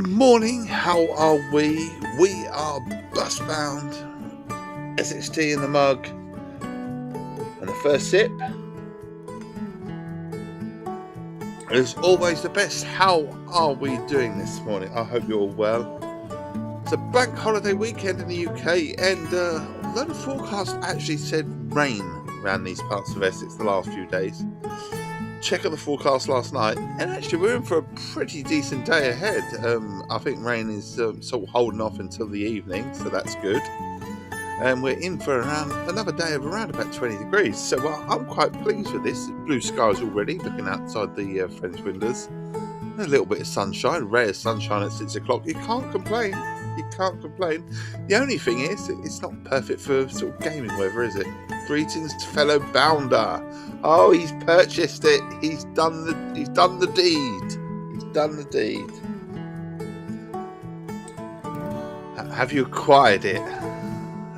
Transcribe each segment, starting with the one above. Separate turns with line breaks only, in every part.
Good morning, how are we? We are bus bound. Essex Tea in the mug. And the first sip is always the best. How are we doing this morning? I hope you're all well. It's a bank holiday weekend in the UK, and although the forecast actually said rain around these parts of Essex the last few days, check out the forecast last night, and actually we're in for a pretty decent day ahead. I think rain is sort of holding off until the evening, so that's good. And we're in for another day of around about 20 degrees. So I'm quite pleased with this. Blue skies already, looking outside the French windows. A little bit of sunshine, rare sunshine at 6 o'clock. You can't complain. You can't complain. The only thing is, it's not perfect for sort of gaming weather, is it? Greetings, fellow bounder. Oh, he's purchased it. He's done the deed. He's done the deed. Have you acquired it,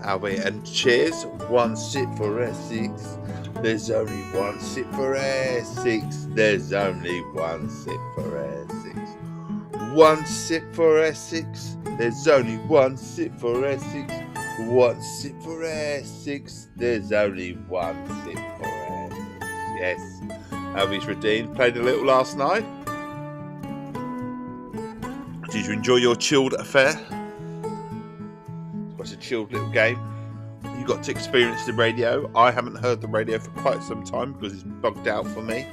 Albie? And cheers. One sip for Essex. There's only one sip for Essex. There's only one sip for Essex. One sip for Essex. There's only one sip for Essex. One sip for Essex. There's only one sip for Essex. Yes. Albie's redeemed. Played a little last night. Did you enjoy your chilled affair? It was a chilled little game. You got to experience the radio. I haven't heard the radio for quite some time because it's bugged out for me.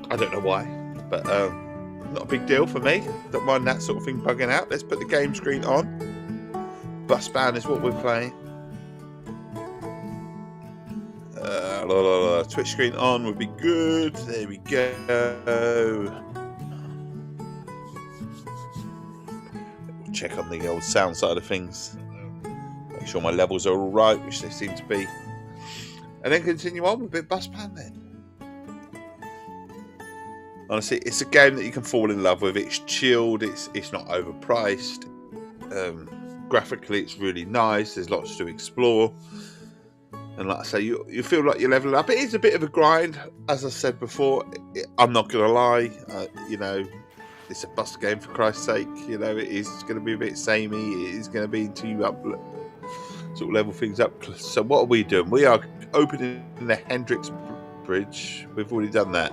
I don't know why, but not a big deal for me. Don't mind that sort of thing bugging out. Let's put the game screen on. Bus band is what we're playing. Twitch screen on would be good. There we go. Check on the old sound side of things. Make sure my levels are all right, which they seem to be. And then continue on with a bit of bus band then. Honestly, it's a game that you can fall in love with. It's chilled. It's not overpriced. Graphically, it's really nice. There's lots to explore. And like I say, you feel like you're leveling up. It is a bit of a grind, as I said before. I'm not going to lie. It's a bus game, for Christ's sake. It is going to be a bit samey. It is going to be until you sort of level things up. So what are we doing? We are opening the Hendrix Bridge. We've already done that.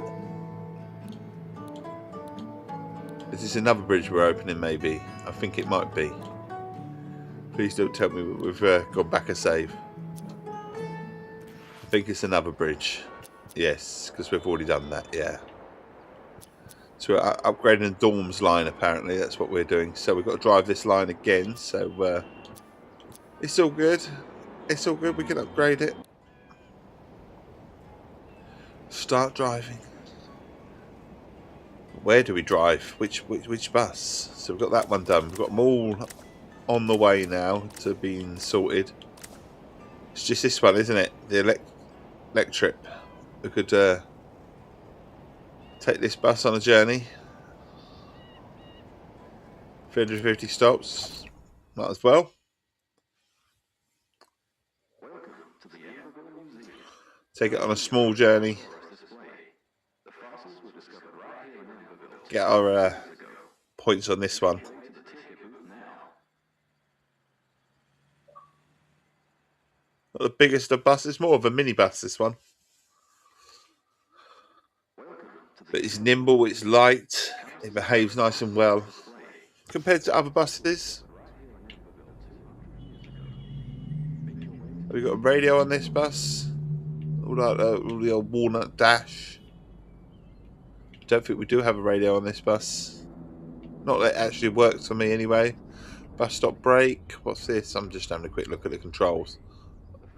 Is this another bridge we're opening, maybe? I think it might be. Please don't tell me we've gone back a save. I think it's another bridge. Yes, because we've already done that, yeah. So we're upgrading the Dorms line, apparently. That's what we're doing. So we've got to drive this line again. So it's all good. It's all good. We can upgrade it. Start driving. Where do we drive? Which bus? So we've got that one done. We've got them all on the way now to being sorted. It's just this one, isn't it? The electric. We could take this bus on a journey. 350 stops. Might as well. Take it on a small journey. Get our points on this one. Not the biggest of buses, more of a mini bus, this one. But it's nimble, it's light, it behaves nice and well compared to other buses. Have we got a radio on this bus? All the old walnut dash. Don't think we do have a radio on this bus. Not that it actually works for me anyway. Bus stop brake. What's this? I'm just having a quick look at the controls.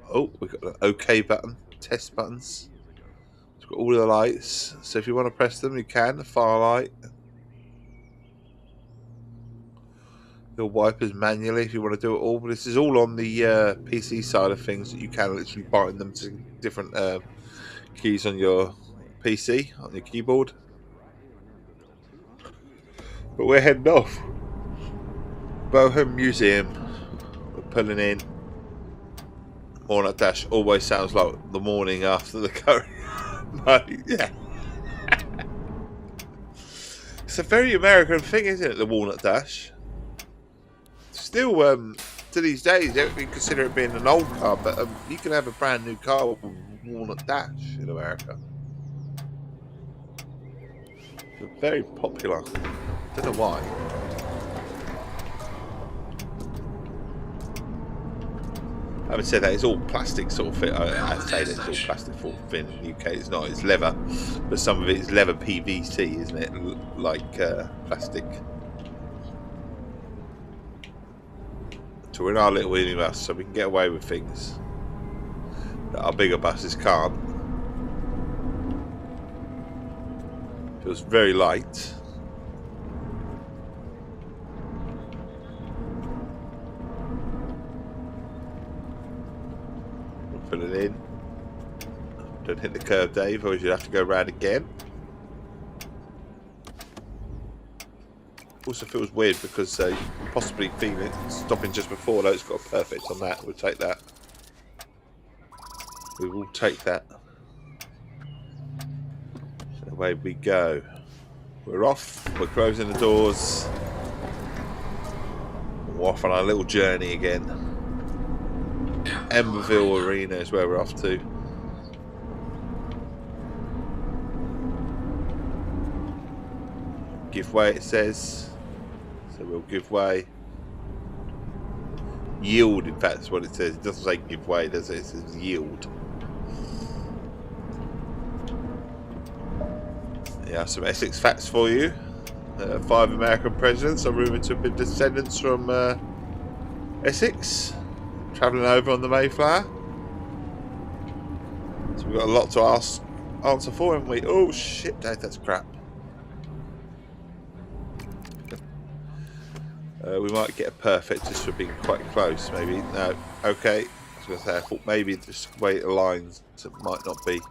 Oh, we've got an OK button. Test buttons. It's got all the lights. So if you want to press them, you can. The far light. Your wipers manually if you want to do it all. But this is all on the PC side of things. That you can literally bind them to different keys on your PC, on your keyboard. But we're heading off. Bohem Museum. We're pulling in. Walnut Dash always sounds like the morning after the curry. Yeah. It's a very American thing, isn't it? The walnut dash. Still, to these days, we consider it being an old car, but you can have a brand new car with walnut dash in America. It's very popular. Don't know why. Having said that, it's all plastic sort of fit. I say that it's all plastic sort of fit in the UK. It's not. It's leather, but some of it is leather PVC, isn't it? Like plastic. So we're in our little mini bus, so we can get away with things that our bigger buses can't. Feels very light. We'll fill it in. Don't hit the curve, Dave, or you'll have to go around again. Also feels weird because you can possibly feel it stopping just before, though it's got a perfect on that. We'll take that. We will take that. So away we go. We're off. We're closing the doors. We're off on our little journey again. Emberville Arena is where we're off to. Give way, it says. So we'll give way. Yield, in fact, is what it says. It doesn't say give way, does it? It says yield. Yeah, some Essex facts for you. 5 American presidents are rumoured to have been descendants from Essex, travelling over on the Mayflower. So we've got a lot to answer for, haven't we? Oh shit, Dave, that's crap. We might get a perfect just for being quite close, maybe. No, okay. I was going to say, I thought maybe just the way it aligns, it might not be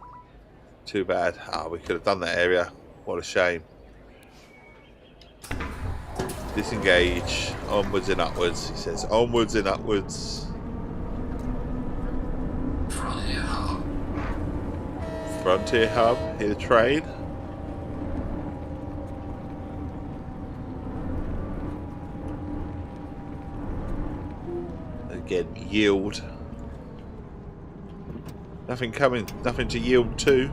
too bad. Ah, we could have done that area. What a shame. Disengage. Onwards and upwards. He says onwards and upwards.
Frontier Hub.
Frontier Hub. Here the train. Again, yield. Nothing coming, nothing to yield to.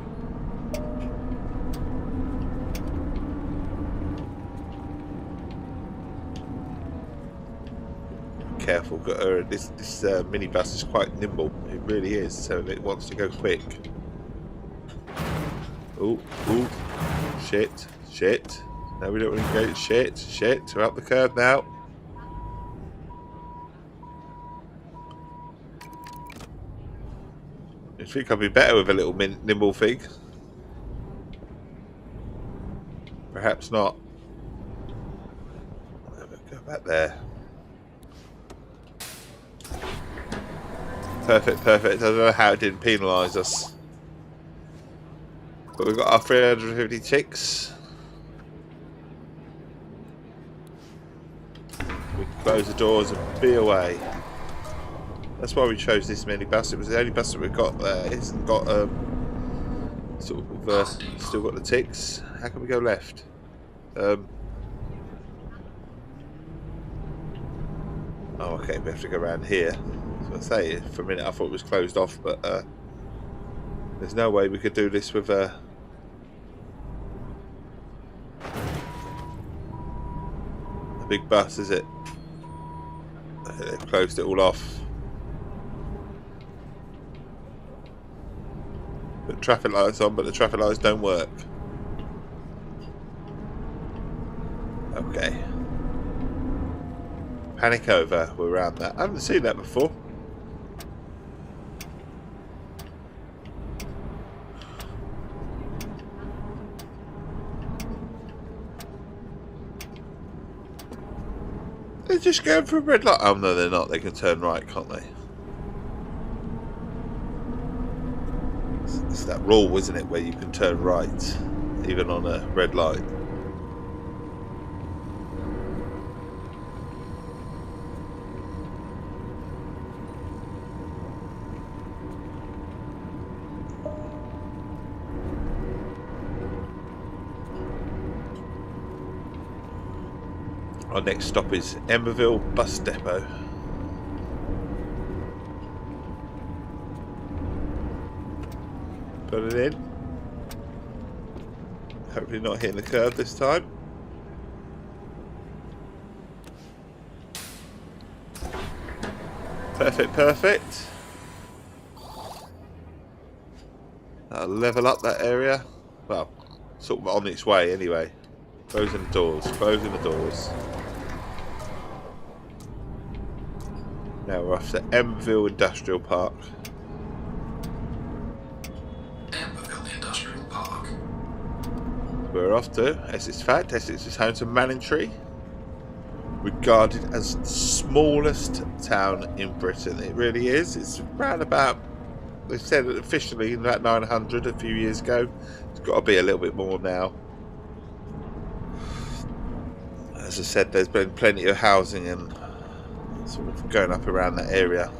Careful, this minibus is quite nimble. It really is, so it wants to go quick. Oh, ooh, shit, shit. No, we don't want to go. Shit, shit. We're up the curb now. I think I'd be better with a little nimble thing. Perhaps not. Go back there. Perfect, perfect. I don't know how it didn't penalise us. But we've got our 350 ticks. We can close the doors and be away. That's why we chose this minibus. It was the only bus that we've got there. It hasn't got sort of still got the ticks. How can we go left? Oh, okay, we have to go around here. So I say, for a minute I thought it was closed off, but there's no way we could do this with a big bus, is it? They've closed it all off. Put traffic lights on, but the traffic lights don't work. Okay. Panic over. We're around that. I haven't seen that before. They're just going for a red light. Oh no, they're not. They can turn right, can't they? It's that rule, isn't it, where you can turn right, even on a red light. Our next stop is Emberville Bus Depot. Put it in. Hopefully not hitting the curb this time. Perfect, perfect. That'll level up that area. Well, sort of on its way anyway. Closing the doors, closing the doors. Now we're off to Emberville Industrial Park.
Emberville Industrial Park.
We're off to Essex. Fact, Essex is home to Manningtree, regarded as the smallest town in Britain. It really is. It's around about, they said it officially in about 900 a few years ago. It's got to be a little bit more now. As I said, there's been plenty of housing and sort of going up around that area.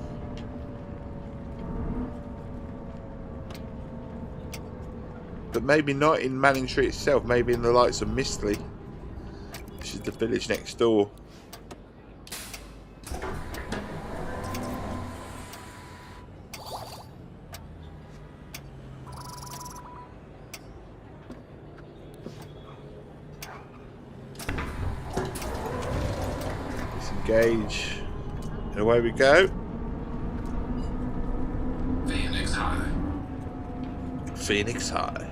But maybe not in Manningtree itself, maybe in the likes of Mistley, which is the village next door. Disengage. And away we go.
Phoenix High.
Phoenix High.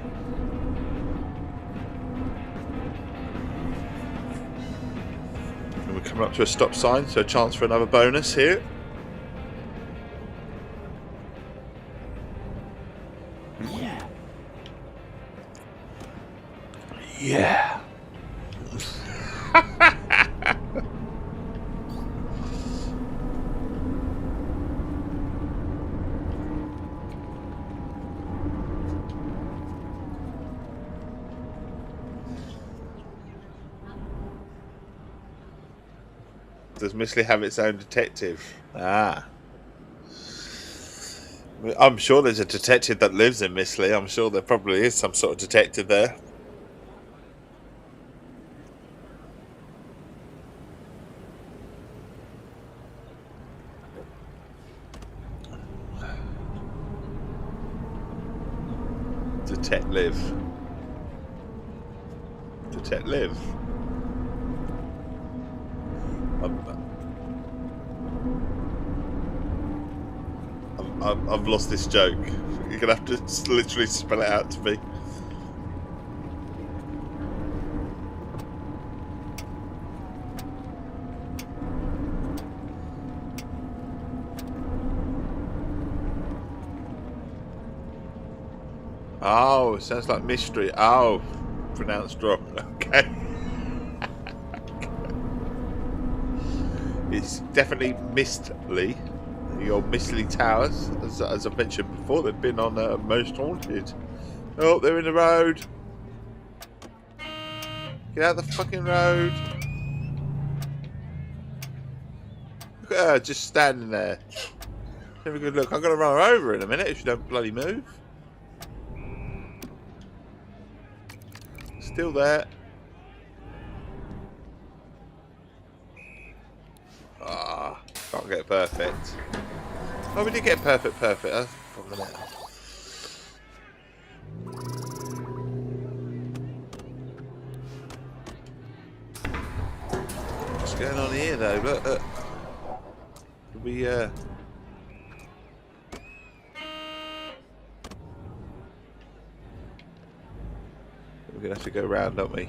And we're coming up to a stop sign, so a chance for another bonus here.
Yeah.
Yeah. Does Mistley have its own detective? Ah. I'm sure there's a detective that lives in Mistley. I'm sure there probably is some sort of detective there. Detective. Detective. I've lost this joke. You're gonna have to literally spell it out to me. Oh, it sounds like mystery. Oh, pronounced wrong. Okay. It's definitely Mistley. The old Mistley Towers, as I mentioned before, they've been on Most Haunted. Oh, they're in the road. Get out of the fucking road. Look at her just standing there. Have a good look. I'm going to run her over in a minute if you don't bloody move. Still there. Ah, can't get perfect. Oh, we did get perfect. That's the problem now. What's going on here, though? Look. We we're gonna have to go round, aren't we?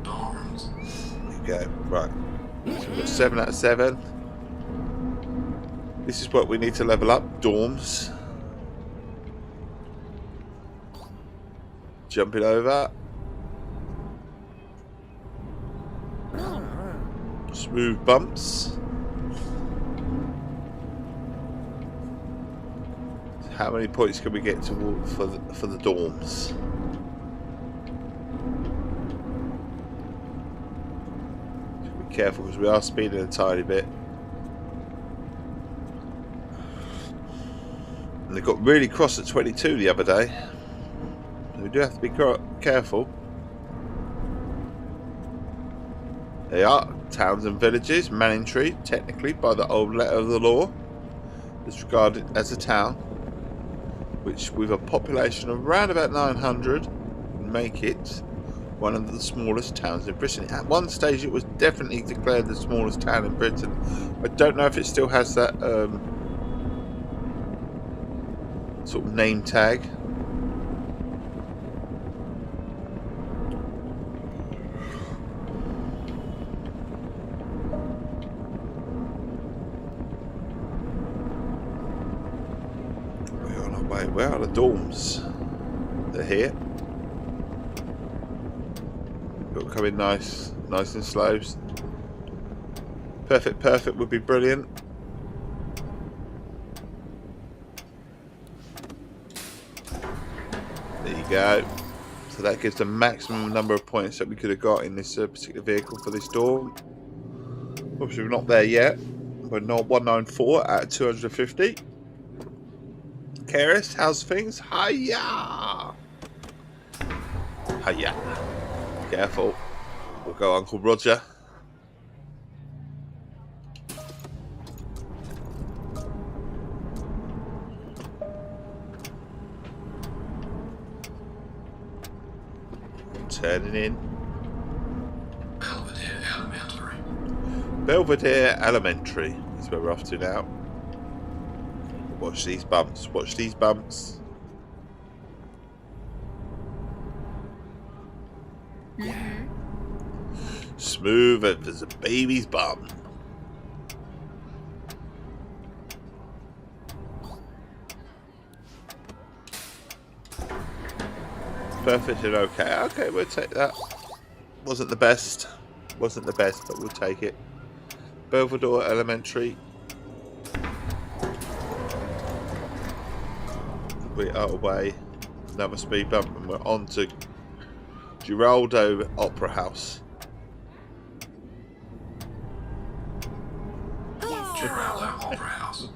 There we go. Right. So we've got 7 out of 7. This is what we need to level up. Dorms. Jumping over. Smooth bumps. How many points can we get to for the dorms? Be careful because we are speeding a tiny bit. And they got really cross at 22 the other day. So we do have to be careful. They are towns and villages, Manningtree, technically by the old letter of the law, is regarded as a town, which with a population of around about 900 make it one of the smallest towns in Britain. At one stage it was definitely declared the smallest town in Britain. I don't know if it still has that sort of name tag. We're on our way. Where are the dorms? They're here. It'll come in nice and slow. Perfect would be brilliant. There you go. So that gives the maximum number of points that we could have got in this particular vehicle for this door. Obviously, we're not there yet. We're not 194 out of 250. Keris, how's things? Hiya! Hiya. Careful. We'll go Uncle Roger. Turning in.
Belvedere Elementary.
Belvedere Elementary is where we're off to now. Watch these bumps. Watch these bumps. Smooth as a baby's bum. Perfect and okay. Okay, we'll take that. Wasn't the best, but we'll take it. Belvedere Elementary. We are away. Another speed bump, and we're on to Giraldo Opera House.
Giraldo Opera House.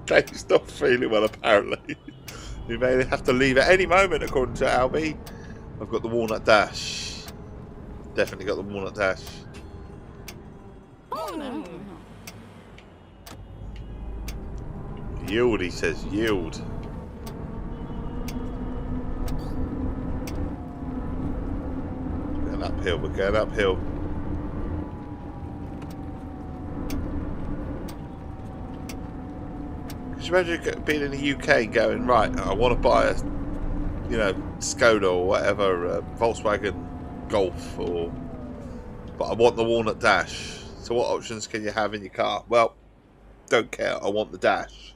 Dave's not feeling well, apparently. We may have to leave at any moment, according to Albie. I've got the Walnut Dash. Definitely got the Walnut Dash. Yield, he says. Yield. Going uphill. We're going uphill. Could you imagine being in the UK and going, right, I want to buy a, Skoda or whatever, Volkswagen Golf, but I want the Walnut Dash. So what options can you have in your car? Well, don't care. I want the Dash.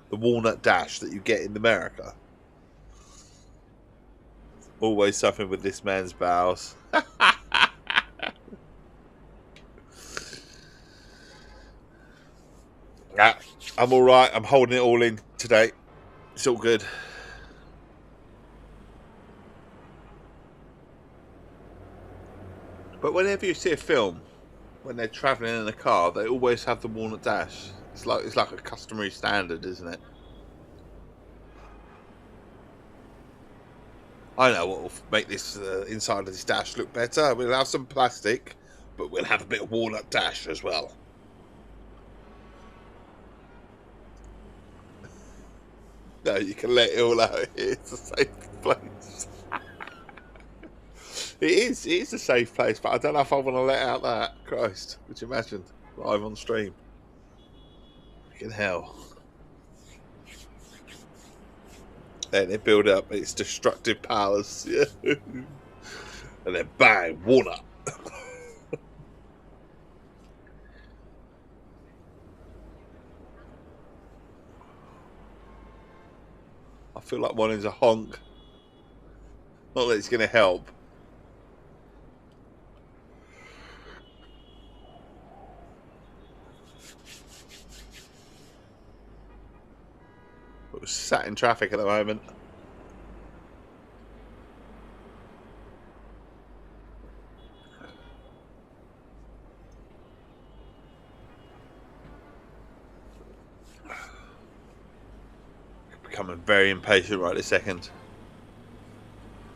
The Walnut Dash that you get in America. Always suffering with this man's bowels. I'm alright. I'm holding it all in today. It's all good. But whenever you see a film, when they're travelling in a car, they always have the Walnut Dash. It's like a customary standard, isn't it? I know what will make this inside of this dash look better. We'll have some plastic, but we'll have a bit of Walnut Dash as well. No, you can let it all out here. It's a safe place. It is a safe place, but I don't know if I want to let out that. Christ, would you imagine? Live on stream. Fucking hell. Then it build up its destructive powers. Yeah. And then bang, walnut. I feel like one is a honk. Not that it's going to help. But we're sat in traffic at the moment. becoming very impatient right this second.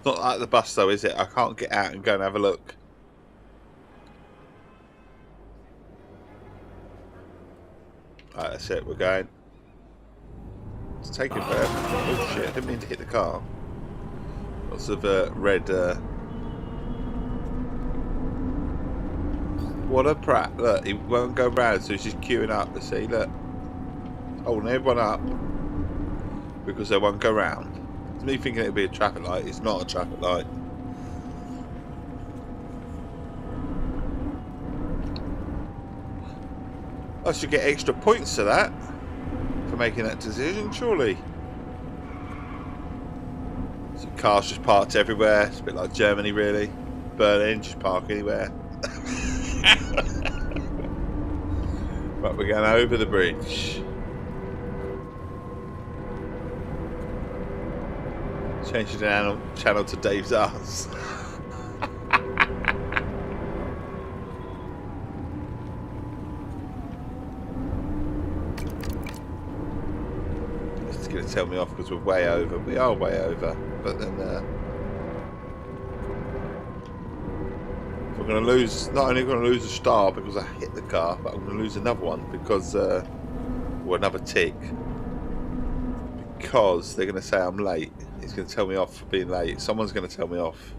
Not like the bus though, is it? I can't get out and go and have a look. Right, that's it, we're going. It's taking forever. Oh shit, I didn't mean to hit the car. Lots of red... What a prat. Look, he won't go round, so he's just queuing up. See, look. Holding everyone up. Because they won't go round. It's me thinking it'd be a traffic light. It's not a traffic light. I should get extra points for that. For making that decision, surely. So cars just parked everywhere. It's a bit like Germany, really. Berlin, just park anywhere. But we're going over the bridge. Change the channel to Dave's arse. It's going to tell me off because we're way over. We are way over. But then we're going to lose, not only going to lose a star because I hit the car, but I'm going to lose another one because, or another tick. Because they're going to say I'm late. It's going to tell me off for being late. Someone's going to tell me off.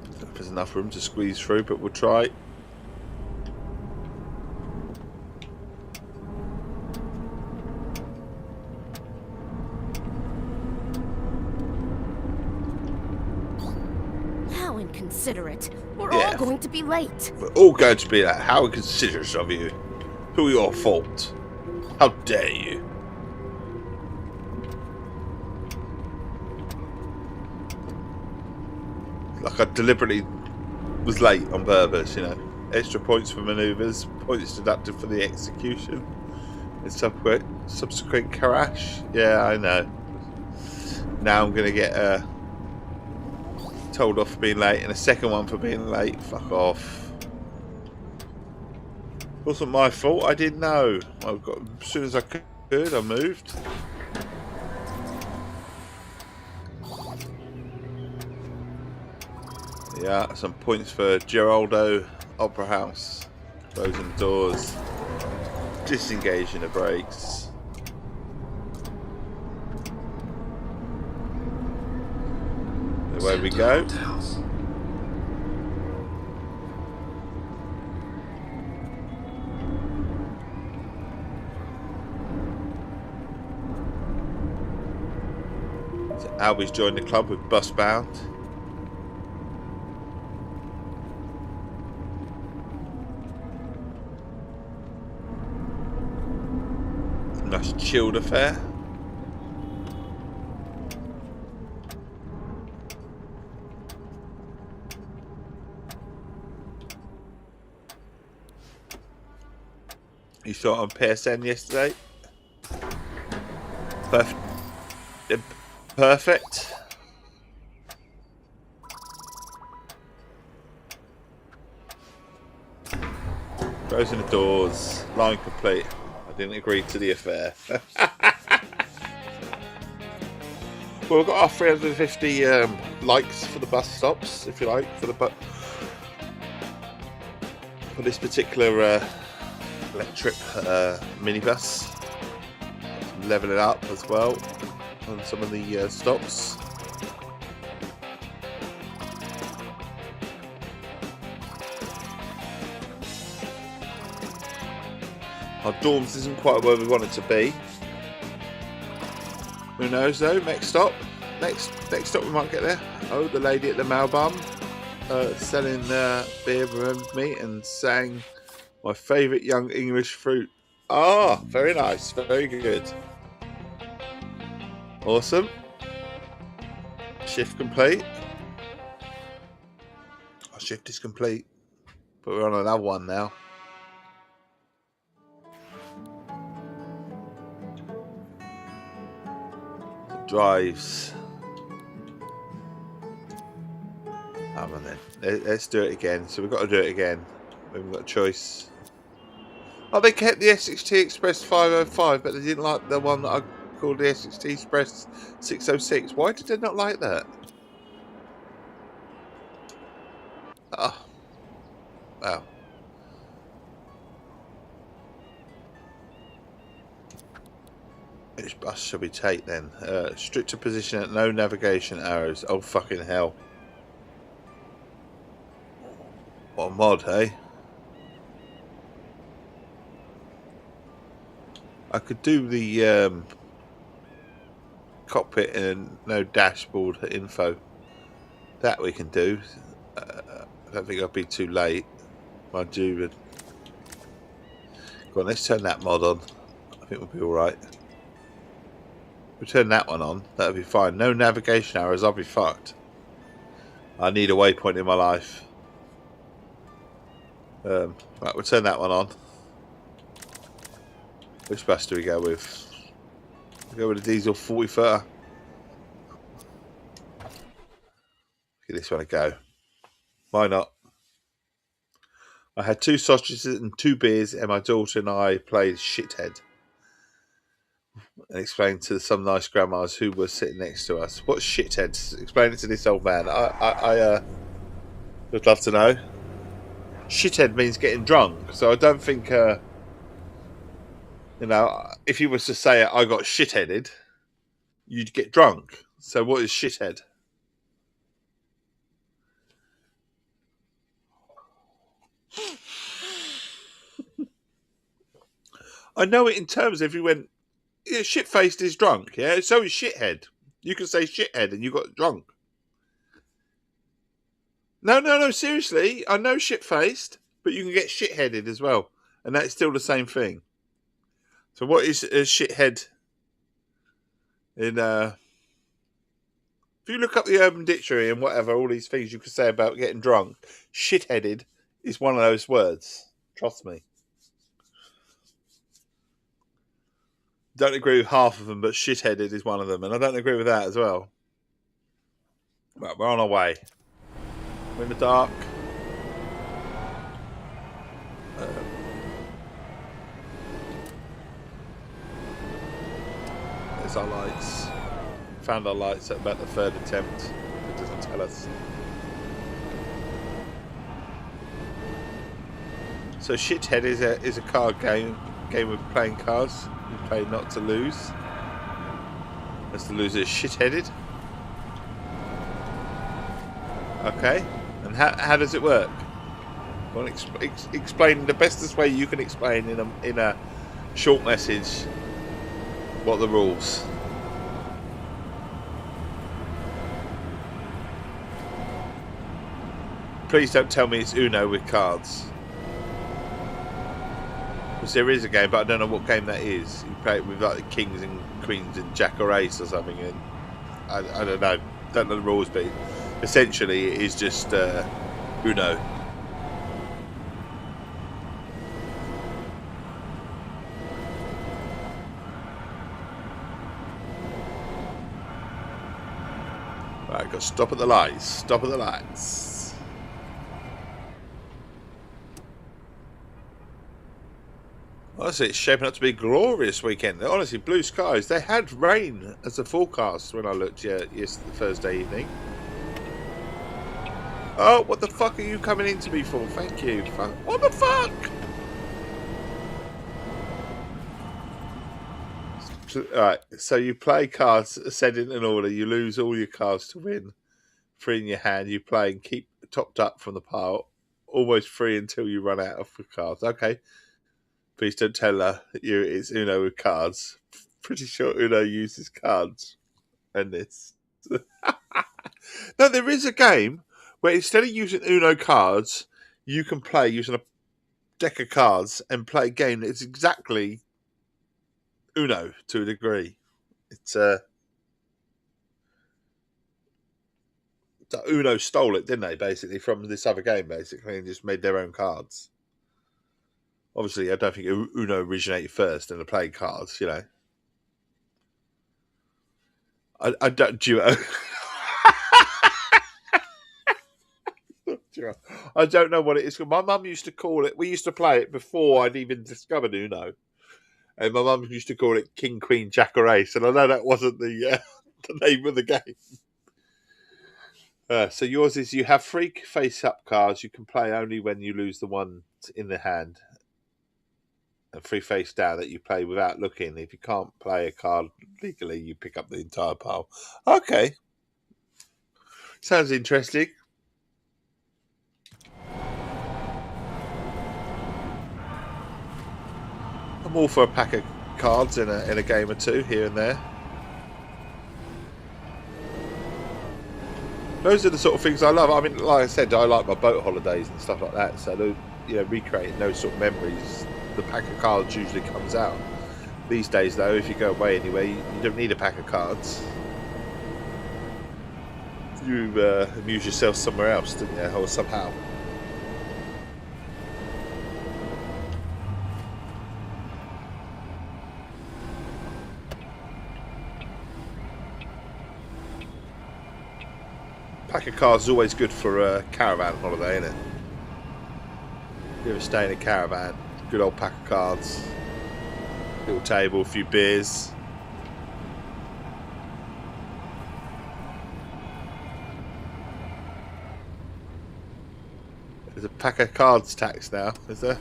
I don't know if there's enough room to squeeze through, but we'll try.
How inconsiderate. We're all going to be late.
We're all going to be late. How inconsiderate of you. Who are your fault? How dare you? Like I deliberately was late on purpose, you know. Extra points for manoeuvres, points deducted for the execution. And subsequent crash. Yeah, I know. Now I'm going to get told off for being late, and a second one for being late. Fuck off. It wasn't my fault. I didn't know. I got, as soon as I could, I moved. Yeah, some points for Geraldo Opera House. Closing the doors. Disengaging the brakes. Away we go. So Albie's joined the club with Bus Bound. Nice chilled affair. You saw it on PSN yesterday. Perfect. Closing the doors. Line complete. I didn't agree to the affair. Well, we've got our 350 likes for the bus stops, if you like, for this particular electric minibus. Level it up as well on some of the stops. Our dorms isn't quite where we want it to be. Who knows though? Next stop we might get there. Oh, the lady at the Malbum selling beer remembered me and sang my favourite young English fruit. Ah, very nice, very good. Awesome. Shift complete. Our shift is complete, but we're on another one now. The drives. Come on then. Let's do it again. So we've got to do it again. We haven't got a choice. Oh, they kept the Essex Tea Express 505, but they didn't like the one that I called the Essex Tea Express 606. Why did they not like that? Oh, wow. Which bus shall we take then? Stricter position at no navigation arrows. Oh, fucking hell. What a mod, hey? I could do the cockpit and no dashboard info. That we can do. I don't think I'll be too late. Mind you, but go on, let's turn that mod on. I think we'll be alright. We'll turn that one on. That'll be fine. No navigation arrows, I'll be fucked. I need a waypoint in my life. Right, we'll turn that one on. Which bus do we go with? We'll go with a diesel 40 footer. Give this one a go. Why not? I had 2 sausages and 2 beers, and my daughter and I played shithead. And explained to some nice grandmas who were sitting next to us. What's shithead? Explain it to this old man. I would love to know. Shithead means getting drunk, so I don't think, you know, if you was to say I got shitheaded, you'd get drunk. So what is shithead? I know it in terms of if you went, yeah, shit-faced is drunk, yeah? So is shithead. You can say shithead and you got drunk. No, seriously. I know shit-faced, but you can get shit-headed as well. And that's still the same thing. So what is a shithead in, if you look up the Urban Dictionary and whatever, all these things you can say about getting drunk, shitheaded is one of those words. Trust me. Don't agree with half of them, but shitheaded is one of them. And I don't agree with that as well. Right, we're on our way. We're in the dark. There's our lights. Found our lights at about the 3rd attempt. It doesn't tell us. So shithead is a card game of playing cards. You play not to lose. As the loser is shitheaded. Okay. And how does it work? Well, explain the bestest way you can explain in a short message what the rules. Please don't tell me it's Uno with cards. Because there is a game, but I don't know what game that is. You play it with like the kings and queens and jack or ace or something, and I don't know. Don't know the rules, but essentially it is just Uno. Right, got to stop at the lights. Stop at the lights. Honestly, it's shaping up to be a glorious weekend. Honestly, blue skies. They had rain as a forecast when I looked yesterday, Thursday evening. Oh, what the fuck are you coming into me for? Thank you. What the fuck? Alright, so you play cards ascending in order. You lose all your cards to win. 3 in your hand. You play and keep topped up from the pile. Almost free until you run out of cards. Okay. Please don't tell her it's Uno with cards. Pretty sure Uno uses cards in this. No, there is a game where instead of using Uno cards, you can play using a deck of cards and play a game that's exactly Uno to a degree. It's Uno stole it, didn't they? Basically from this other game, basically, and just made their own cards. Obviously, I don't think Uno originated first in the playing cards, you know. I don't duo. I don't know what it is. My mum used to call it. We used to play it before I'd even discovered Uno, and my mum used to call it King, Queen, Jack, or Ace. And I know that wasn't the the name of the game. So yours is you have 3 face-up cards. You can play only when you lose the one in the hand, and 3 face down that you play without looking. If you can't play a card legally, you pick up the entire pile. Okay, sounds interesting. I'm all for a pack of cards in a game or two here and there. Those are the sort of things I love. I mean, like I said, I like my boat holidays and stuff like that. So, recreating those sort of memories, the pack of cards usually comes out. These days, though, if you go away anywhere, you don't need a pack of cards. You amuse yourself somewhere else, didn't you? Or somehow. Pack of cards is always good for a caravan holiday, isn't it? If you ever stay in a caravan, good old pack of cards, little table, a few beers. There's a pack of cards tax now, is there?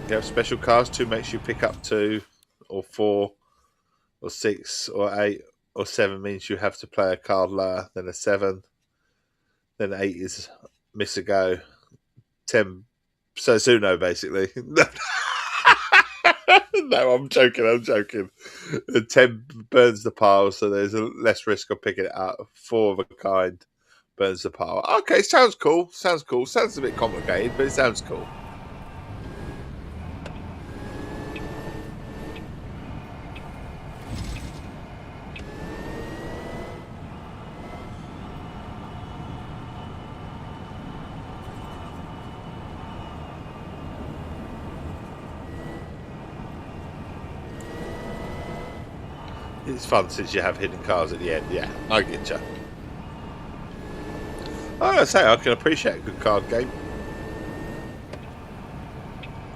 You have special cards. 2 makes you pick up 2, or 4, or 6, or 8, or 7 means you have to play a card lower than a 7. Then 8 is miss a go. 10, so it's Uno basically. No, I'm joking. 10 burns the pile, so there's a less risk of picking it up. 4 of a kind burns the pile. Okay, sounds cool. Sounds a bit complicated, but it sounds cool. It's fun since you have hidden cards at the end. Yeah, I get you. I say I can appreciate a good card game,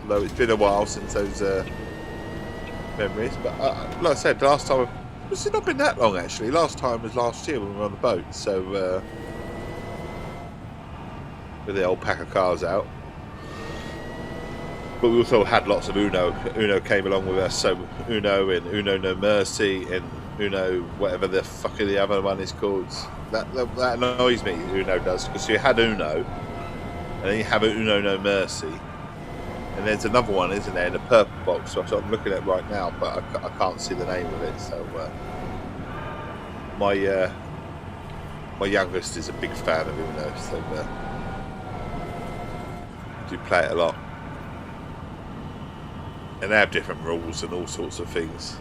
although it's been a while since those memories. But like I said, last time it's not been that long actually. Last time was last year when we were on the boat. So with the old pack of cards out. But we also had lots of Uno. Uno came along with us, so Uno and Uno No Mercy and Uno whatever the fuck the other one is called. That annoys me. Uno does, because you had Uno, and then you have Uno No Mercy, and there's another one, isn't there, in a purple box? So I'm looking at it right now, but I can't see the name of it. So my youngest is a big fan of Uno, so I do play it a lot. And they have different rules and all sorts of things.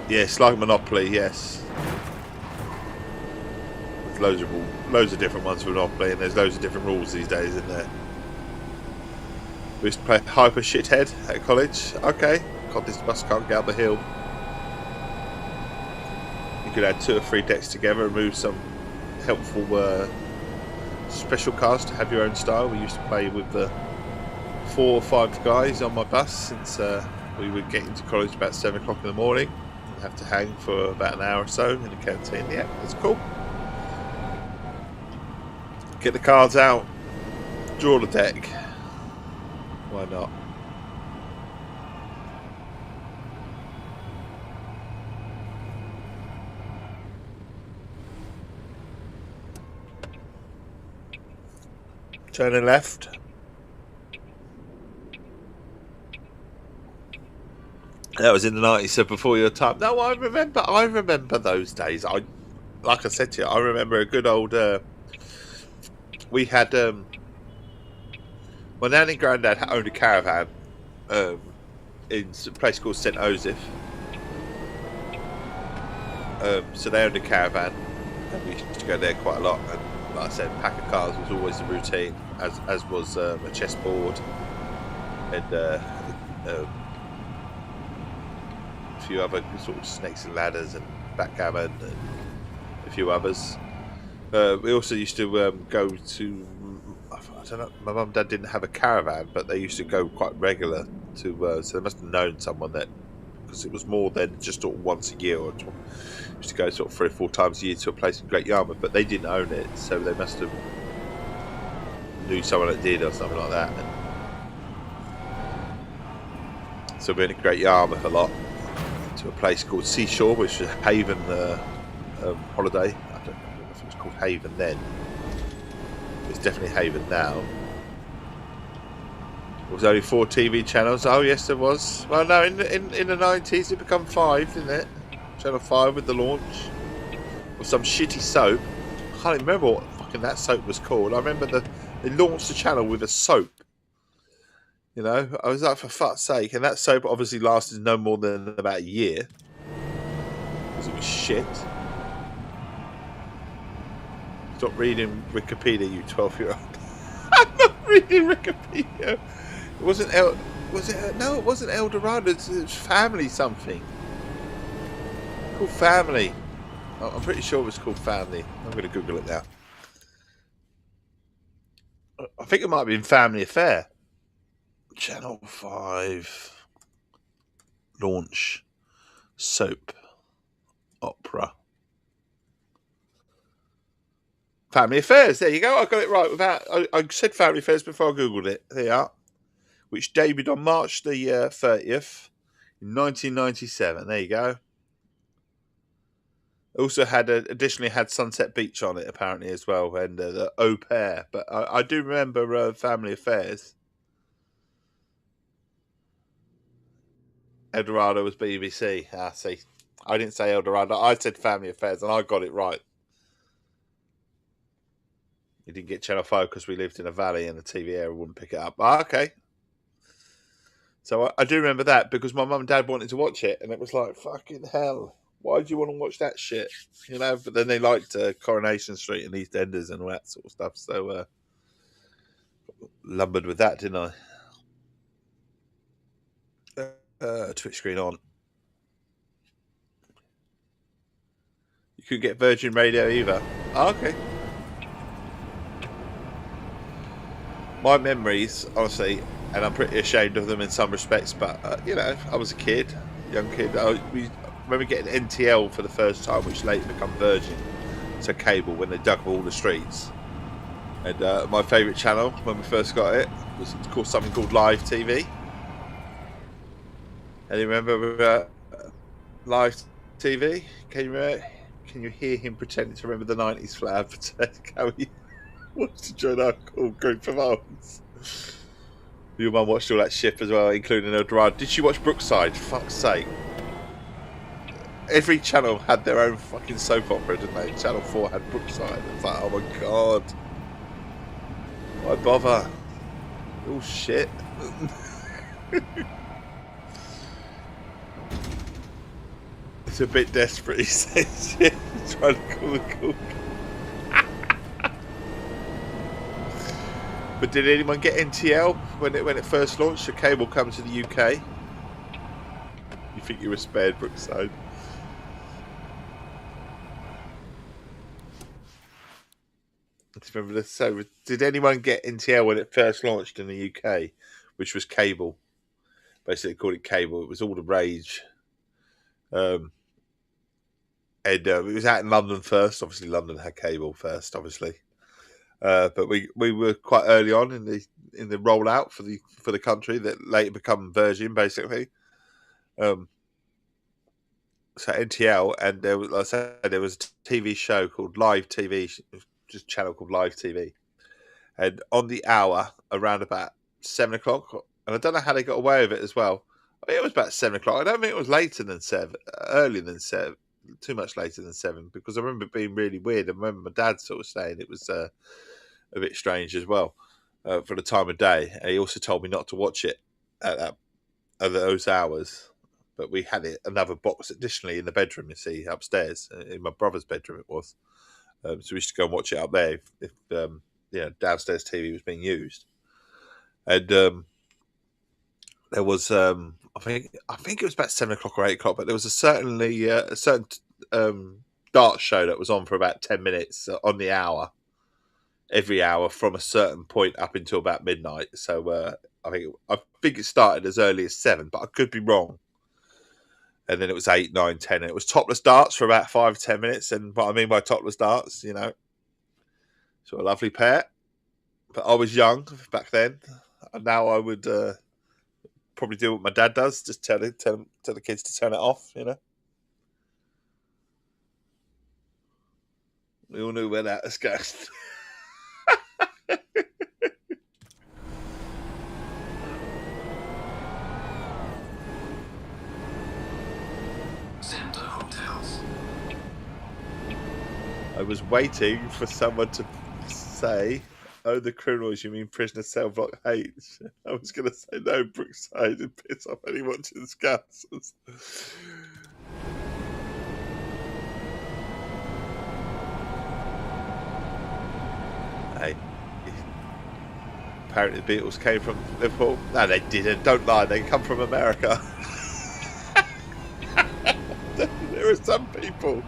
Yes, like Monopoly, yes. There's loads of different ones for Monopoly, and there's loads of different rules these days, isn't there? We used to play Hyper Shithead at college. Okay, God, this bus can't get up the hill. You could add 2 or 3 decks together and move some helpful special cards to have your own style. We used to play with the 4 or 5 guys on my bus, since we would get into college about 7 o'clock in the morning and have to hang for about an hour or so in the canteen. Yeah, that's cool. Get the cards out, draw the deck. Why not? Turning left. That was in the 90s, so before your time. No, I remember those days. Like I said to you, I remember a good old. We had my nan and granddad owned a caravan in a place called St. Joseph. So they owned a caravan, and we used to go there quite a lot. And like I said, pack of cards was always the routine, as was a chessboard and a few other sort of snakes and ladders and backgammon and a few others. We also used to go to, I don't know, my mum and dad didn't have a caravan, but they used to go quite regular to, so they must have known someone that, because it was more than just sort of once a year, or used to go sort of 3 or 4 times a year to a place in Great Yarmouth, but they didn't own it, so they must have knew someone that did or something like that. And so we went to Great Yarmouth a lot, to a place called Seashore, which was Haven holiday. I don't know if it was called Haven then. It's definitely Haven now. There was only 4 TV channels. Oh yes, there was. Well, no, in the 90s it became 5, didn't it? Channel 5 with the launch of some shitty soap. I can't even remember what fucking that soap was called. I remember they launched the channel with a soap. You know, I was like, for fuck's sake. And that soap obviously lasted no more than about a year, because it was shit. Stop reading Wikipedia, you 12-year-old. I'm not reading Wikipedia. It wasn't no, it wasn't El Dorado. It was Family something. Called Family. I'm pretty sure it was called Family. I'm going to Google it now. I think it might have been Family Affair. Channel 5 launch soap opera. Family Affairs. There you go. I got it right. I said Family Affairs before I googled it. There you are. Which debuted on March the 30th in 1997. There you go. Also additionally had Sunset Beach on it apparently as well, and the Au Pair. But I do remember Family Affairs. El Dorado was BBC. Ah, see, I didn't say El Dorado. I said Family Affairs, and I got it right. You didn't get Channel 5 because we lived in a valley and the TV area wouldn't pick it up. Ah, okay. So I do remember that because my mum and dad wanted to watch it, and it was like, fucking hell, why do you want to watch that shit? You know, but then they liked Coronation Street and EastEnders and all that sort of stuff. So lumbered with that, didn't I? Twitch screen on. You could get Virgin Radio either. Oh, okay. My memories, honestly, and I'm pretty ashamed of them in some respects, but you know, I was a kid, young kid. We remember getting NTL for the first time, which later became Virgin, so cable, when they dug up all the streets. And my favourite channel when we first got it was called something called Live TV. And you remember Live TV? Can you hear him pretending to remember the 90s for how he wants to join our cool group of homes? Your mum watched all that shit as well, including El Dorado. Did she watch Brookside? Fuck's sake. Every channel had their own fucking soap opera, didn't they? Channel 4 had Brookside. It's like, oh my god. Why bother? Oh shit. It's a bit desperate, he says. Trying to call the cool. But did anyone get NTL when it first launched? The cable come to the UK. You think you were spared, Brookside? Remember this? So, did anyone get NTL when it first launched in the UK, which was cable? Basically, called it cable. It was all the rage. And it was out in London first. Obviously, London had cable first, obviously. But we were quite early on in the rollout for the country that later become Virgin, basically. So NTL, and there was, like I said, there was a TV show called Live TV, just a channel called Live TV, and on the hour around about 7 o'clock, and I don't know how they got away with it as well. I mean, it was about 7 o'clock. I don't think it was later than 7, earlier than 7, too much later than 7, because I remember it being really weird. I remember my dad sort of saying it was a bit strange as well for the time of day. And he also told me not to watch it at those hours. But we had another box additionally in the bedroom, you see, upstairs. In my brother's bedroom it was. So we used to go and watch it up there if downstairs TV was being used. And there was I think it was about 7 o'clock or 8 o'clock, but there was a certain dart show that was on for about 10 minutes on the hour, every hour from a certain point up until about midnight. So I think it started as early as 7, but I could be wrong. And then it was 8, 9, 10, and it was topless darts for about 5 or 10 minutes. And what I mean by topless darts, sort of lovely pair. But I was young back then, and now I would probably do what my dad does, just tell the kids to turn it off. We all knew where that was going.
Center hotels.
I was waiting for someone to say, "Oh, the criminals, you mean prisoner cell block H?" I was going to say, "No, Brookside," and piss off any watching Scouts. Hey, apparently the Beatles came from Liverpool. No, they didn't. Don't lie. They come from America. There are some people.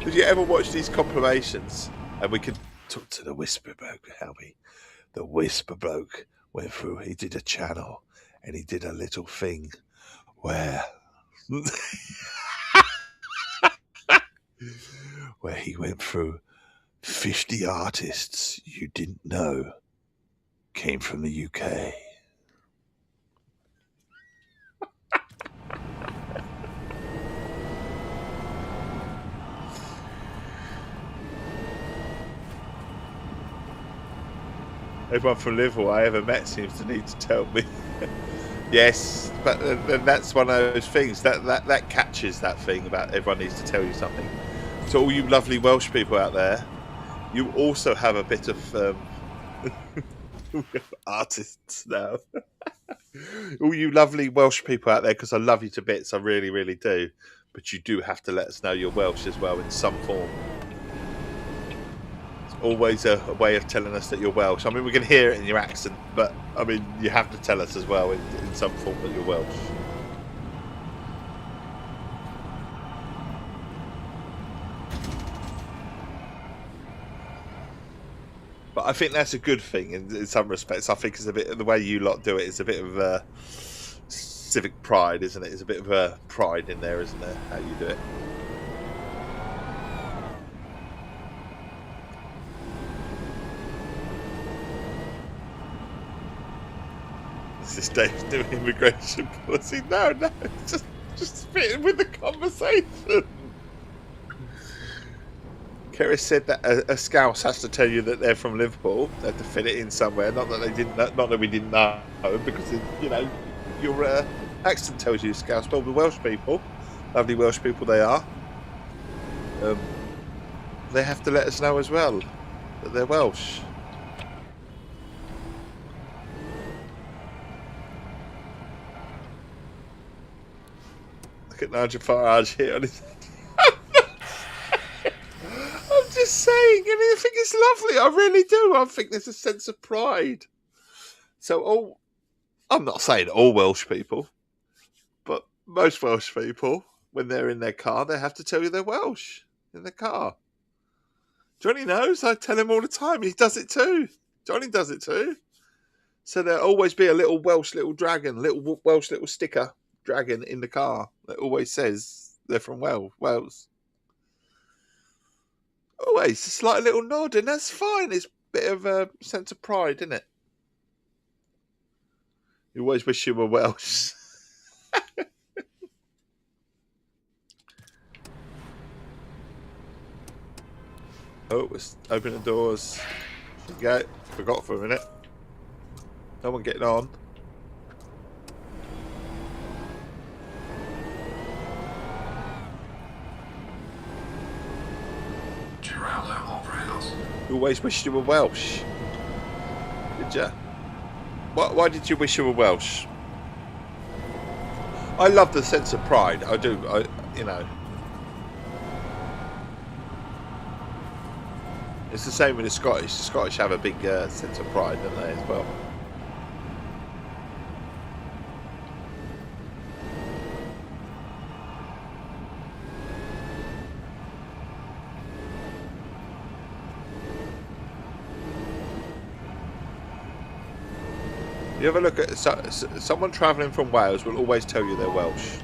Did you ever watch these compilations? And we could talk to the Whisper Bloke, the Whisper Bloke went through. He did a channel, and he did a little thing where he went through 50 artists you didn't know came from the UK. Everyone from Liverpool I ever met seems to need to tell me. Yes, but then that's one of those things that catches that thing about everyone needs to tell you something. So all you lovely Welsh people out there, you also have a bit of artists now. All you lovely Welsh people out there, because I love you to bits, I really, really do. But you do have to let us know you're Welsh as well in some form. It's always a way of telling us that you're Welsh. I mean, we can hear it in your accent, but I mean, you have to tell us as well in some form that you're Welsh. But I think that's a good thing in some respects. I think it's a bit, the way you lot do it is a bit of civic pride, isn't it? There's a bit of pride in there, isn't there, how you do it? This is Dave's new immigration policy. No, just fitting with the conversation. Keris said that a Scouse has to tell you that they're from Liverpool. They have to fit it in somewhere. Not that we didn't know, because your accent tells you Scouse. But the Welsh people, lovely Welsh people they are, they have to let us know as well that they're Welsh. Look at Nigel Farage here on his. I'm just saying, and I think it's lovely. I really do. I think there's a sense of pride. So I'm not saying all Welsh people, but most Welsh people, when they're in their car, they have to tell you they're Welsh in their car. Johnny knows. I tell him all the time. He does it too. Johnny does it too. So there'll always be a little Welsh little dragon, little Welsh little sticker dragon in the car that always says they're from Wales. Always a slight little nod, and that's fine. It's a bit of a sense of pride, isn't it? You always wish you were Welsh. Oh, let's open the doors. There you go. Forgot for a minute. No one getting on. You always wished you were Welsh. Did you? Why did you wish you were Welsh? I love the sense of pride. I do. It's the same with the Scottish. The Scottish have a big sense of pride, don't they, as well? You ever look at someone travelling from Wales will always tell you they're Welsh,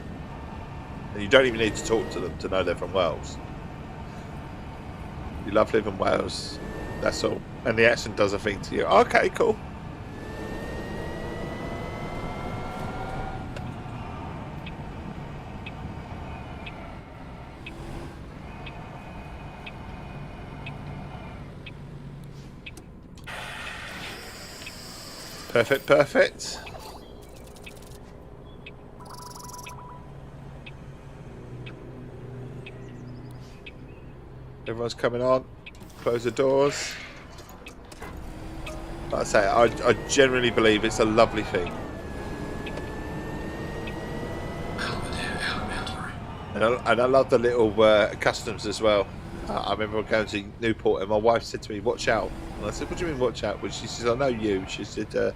and you don't even need to talk to them to know they're from Wales. You love living in Wales, that's all, and the accent does a thing to you. Okay, cool. Perfect, perfect. Everyone's coming on. Close the doors. Like I say, I generally believe it's a lovely thing. And I love the little customs as well. I remember going to Newport and my wife said to me, "Watch out." And I said, "What do you mean, watch out?" Well, she says, "I know you." She said,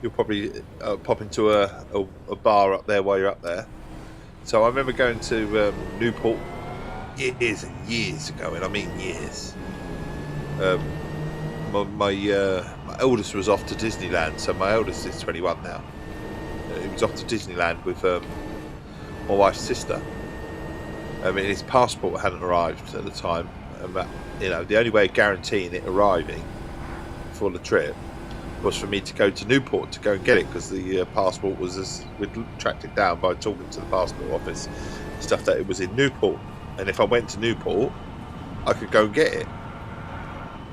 "You'll probably pop into a bar up there while you're up there." So I remember going to Newport years and years ago, and I mean years. My eldest was off to Disneyland, so my eldest is 21 now. He was off to Disneyland with my wife's sister. I mean, his passport hadn't arrived at the time, and you know, the only way of guaranteeing it arriving for the trip was for me to go to Newport to go and get it, because the passport was, we'd tracked it down by talking to the passport office, stuff that it was in Newport, and if I went to Newport, I could go and get it.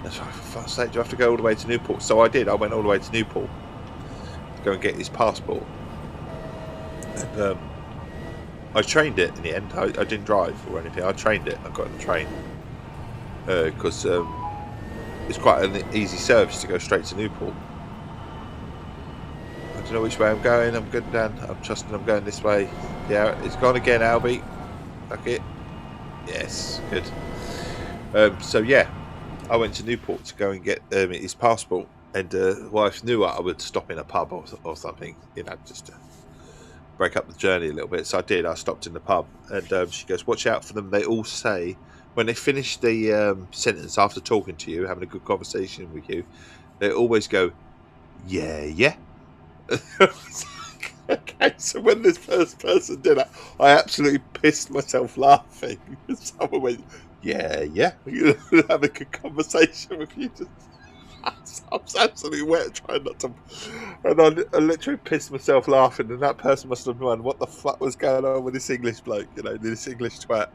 And so, for fuck's sake, do you have to go all the way to Newport? So I did. I went all the way to Newport to go and get his passport, and I trained it in the end. I didn't drive or anything. I trained it. I got on the train because it's quite an easy service to go straight to Newport. I don't know which way I'm going. I'm good down. I'm trusting I'm going this way. Yeah, it's gone again, Albie. Fuck it. Yes, good. So yeah, I went to Newport to go and get his passport, and wife knew I would stop in a pub or something, you know, just to break up the journey a little bit. So I did. I stopped in the pub, and she goes, "Watch out for them. They all say when they finish the sentence after talking to you, having a good conversation with you, they always go, yeah, yeah." Okay, so when this first person did it, I absolutely pissed myself laughing. Someone went, "Yeah, yeah," have a good conversation with you. I was absolutely wet trying not to, and I literally pissed myself laughing. And that person must have known what the fuck was going on with this English bloke, you know, this English twat.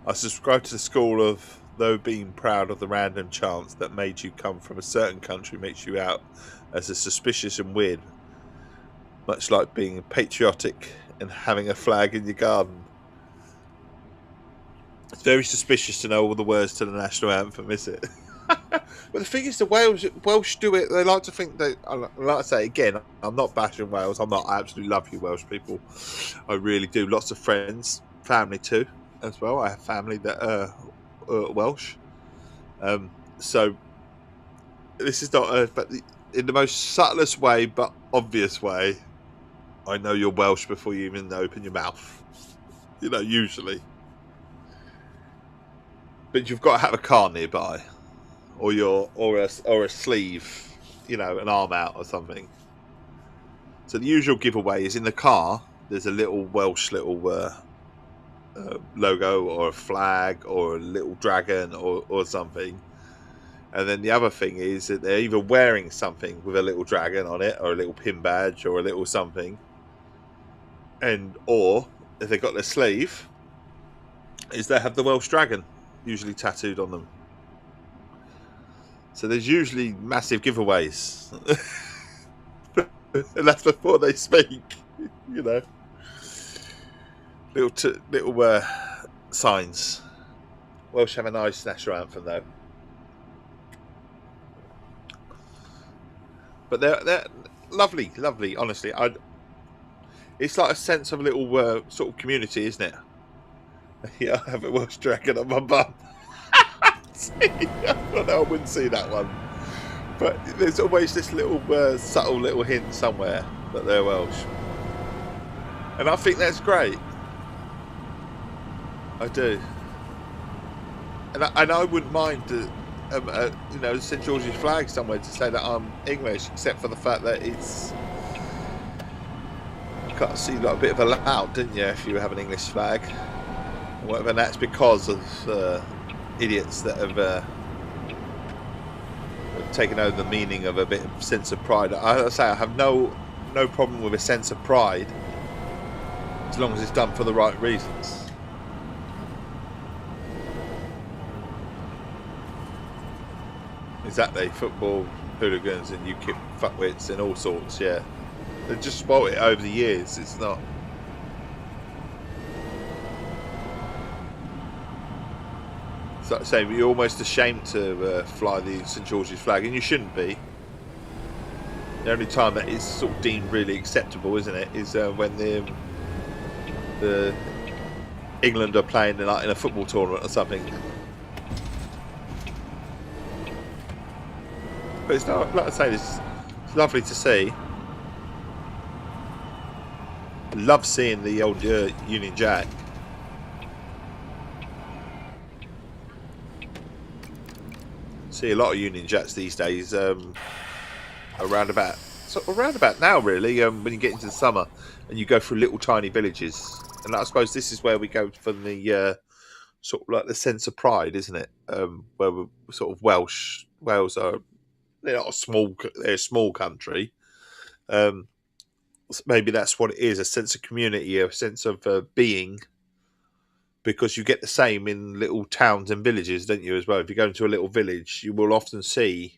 I subscribe to the school of, though being proud of the random chance that made you come from a certain country makes you out as a suspicious and weird, much like being patriotic and having a flag in your garden. It's very suspicious to know all the words to the national anthem, is it? But the thing is, the Welsh do it. They like to think that, like I say again, I'm not bashing Wales. I absolutely love you Welsh people. I really do. Lots of friends, family too, as well. I have family that are Welsh. So this is not, but in the most subtlest way, but obvious way, I know you're Welsh before you even open your mouth. You know, usually. But you've got to have a car nearby, or a sleeve, you know, an arm out or something. So the usual giveaway is in the car. There's a little Welsh logo or a flag or a little dragon or something. And then the other thing is that they're either wearing something with a little dragon on it, or a little pin badge, or a little something. Or if they've got their sleeve, is they have the Welsh dragon usually tattooed on them. So there's usually massive giveaways. And that's before they speak, you know. Little signs. Welsh have a nice national anthem though. But they're lovely, lovely. Honestly, it's like a sense of a little sort of community, isn't it? Yeah, I have a Welsh dragon on my bum. I wouldn't see that one. But there's always this little subtle little hint somewhere that they're Welsh. And I think that's great. I do. And I wouldn't mind, St George's flag somewhere to say that I'm English, except for the fact that it's... You can't see like a bit of a loud, didn't you, if you have an English flag? Or whatever, and that's because of idiots that have taken over the meaning of a bit of sense of pride. I say I have no problem with a sense of pride as long as it's done for the right reasons. Exactly, football hooligans and UKIP fuckwits and all sorts, yeah. They've just spoilt it over the years, it's not... It's like saying you're almost ashamed to fly the St George's flag, and you shouldn't be. The only time that is sort of deemed really acceptable, isn't it, is when the England are playing in a football tournament or something. But it's not, like I say, it's lovely to see. Love seeing the old Union Jack. See a lot of Union Jacks these days. Around about now, really. When you get into the summer and you go through little tiny villages, and I suppose this is where we go for the sort of like the sense of pride, isn't it? Where we're sort of Welsh. Wales are they're not they're a small country. Maybe that's what it is, a sense of community, a sense of being, because you get the same in little towns and villages, don't you, as well? If you go into a little village, you will often see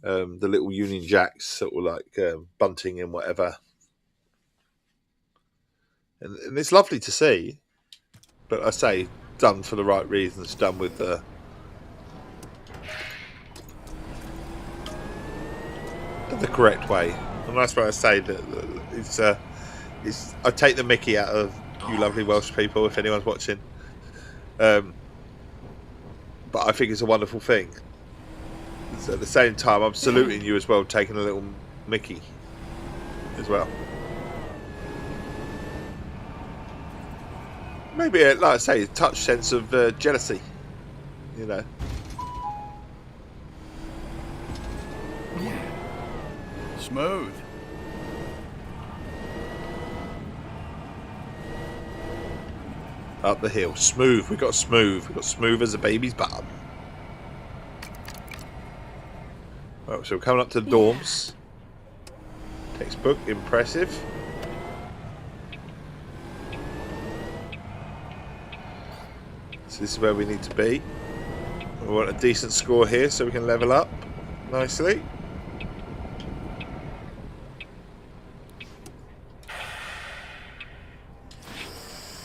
the little Union Jacks sort of like bunting and whatever. And it's lovely to see, but I say, done for the right reasons, done with the correct way. And that's why I say that it's I take the mickey out of you lovely Welsh people if anyone's watching. But I think it's a wonderful thing. So at the same time, I'm saluting you as well, taking a little mickey as well. Maybe, like I say, a touch sense of jealousy, you know.
Smooth.
Up the hill. Smooth. We got smooth. We got smooth as a baby's bum. Right, so we're coming up to the dorms. Textbook. Impressive. So this is where we need to be. We want a decent score here so we can level up nicely.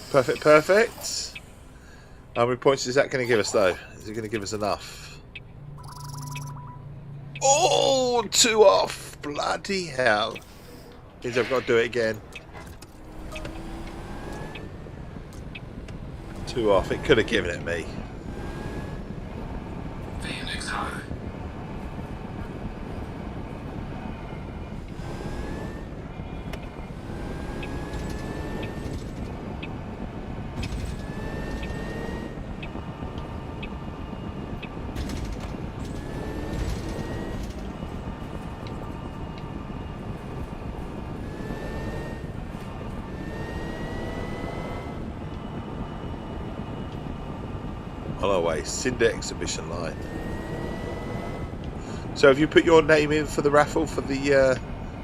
Perfect, perfect. How many points is that going to give us, though? Is it going to give us enough? Oh, 2 off. Bloody hell. Means I've got to do it again. 2 off. It could have given it me.
Phoenix High.
Holloway, Cinder Exhibition Line. So have you put your name in for the raffle for the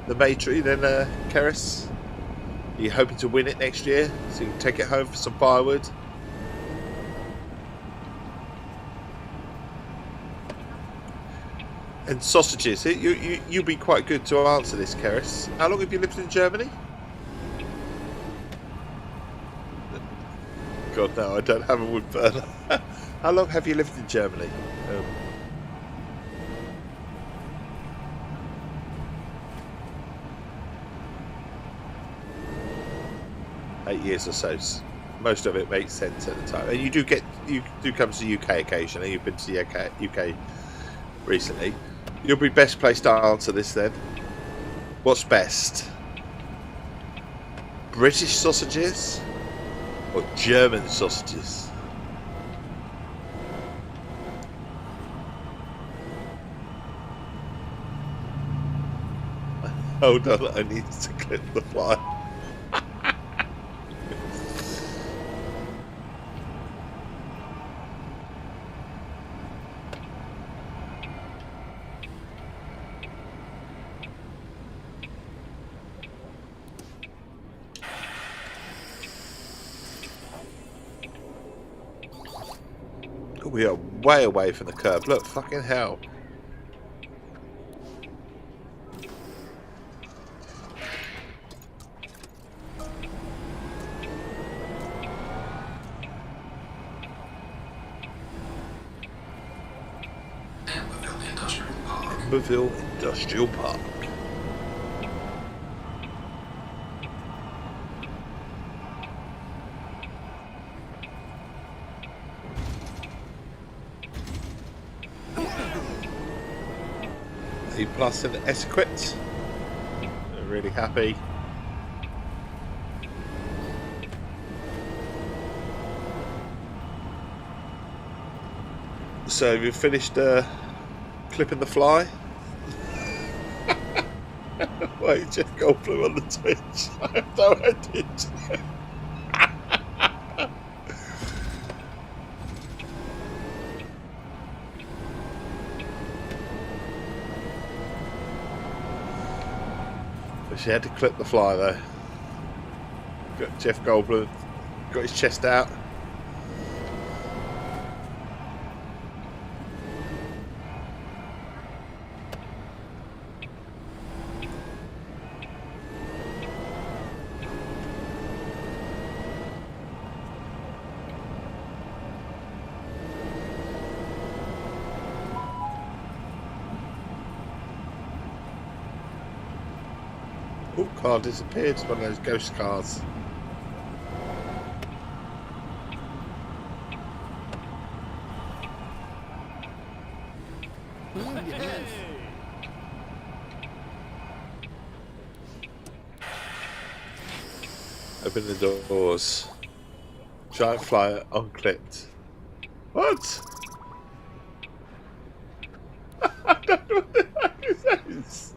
Maytree then, Keris? Are you hoping to win it next year so you can take it home for some firewood? And sausages. You'd be quite good to answer this, Keris. How long have you lived in Germany? God, no, I don't have a wood burner. How long have you lived in Germany? 8 years or so. most of it makes sense at the time. And you do come to the UK occasionally. You've been to the UK recently. You'll be best placed to answer this then. What's best? British sausages or German sausages? Hold on, I need to clip the fly. We are way away from the curb. Look, fucking hell.
Amberville Industrial Park.
A plus in Essex. Really happy. So we've finished clipping the fly. Wait, Jeff Goldblum on the Twitch. No, I did. She had to clip the fly though. Got Jeff Goldblum, got his chest out. Oh, car disappeared. It's one of those ghost cars. Open the doors. Giant fly unclipped. What? I don't know what the heck is this.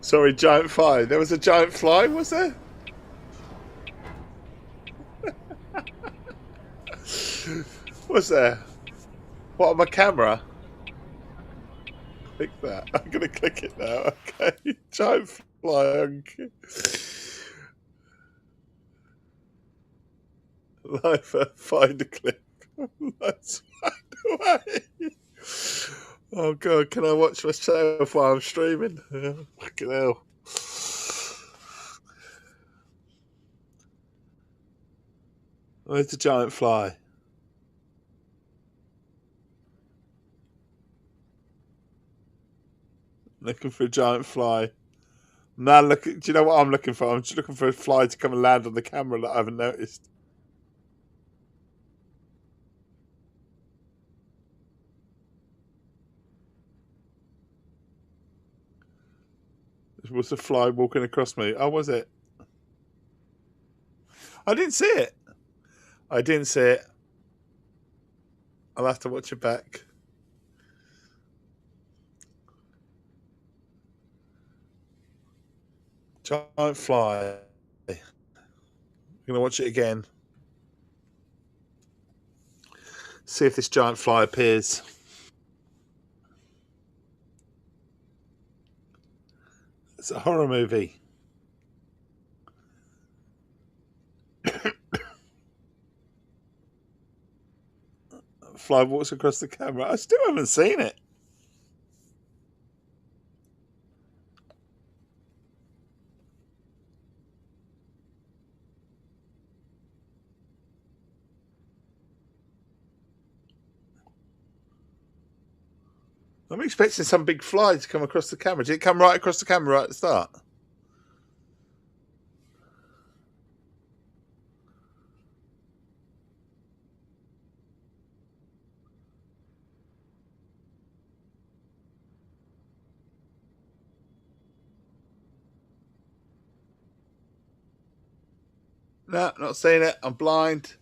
Sorry, giant fly. There was a giant fly, was there? Was there? What, on my camera? Click that. I'm going to click it now. Okay. Giant fly. Live find a clip. Let's find a way. Oh god, can I watch myself while I'm streaming? Fucking hell. Where's the giant fly? Looking for a giant fly. Now look, do you know what I'm looking for? I'm just looking for a fly to come and land on the camera that I haven't noticed. Was a fly walking across me? Oh, was it? I didn't see it. I didn't see it. I'll have to watch it back. Giant fly. I'm going to watch it again. See if this giant fly appears. It's a horror movie. Fly walks across the camera. I still haven't seen it. I'm expecting some big fly to come across the camera. Did it come right across the camera right at the start? No, not seeing it. I'm blind.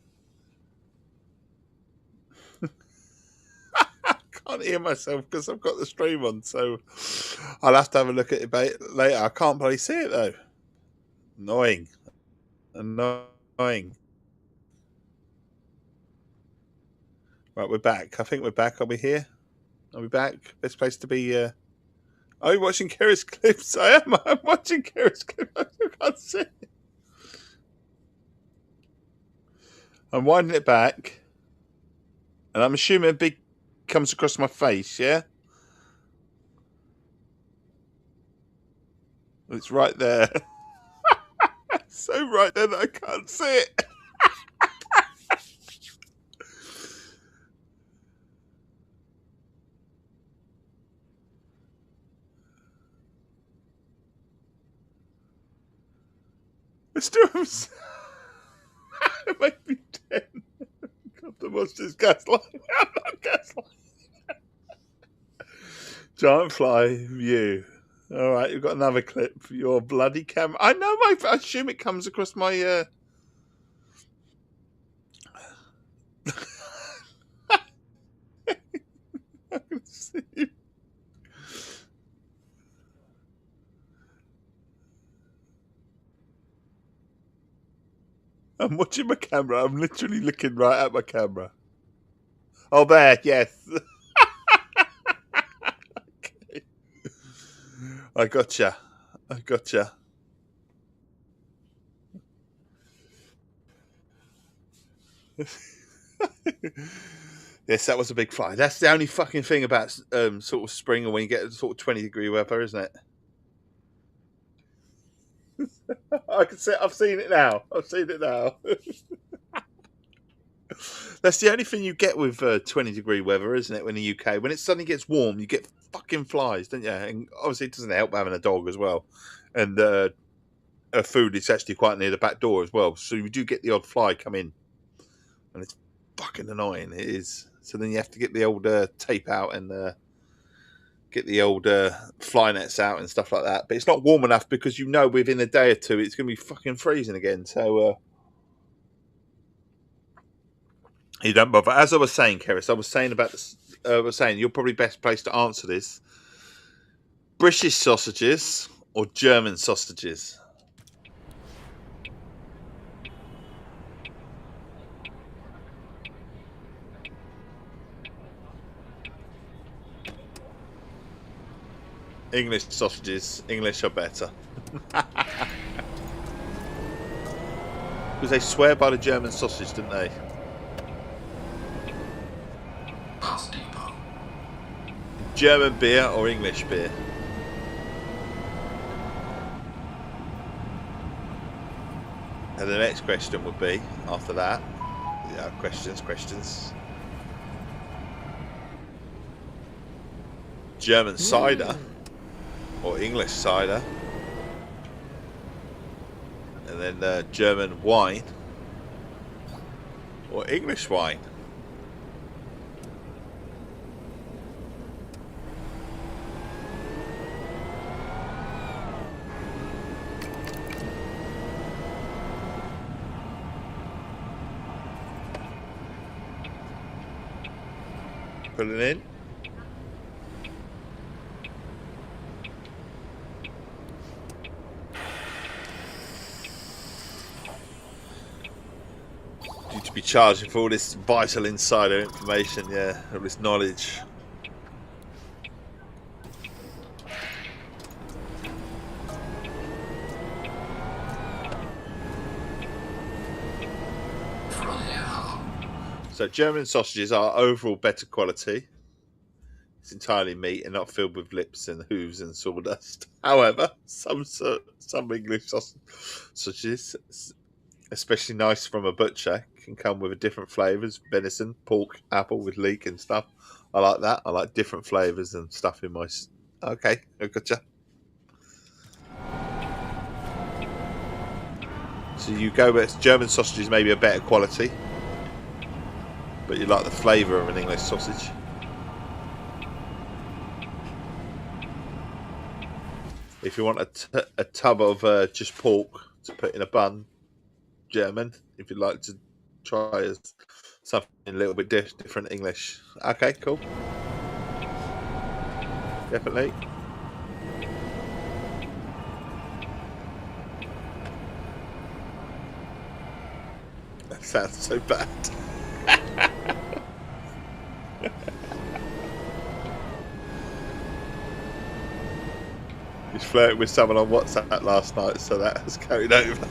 I can't hear myself because I've got the stream on, so I'll have to have a look at it later. I can't bloody see it though. Annoying. Right, we're back. I think we're back. Are we here? Are we back? Best place to be. Are you watching Kira's clips? I am. I'm watching Kira's clips. I can't see it. I'm winding it back. And I'm assuming a big comes across my face, yeah? It's right there. It's so right there that I can't see it. It's doing. It might be 10. God, to watch this gaslight. I'm not gaslight. Giant fly view. All right, you've got another clip. Your bloody camera. I know. I assume it comes across my. I can see you. I'm watching my camera. I'm literally looking right at my camera. Oh, there. Yes. Okay. I gotcha. Yes, that was a big fly. That's the only fucking thing about sort of spring or when you get sort of 20-degree weather, isn't it? I can see. I've seen it now. That's the only thing you get with 20-degree weather, isn't it? When the UK, when it suddenly gets warm, you get fucking flies, don't you? And obviously, it doesn't help having a dog as well. And food is actually quite near the back door as well, so you do get the odd fly come in, and it's fucking annoying. It is. So then you have to get the old tape out and get the old fly nets out and stuff like that. But it's not warm enough because you know within a day or two it's going to be fucking freezing again. So you don't bother. As I was saying, Keris, I was saying about this. I was saying you're probably best placed to answer this. British sausages or German sausages? English sausages. English are better. Because they swear by the German sausage, didn't they? German beer or English beer? And the next question would be, after that, yeah, questions. German cider or English cider? And then German wine or English wine? Put it in. Due to be charging for all this vital insider information, yeah, all this knowledge. So German sausages are overall better quality. It's entirely meat and not filled with lips and hooves and sawdust. However, some English sausages, especially nice from a butcher, can come with a different flavours: venison, pork, apple with leek and stuff. I like that. I like different flavours and stuff in my. Okay, I gotcha. So you go with German sausages, maybe a better quality, but you like the flavour of an English sausage. If you want a tub of just pork to put in a bun, German if you'd like to try something a little bit different English. Okay, cool. Definitely. That sounds so bad. He's flirting with someone on WhatsApp last night, so that has carried over.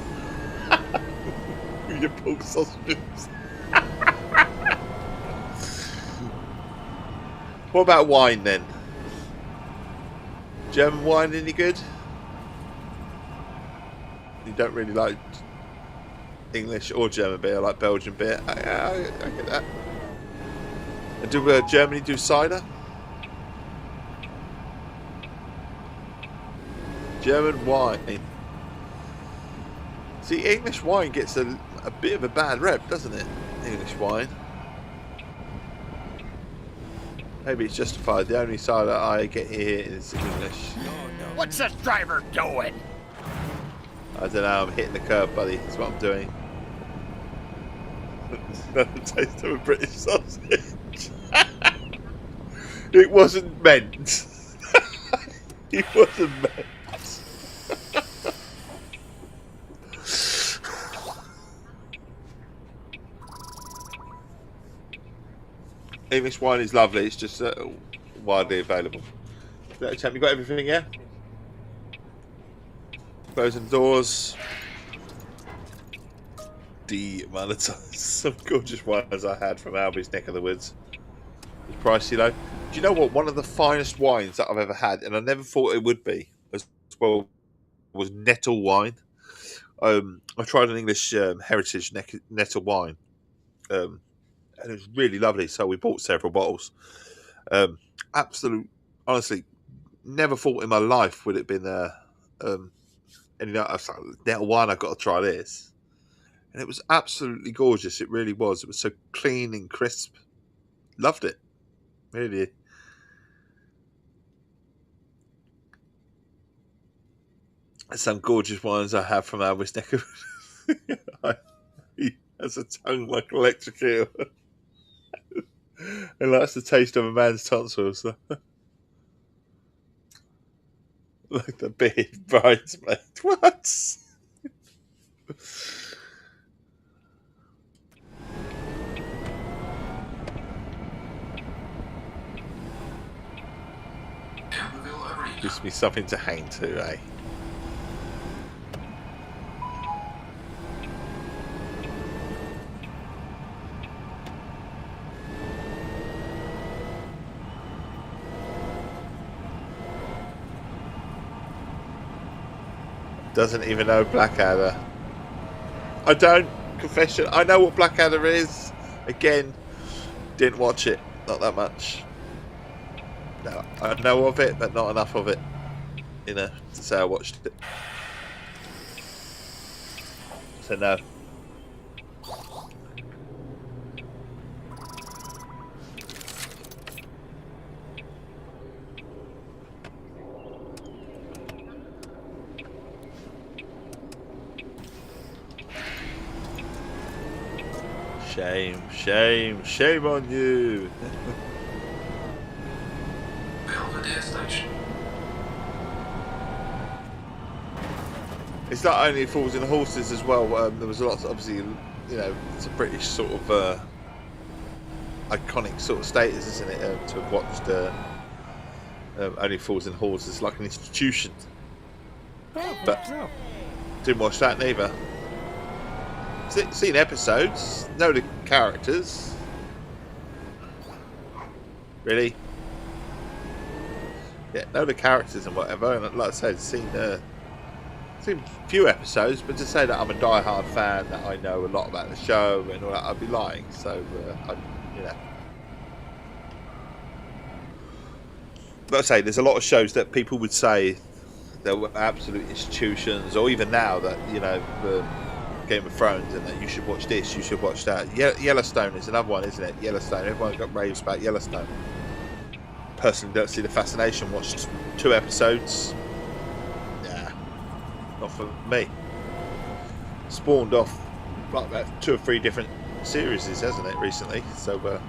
Your pork sausages. What about wine then? German wine any good? You don't really like English or German beer, like Belgian beer. I get that. And do Germany do cider? German wine. See, English wine gets a bit of a bad rep, doesn't it? English wine. Maybe it's justified. The only cider I get here is English.
What's this driver doing?
I don't know. I'm hitting the curb, buddy. That's what I'm doing. The taste of a British sausage. It wasn't meant. It wasn't meant. English wine is lovely. It's just widely available. You got everything, yeah? Closing doors. Demonetized. Some gorgeous wines I had from Albie's neck of the woods. It's pricey though. Do you know what? One of the finest wines that I've ever had, and I never thought it would be as well, was nettle wine. I tried an English heritage nettle wine. And it was really lovely, so we bought several bottles. Honestly, never thought in my life would it have been I was like, nettle wine, I've got to try this. And it was absolutely gorgeous, it really was. It was so clean and crisp. Loved it. Really. Some gorgeous wines I have from Albie's neck of He has a tongue like electric eel. And likes the taste of a man's tonsils. Like the big bridesmaid. What? Gives me something to hang to, eh? Doesn't even know Blackadder. I don't. Confession. I know what Blackadder is. Again, didn't watch it. Not that much. No, I know of it, but not enough of it. You know, to say I watched it. So no. Shame, shame, shame on you.
Belvedere Station.
It's not only Fools and Horses as well. There was a lot, obviously, you know, it's a British sort of iconic sort of status, isn't it? To have watched Only Fools and Horses like an institution. But didn't watch that neither. Seen episodes, know the characters. Really? Yeah, know the characters and whatever. And like I said, seen a few episodes, but to say that I'm a die-hard fan, that I know a lot about the show and all that, I'd be lying. So, you know. Like I say, there's a lot of shows that people would say they were absolute institutions, or even now that, you know, Game of Thrones, and that you should watch this, you should watch that. Yellowstone is another one, isn't it? Yellowstone. Everyone got raves about Yellowstone. Personally, don't see the fascination. Watched 2 episodes. Nah, not for me. Spawned off like about 2 or 3 different series, hasn't it, recently? So,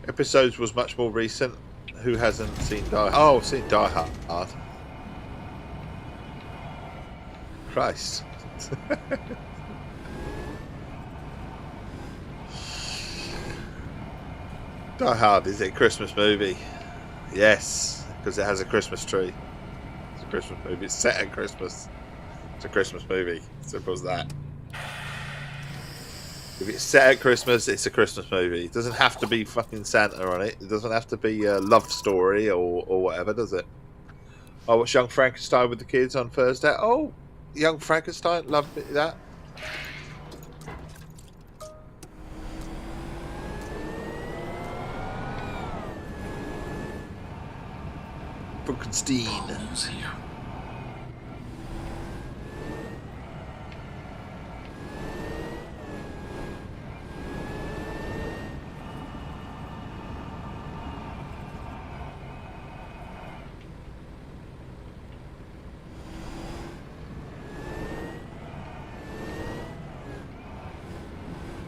episodes was much more recent. Who hasn't seen Die Hard? Oh, I've seen Die Hard. Christ. Die Hard, is it a Christmas movie? Yes, because it has a Christmas tree. It's a Christmas movie. It's set at Christmas. It's a Christmas movie. Simple as that. If it's set at Christmas, it's a Christmas movie. It doesn't have to be fucking Santa on it. It doesn't have to be a love story or whatever, does it? I watched Young Frankenstein with the kids on Thursday. Oh, Young Frankenstein, loved that. Frankenstein.
Museum.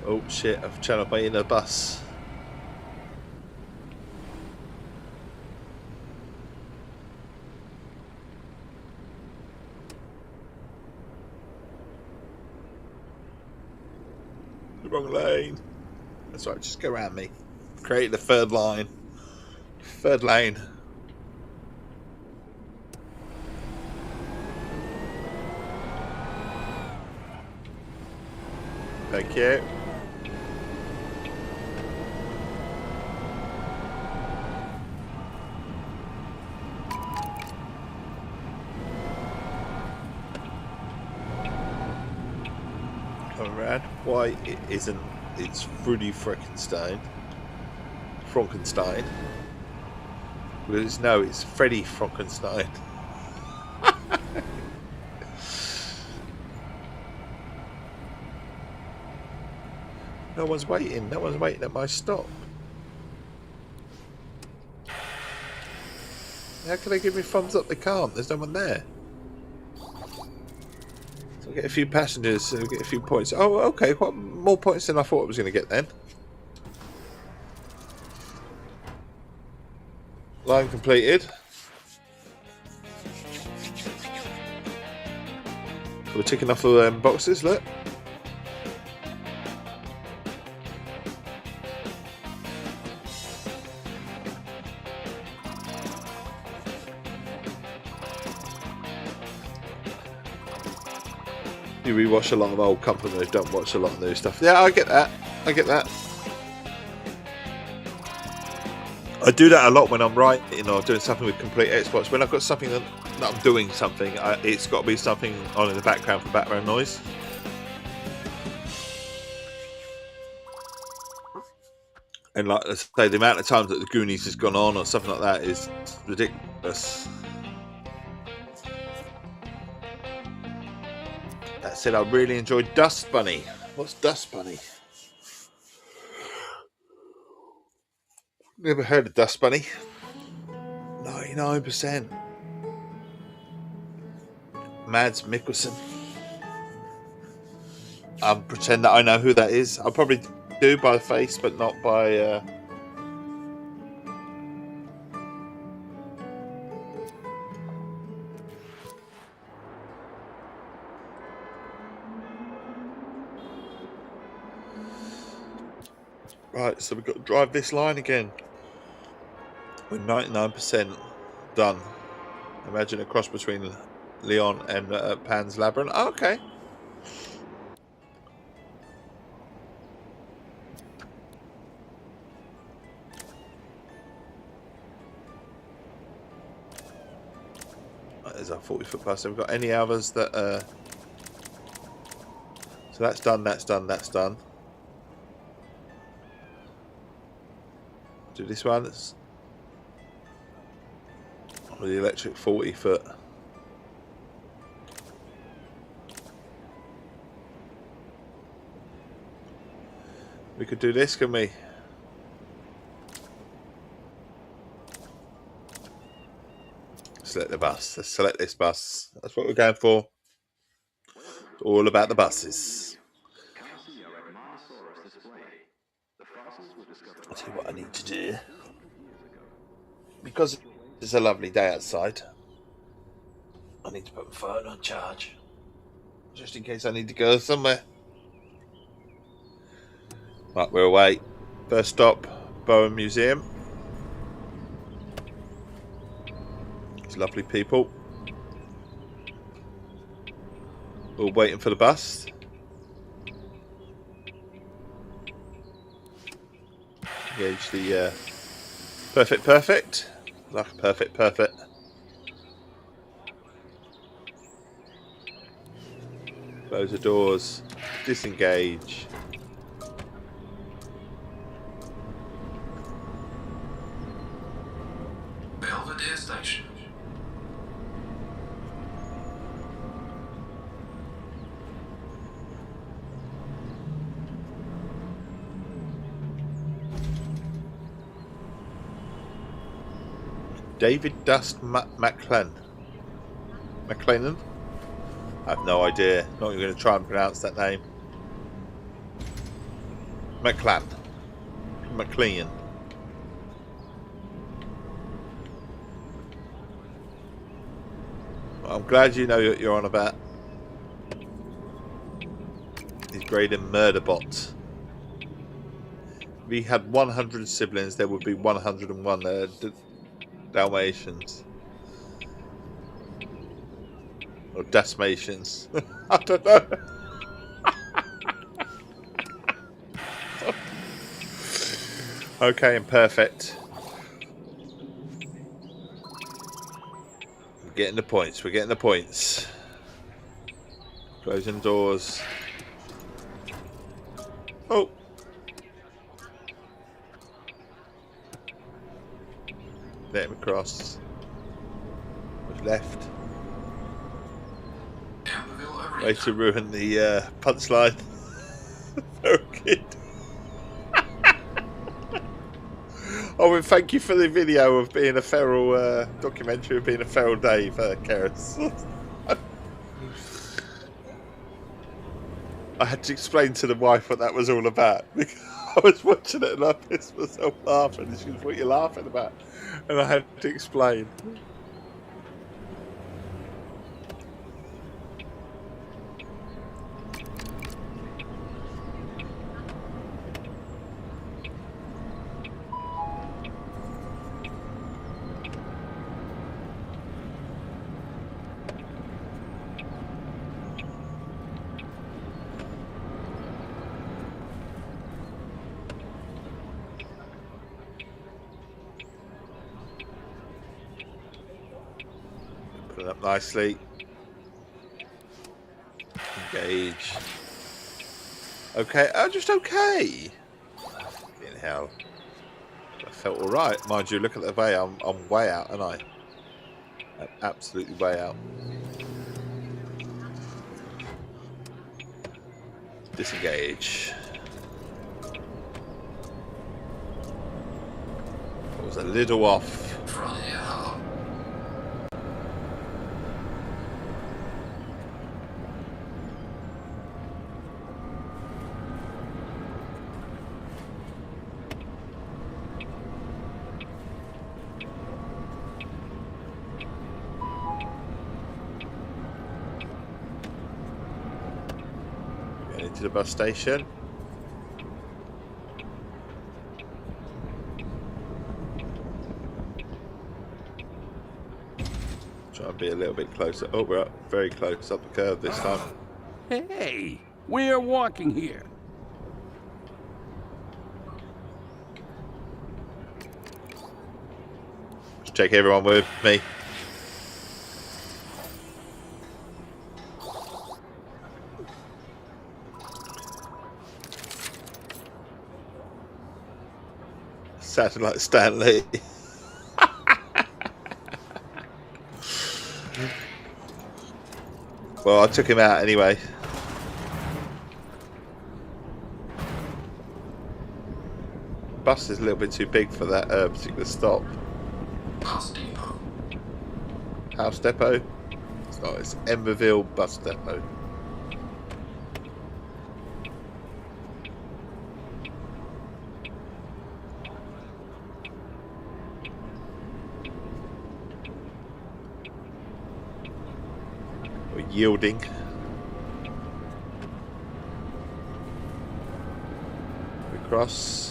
Oh shit, I've channeled my inner bus. The wrong lane. That's right, just go around me. Create the third line. Third lane. Thank you. Around. Why it isn't? It's Fruity Frankenstein. Frankenstein. Because no, it's Freddy Frankenstein. No one's waiting. No one's waiting at my stop. How can they give me thumbs up? They can't. There's no one there. So I get a few passengers, so I get a few points. Oh, okay. What more points than I thought I was going to get then? Line completed. We're ticking off all them boxes. Look. You rewatch a lot of old companies, don't watch a lot of new stuff. Yeah, I get that. I get that. I do that a lot when I'm writing or doing something with complete exports. When I've got something that I'm doing something, it's got to be something on in the background for background noise. And like I say, the amount of times that the Goonies has gone on or something like that is ridiculous. That said, I really enjoyed Dust Bunny. What's Dust Bunny? Never heard of Dust Bunny. 99%. Mads Mikkelsen. I'll pretend that I know who that is. I probably do by the face, but not by... Right, so we've got to drive this line again. We're 99% done. Imagine a cross between Leon and Pan's Labyrinth. Oh, okay. There's our 40-foot bus. Have we got any others that... So that's done, that's done, that's done. Do this one. That's the electric 40-foot. We could do this, can we? Select the bus. Let's select this bus. That's what we're going for. It's all about the buses. I'll tell you what I need to do. Because it's a lovely day outside, I need to put my phone on charge. Just in case I need to go somewhere. Right, we're away. First stop, Bowen Museum. It's lovely people. All waiting for the bus. Engage the perfect. Like a perfect. Close the doors. Disengage.
Belvedere Station.
David Dust McClellan. McClellan? I have no idea. Not even going to try and pronounce that name. McClellan. McLean. I'm glad you know what you're on about. He's grading murder bots. If he had 100 siblings, there would be 101 Dalmatians. Or Dasmatians. I don't know. Okay, and perfect. We're getting the points. Closing doors. Oh. Let him across. What's left? Way to ruin the punchline. Very good. Oh, and thank you for the video of being a feral documentary of being a feral Dave, Keris. I had to explain to the wife what that was all about because I was watching it and I pissed myself laughing. And she was, "What are you laughing about?" And I had to explain. Put it up nicely. Engage. Okay, just okay. In hell. I felt alright. Mind you, look at the way I'm way out, aren't I? I'm absolutely way out. Disengage. It was a little off. To the bus station. Try and be a little bit closer. Oh, we're up very close up the curve this time.
Hey, we're walking here.
Just take everyone with me. Sounded like Stanley. Well, I took him out anyway. The bus is a little bit too big for that particular stop.
Bus depot.
House Depot. It's not, it's Emberville Bus Depot. We're yielding. We cross.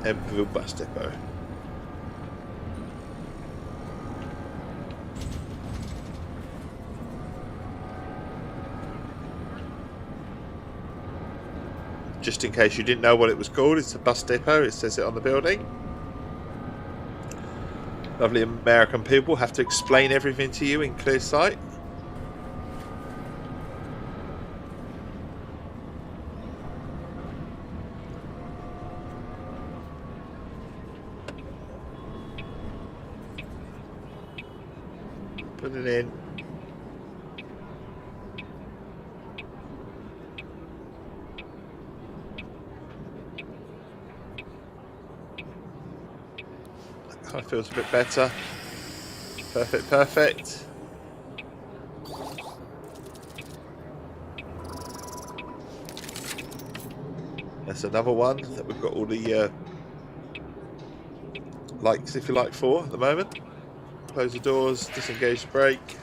Emberville Bus Depot. Just in case you didn't know what it was called, it's a bus depot. It says it on the building. Lovely American people have to explain everything to you in clear sight. Put it in. That kind of feels a bit better. Perfect, perfect. That's another one that we've got all the likes, if you like, for at the moment. Close the doors, disengage the brake.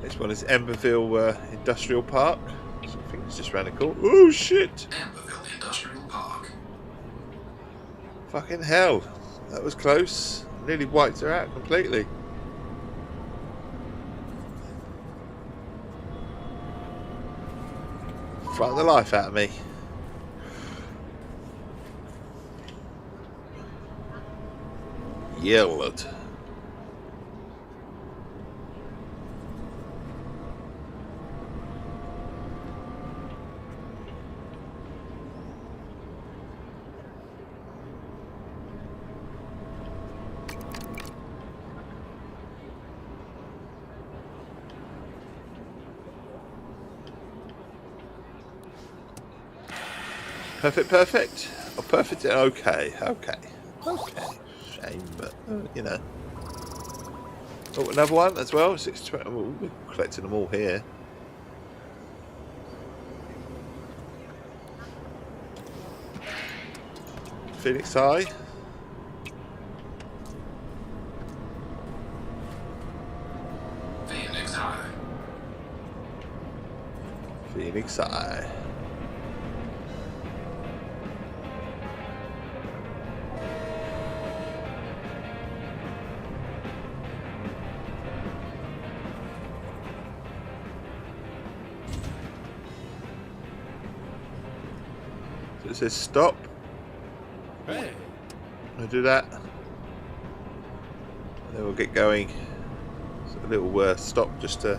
This one is Emberville Industrial Park. So I think it's just round the corner. Oh shit!
Amberville Industrial Park.
Fucking hell. That was close. Nearly wiped her out completely. Frightened the life out of me. Yelled. Perfect, perfect. Oh, perfect. Okay, okay. Okay. Shame, but you know. Oh, another one as well. 620. Oh, we're collecting them all here. Phoenix High.
Phoenix High.
Phoenix High. So it says stop.
Hey.
I'll do that. And then we'll get going. So a little stop just to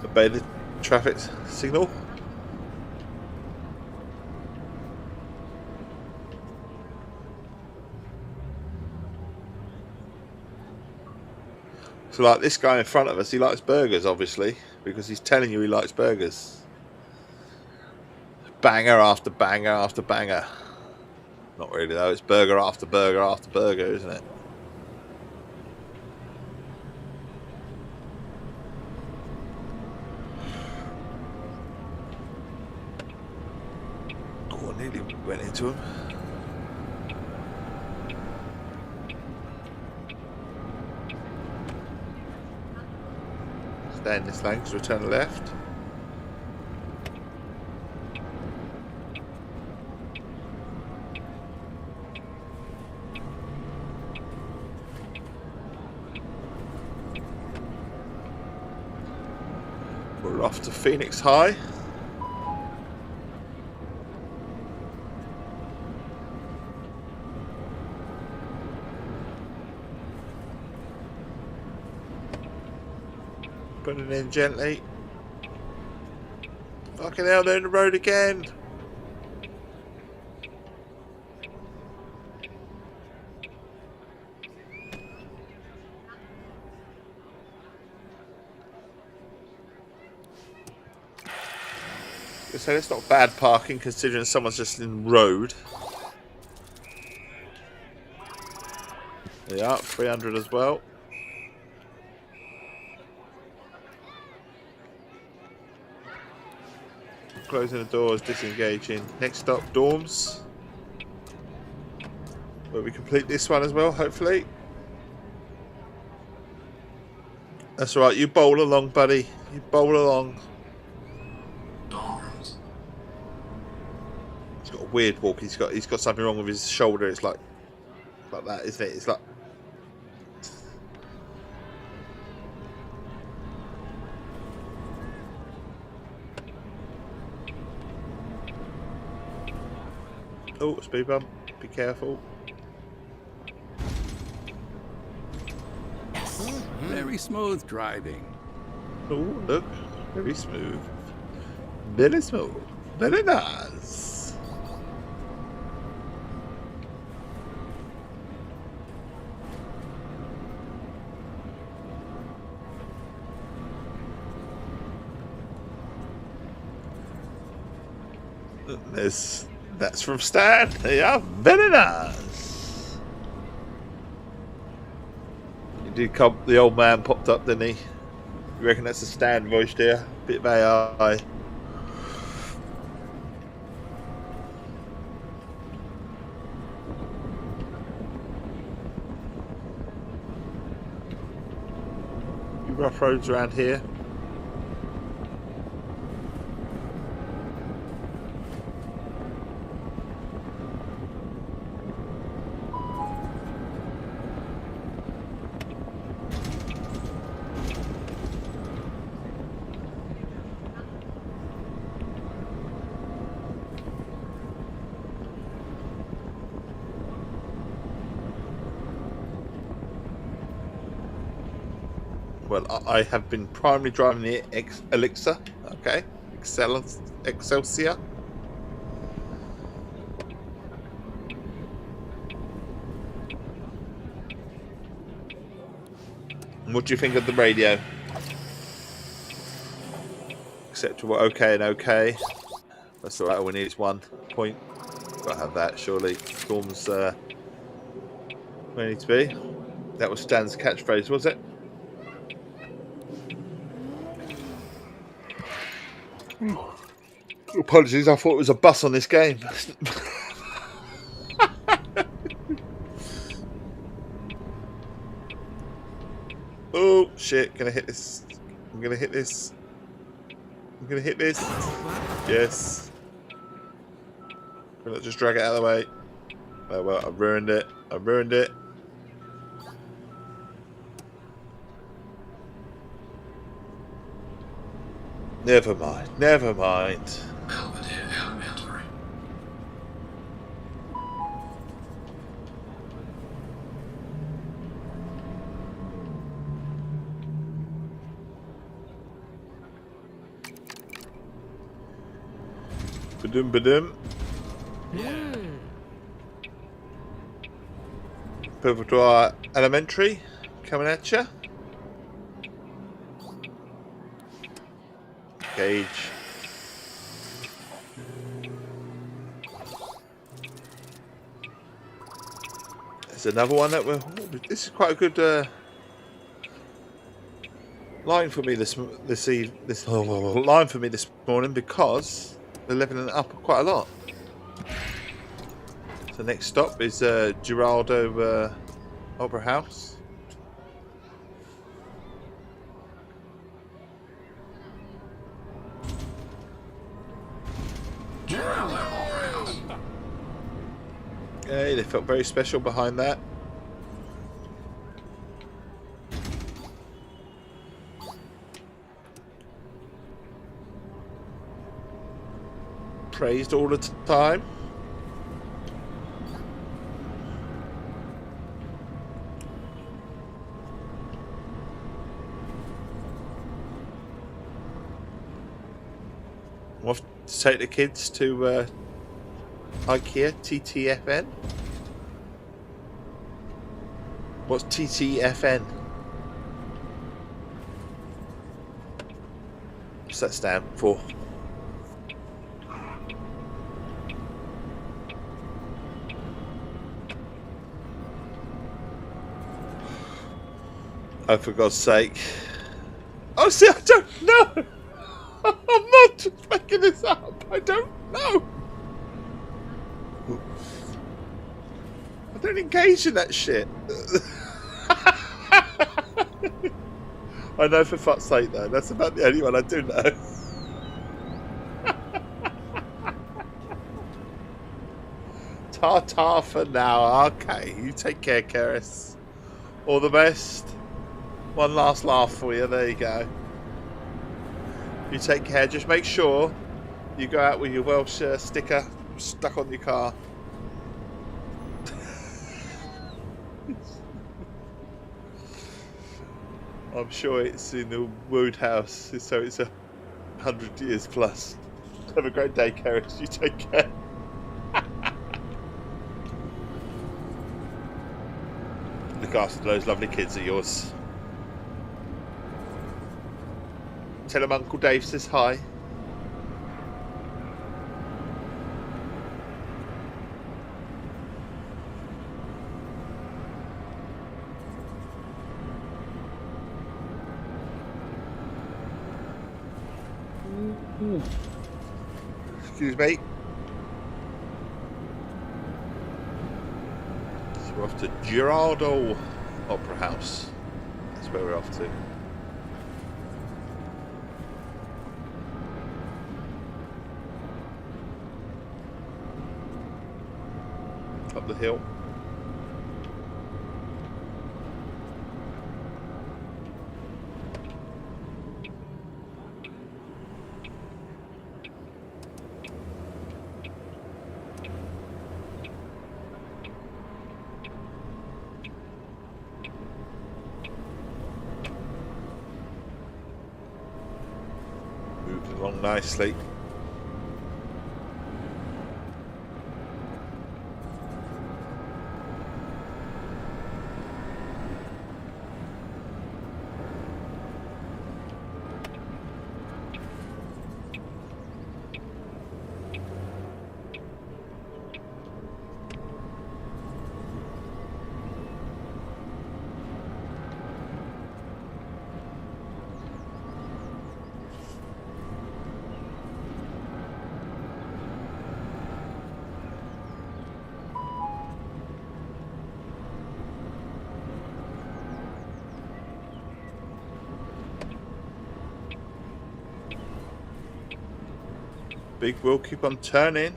obey the traffic signal. So like this guy in front of us, he likes burgers obviously, because he's telling you he likes burgers. Banger after banger after banger. Not really though, it's burger after burger after burger, isn't it? Oh, I nearly went into him. Stay in this lane because we'll turn left. We're off to Phoenix High. Put it in gently. Fucking hell, they're in the road again. So it's not bad parking considering someone's just in the road. Yeah, 300 as well. Closing the doors, disengaging. Next stop, dorms. Where we complete this one as well, hopefully. That's right, you bowl along, buddy. You bowl along.
Dorm rooms.
He's got a weird walk. He's got something wrong with his shoulder. It's like that, isn't it? It's like. Oh, speed bump. Be careful.
Very smooth driving.
Oh, look. Very smooth. Very smooth. Very nice. That's from Stan. Yeah, very nice. The old man popped up, didn't he? You reckon that's a Stan voice there? Bit of AI. Few rough roads around here. Well, I have been primarily driving the Elixir, okay, Excelsior. And what do you think of the radio? Acceptable, okay, and okay. That's alright. All we need is 1 point. Gotta have that, surely. Storms where it needs to be. That was Stan's catchphrase, was it? Apologies, I thought it was a bus on this game. Oh shit, gonna hit this. I'm gonna hit this. I'm gonna hit this. Yes. Gonna just drag it out of the way. Oh well, I've ruined it. I've ruined it. Never mind. Never mind.
Belvedere Elementary.
Badum badum. Belvedere Elementary coming at you. Gauge. There's another one that we're. This is quite a good line for me this line for me this morning because they're leveling it up quite a lot. So next stop is Giraldo Opera House. Okay, they felt very special behind that. Praised all the time. We'll have to take the kids to IKEA, TTFN. What's TTFN? What's that stand for? Oh, for God's sake. Oh, see, I don't know. I'm not just making this up. I don't know. I don't engage in that shit. I know for fuck's sake, though. That's about the only one I do know. Ta-ta for now. Okay, you take care, Keris. All the best. One last laugh for you. There you go. You take care. Just make sure you go out with your Welsh sticker stuck on your car. I'm sure it's in the Wood House, so it's 100 years plus. Have a great day, Keris. You take care. Look after those lovely kids of yours. Tell them Uncle Dave says hi. Excuse me. So we're off to Girardeau Opera House. That's where we're off to. Up the hill. Moved along nicely. Big wheel, keep on turning.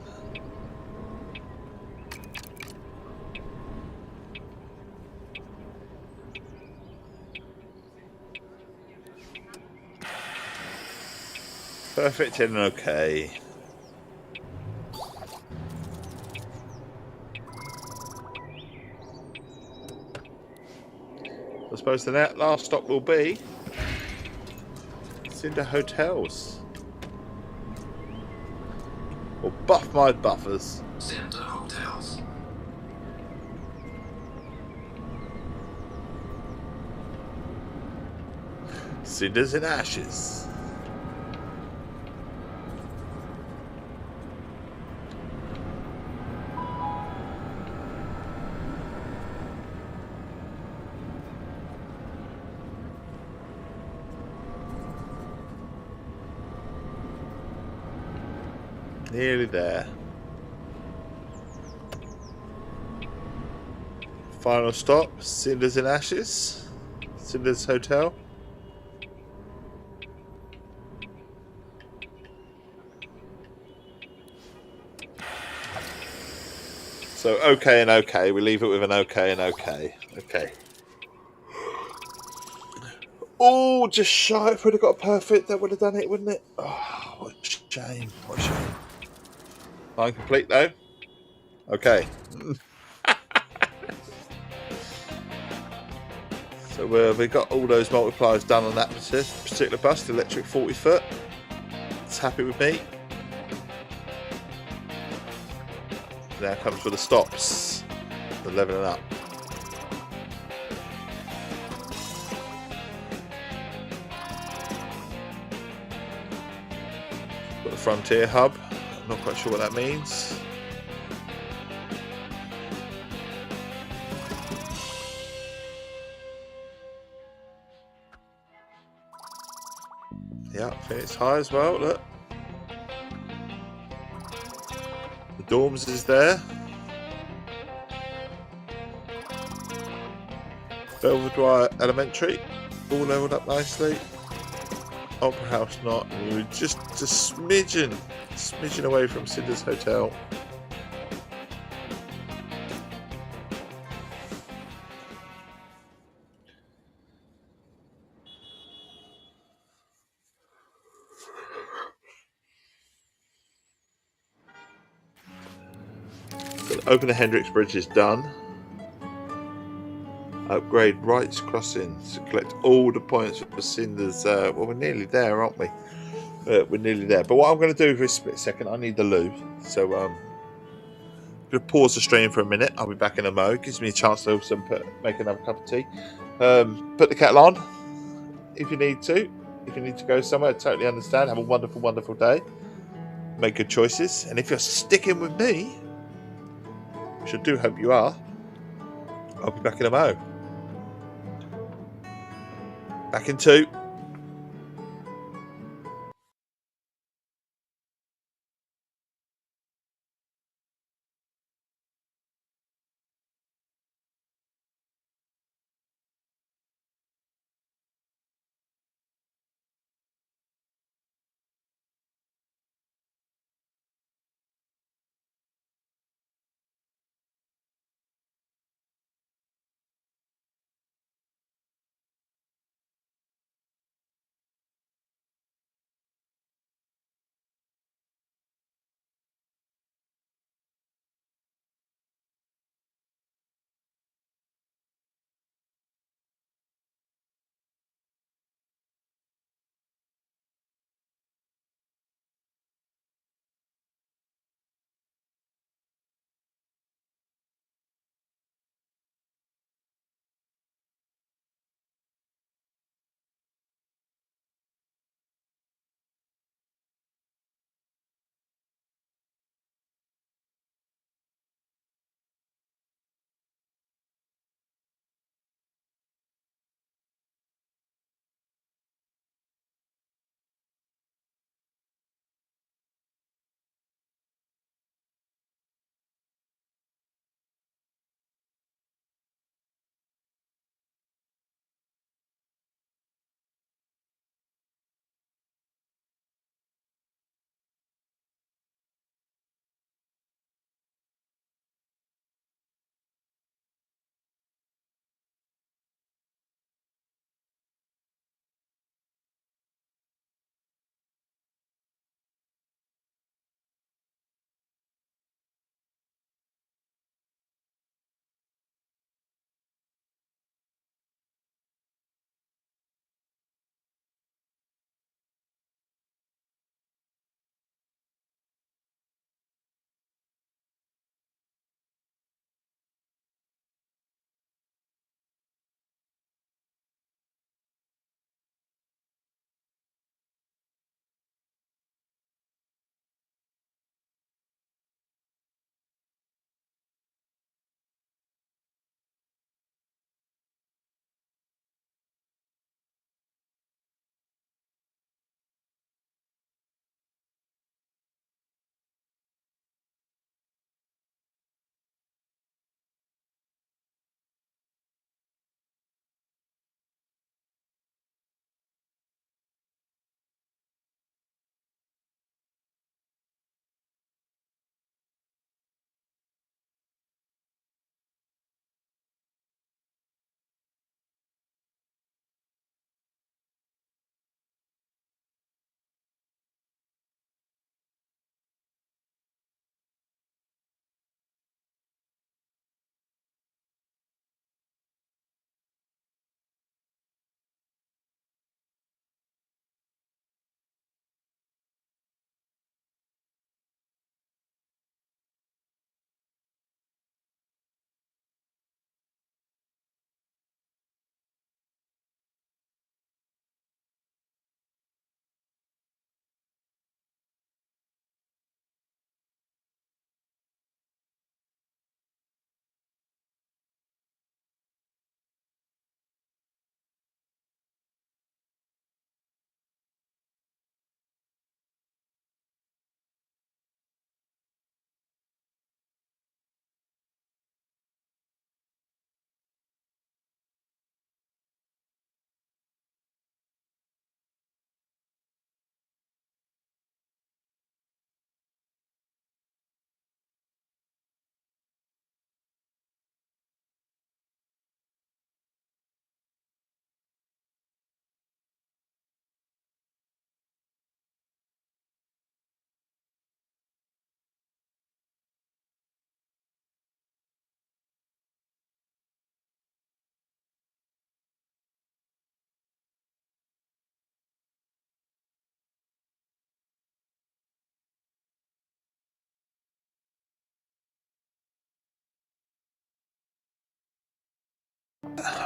Perfect and okay. I suppose the last stop will be Cinder Hotels. Or buff my buffers.
Center Hotels.
Cinders and ashes. Nearly there. Final stop, Cinders and Ashes. Cinders Hotel. So okay and okay. We leave it with an okay and okay. Okay. Oh, just shy. If we'd have got a perfect, that would have done it, wouldn't it? Oh, what a shame. What a shame. Line complete though. Okay. So we got all those multipliers done on that particular bus, the electric 40 foot. It's happy with me. Now comes with the stops, the leveling up. Got the Frontier hub. Not quite sure what that means. Yeah, I think it's high as well. Look, the dorms is there. Belvedere Elementary, all leveled up nicely. Opera House not. We were just a smidgen away from Cinder's Hotel. So the Open the Hendrix Bridge is done. Upgrade Wrights Crossing to collect all the points for Cinder's. Well, we're nearly there, aren't we? We're nearly there. But what I'm going to do for a split second, I need the loo. So I'm going to pause the stream for a minute. I'll be back in a mo. Gives me a chance to also make another cup of tea. Put the kettle on if you need to. If you need to go somewhere, I totally understand. Have a wonderful, wonderful day. Make good choices. And if you're sticking with me, which I do hope you are, I'll be back in a mo. Back in 2.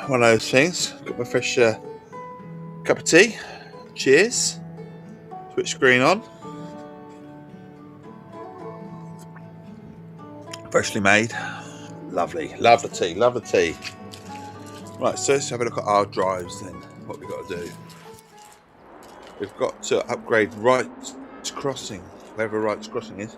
One of those things. Got my fresh cup of tea. Cheers. Switch screen on. Freshly made. Lovely. Love the tea. Love the tea. Right, so let's have a look at our drives then. What we've got to do. We've got to upgrade Wright's Crossing. Wherever Wright's Crossing is.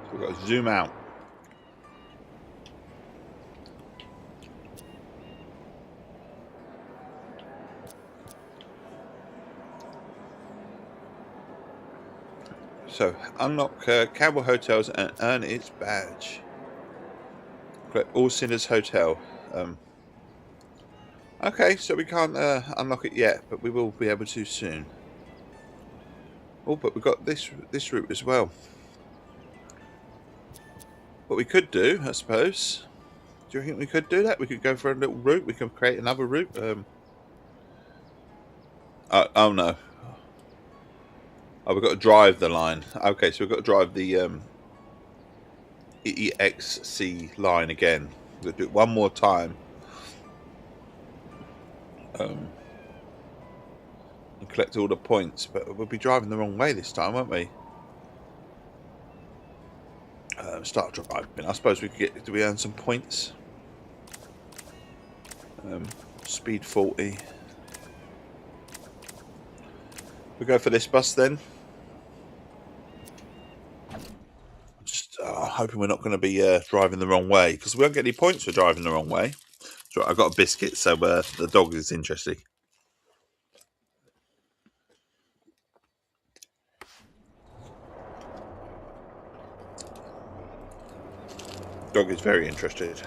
So we've got to zoom out. So, unlock Campbell Hotels and earn its badge. Collect all Sinners Hotel. Okay, so we can't unlock it yet, but we will be able to soon. Oh, but we've got this route as well. What we could do, I suppose. Do you think we could do that? We could go for a little route. We can create another route. Oh no. Oh, we've got to drive the line. Okay, so we've got to drive the EXC line again. We'll do it one more time. And collect all the points, but we'll be driving the wrong way this time, won't we? Start driving. I suppose we could get. Do we earn some points? Speed 40. We go for this bus then. Just hoping we're not going to be driving the wrong way, because we won't get any points for driving the wrong way. So I've got a biscuit, so the dog is interested. Dog is very interested.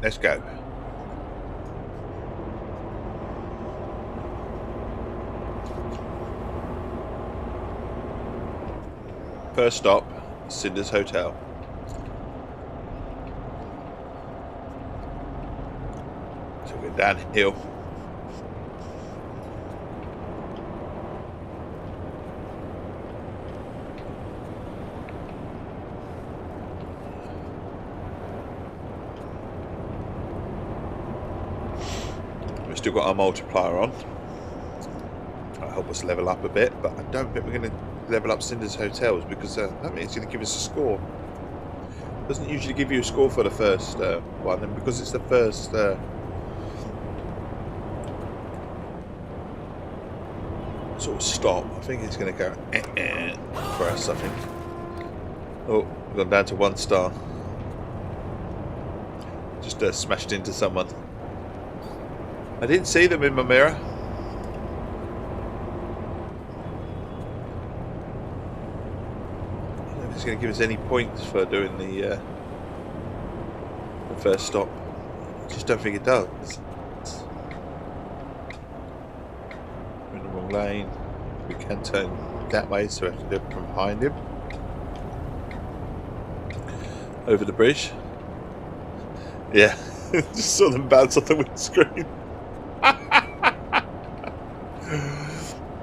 Let's go. First stop, Cinder's Hotel. So we're downhill. We've still got our multiplier on. That'll help us level up a bit, but I don't think we're going to level up Cinder's Hotels because I don't think it's going to give us a score. It doesn't usually give you a score for the first one, and because it's the first sort of stop, I think it's going to go for us, I think. Oh, we've gone down to 1 star. Just smashed into someone. I didn't see them in my mirror. I don't know if it's going to give us any points for doing the first stop. I just don't think it does. We're in the wrong lane. We can turn that way, so we have to do it from behind him. Over the bridge. Yeah, just saw them bounce off the windscreen.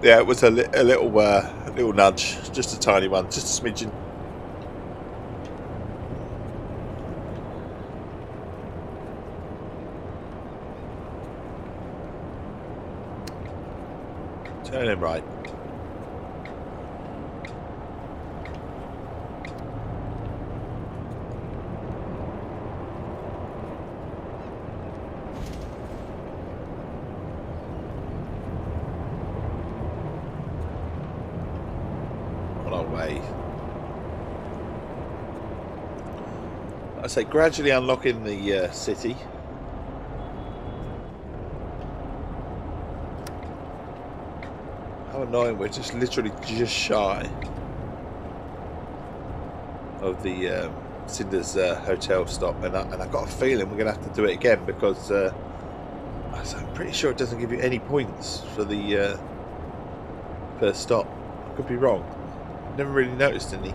Yeah, it was a little nudge, just a tiny one, just a smidgen. Turning right. I say gradually unlocking the city. How annoying, we're just literally just shy. of the Cinder's hotel stop, and I got a feeling we're going to have to do it again because I'm pretty sure it doesn't give you any points for the first stop. I could be wrong. Never really noticed any.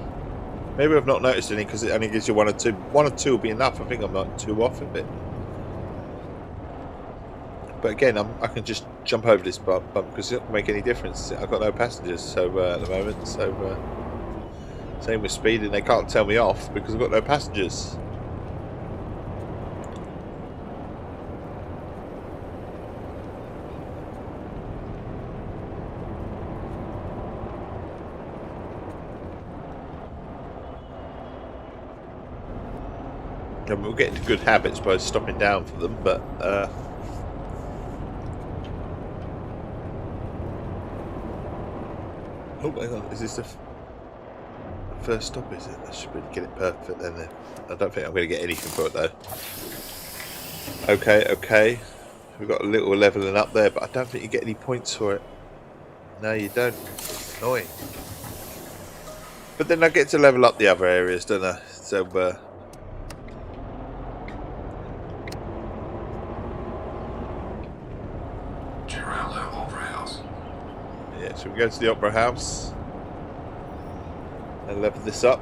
Maybe I've not noticed any because it only gives you one or two. One or two will be enough. I think I'm like 2 off a bit. But again, I can just jump over this bump because it doesn't make any difference. I've got no passengers so at the moment. So same with speeding, they can't tell me off because I've got no passengers. And we'll get into good habits by stopping down for them, but oh my god, is this the first stop, is it? I should really get it perfect then. I don't think I'm going to get anything for it though. Okay. We've got a little levelling up there, but I don't think you get any points for it. No, you don't. Annoying. But then I get to level up the other areas, don't I? So, yeah, so we go to the Opera House and level this up.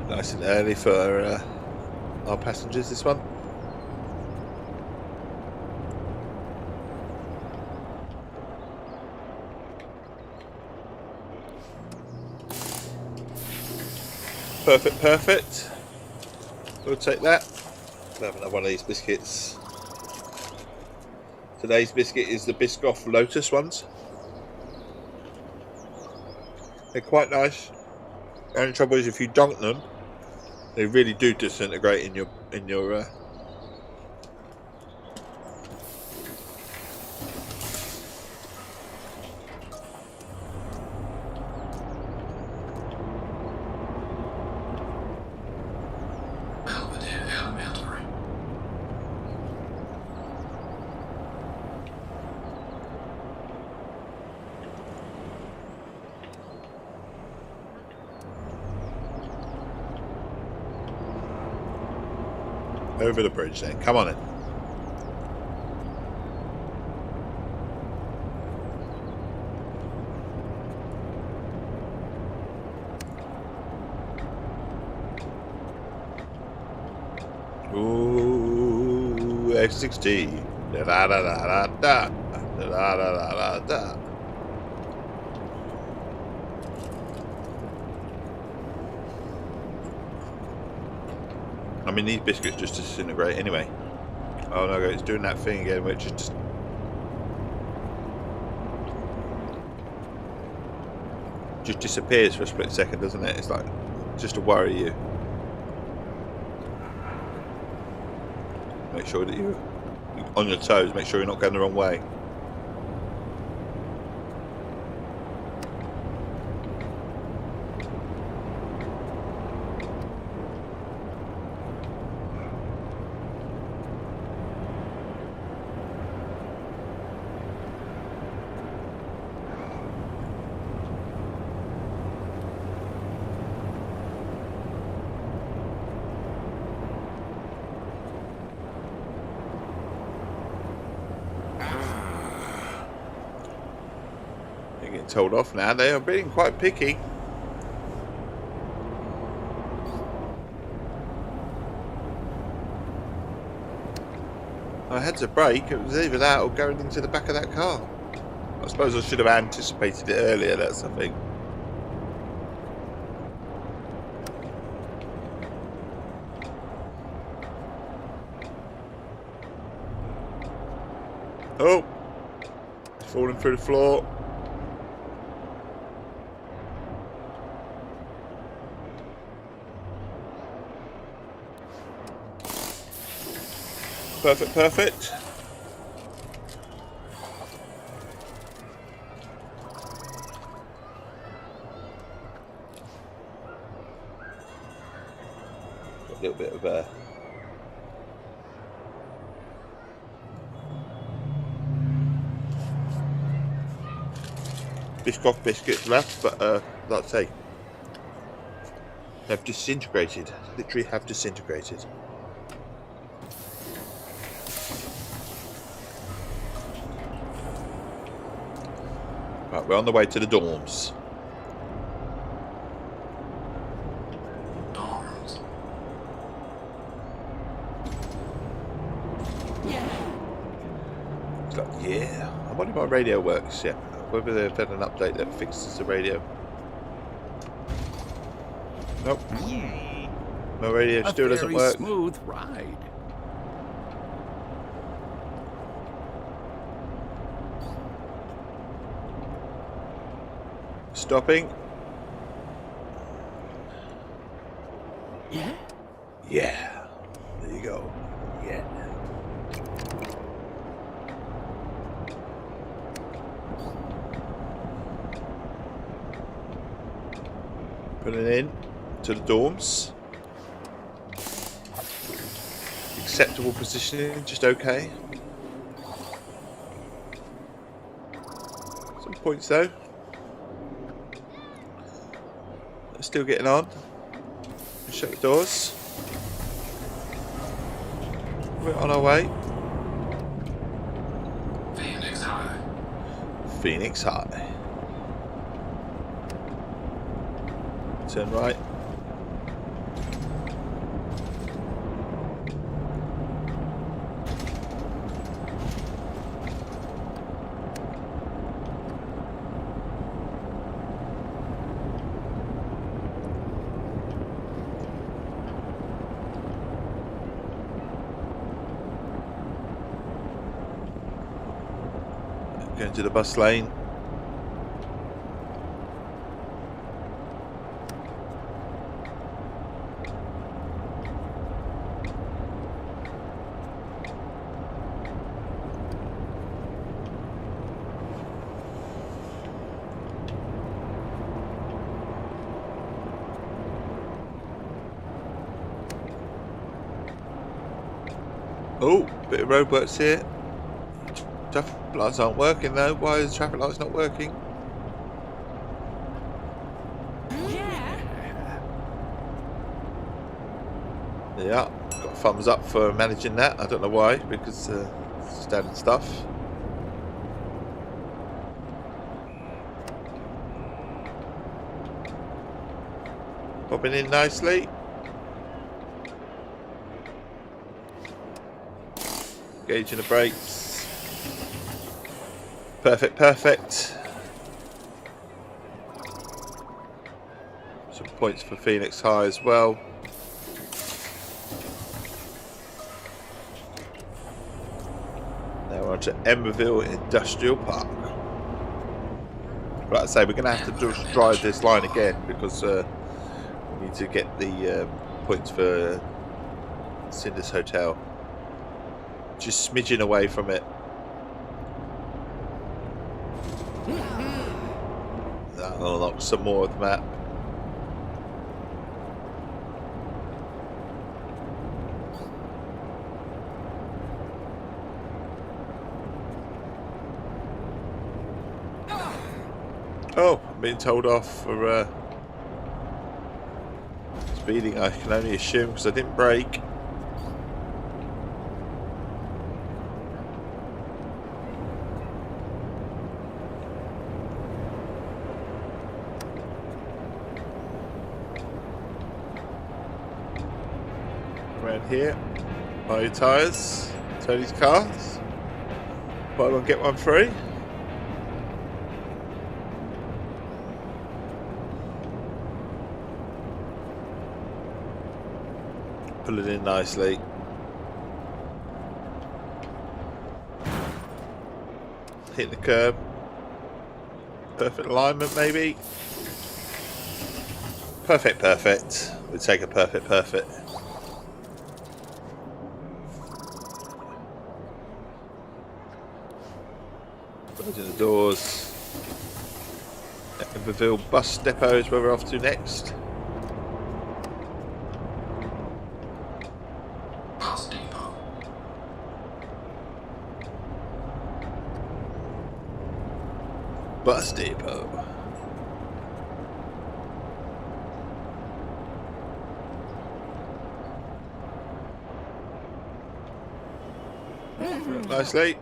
Nice and early for our passengers, this one. Perfect. We'll take that. We'll have another one of these biscuits. Today's biscuit is the Biscoff Lotus ones. They're quite nice. The only trouble is if you dunk them, they really do disintegrate in your over the bridge then. Come on in. Ooh, Essex Tea. Da da da da da da da da da da. I mean, these biscuits just disintegrate anyway. Oh no, it's doing that thing again, which is just disappears for a split second, doesn't it? It's like just to worry you. Make sure that you're on your toes. Make sure you're not going the wrong way. Told off now. They are being quite picky. I had to brake. It was either that or going into the back of that car. I suppose I should have anticipated it earlier. That's the thing. Oh, it's falling through the floor. Perfect, perfect. Got a little bit of Biscoff biscuits left, but like I say, have disintegrated. Literally have disintegrated. Right, we're on the way to the dorms.
Dorms.
It's like, yeah. I wonder if my radio works yet. Whether they've had an update that fixes the radio. Nope. My radio still doesn't
very
work.
Smooth ride.
Stopping.
Yeah.
Yeah. There you go. Yeah. Putting in to the dorms. Acceptable positioning, just okay. Some points though. Still getting on. Shut the doors. We're on our way.
Phoenix High.
Phoenix High. Turn right. Going to the bus lane. Oh, bit of roadworks here. Traffic lights aren't working though. Why is the traffic lights not working? Yeah, got a thumbs up for managing that. I don't know why, because standard stuff. Popping in nicely. Gauging the brakes. Perfect, perfect. Some points for Phoenix High as well. Now we're on to Emerville Industrial Park. Like I say, we're going to have to just drive this line again because we need to get the points for Cinder's Hotel. Just smidging away from it. That'll unlock some more of the map. Oh, I'm being told off for speeding. I can only assume because I didn't brake. Around here, buy your tyres, Tony's cars, buy one get one free. Pull it in nicely. Hit the curb. Perfect alignment maybe. Perfect, perfect. We'll take a perfect, perfect. Closing the doors. Everville bus depot is where we're off to next.
Bus depot.
Bus depot. Nicely.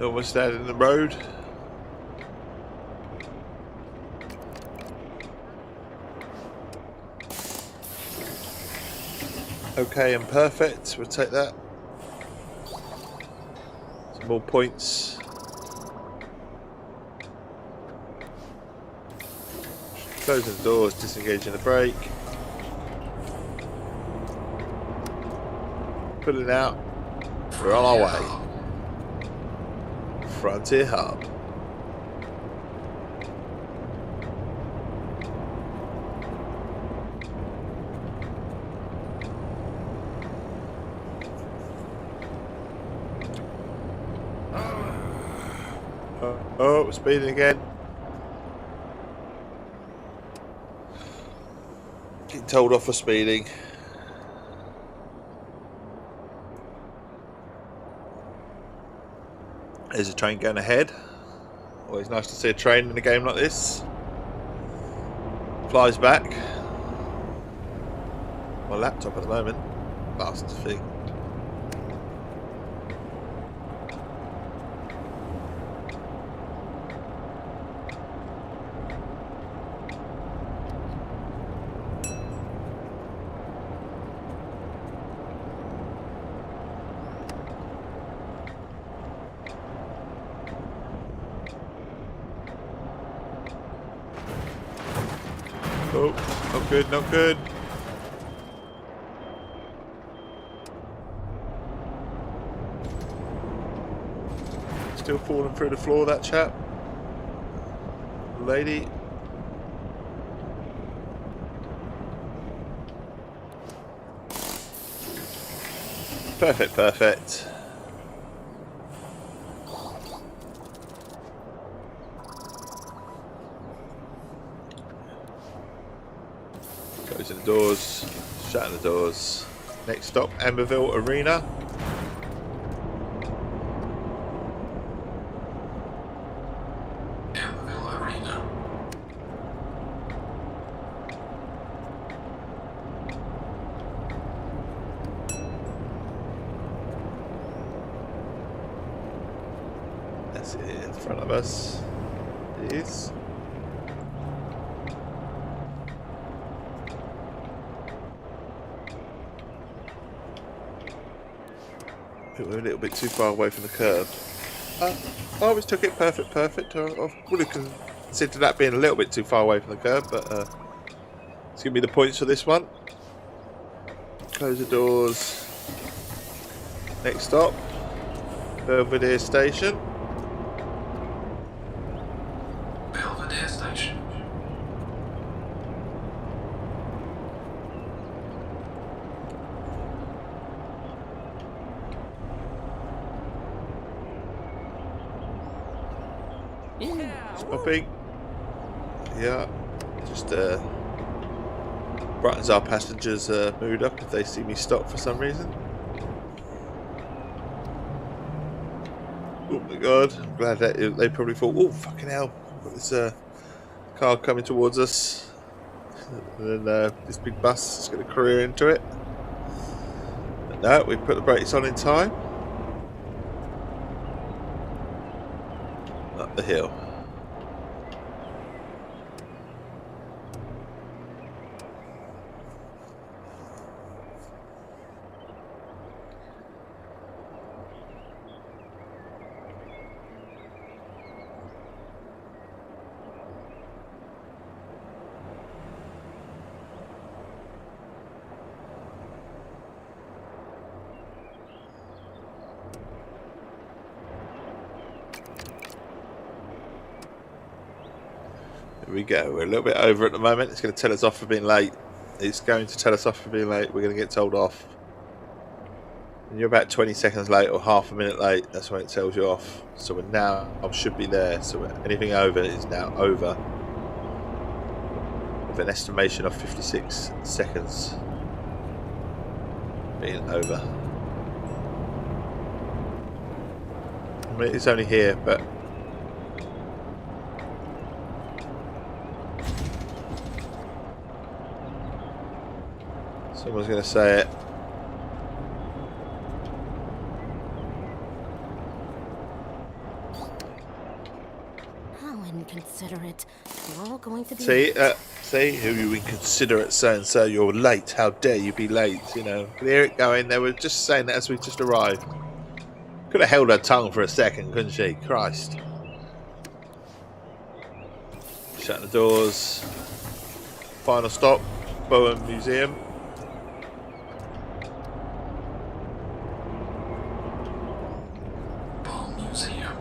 Almost out in the road. Okay and perfect. We'll take that. Some more points. Closing the doors, disengaging the brake. Pulling out. We're on our way. Frontier Hub. Oh, we're speeding again. Getting told off for speeding. There's a train going ahead. Always nice to see a train in a game like this. Flies back. My laptop at the moment. Bastard thing. Oh, not good, not good. Still falling through the floor, that chap. Lady. Perfect, perfect. Closing the doors, shutting the doors. Next stop, Amberville Arena.
Amberville Arena.
That's it in front of us. It is. We're a little bit too far away from the curb. I always took it perfect. I would have considered that being a little bit too far away from the curb, but it's going to be the points for this one. Close the doors. Next stop, Belvedere Station.
Belvedere Station.
Stopping. Yeah, just brightens our passengers' mood up if they see me stop for some reason. Oh my god, I'm glad that they probably thought, oh fucking hell, got this car coming towards us. And then this big bus is going to career into it. But no, we put the brakes on in time. Up the hill. Here we go. We're a little bit over at the moment. It's going to tell us off for being late. It's going to tell us off for being late. We're going to get told off. And you're about 20 seconds late or half a minute late. That's when it tells you off. So we're now, I should be there. So anything over is now over. With an estimation of 56 seconds being over. I mean, it's only here, but someone's going to say it.
How inconsiderate. We're all going to be
See,
late.
see, who you inconsiderate saying, so you're late. How dare you be late? You know, hear it going. They were just saying that as we just arrived. Could have held her tongue for a second, couldn't she? Christ. Shutting the doors. Final stop, Bowen Museum.
Ball Museum.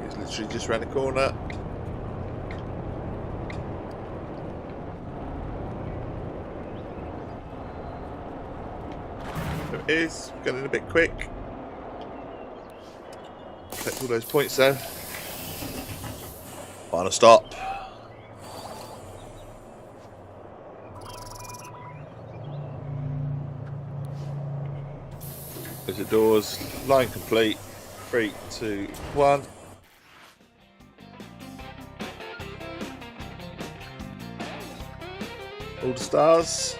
It's literally just round the corner. There it is. Going a bit quick. Collect all those points though. Final stop. Close the doors. Line complete. 3, 2, 1. All the stars.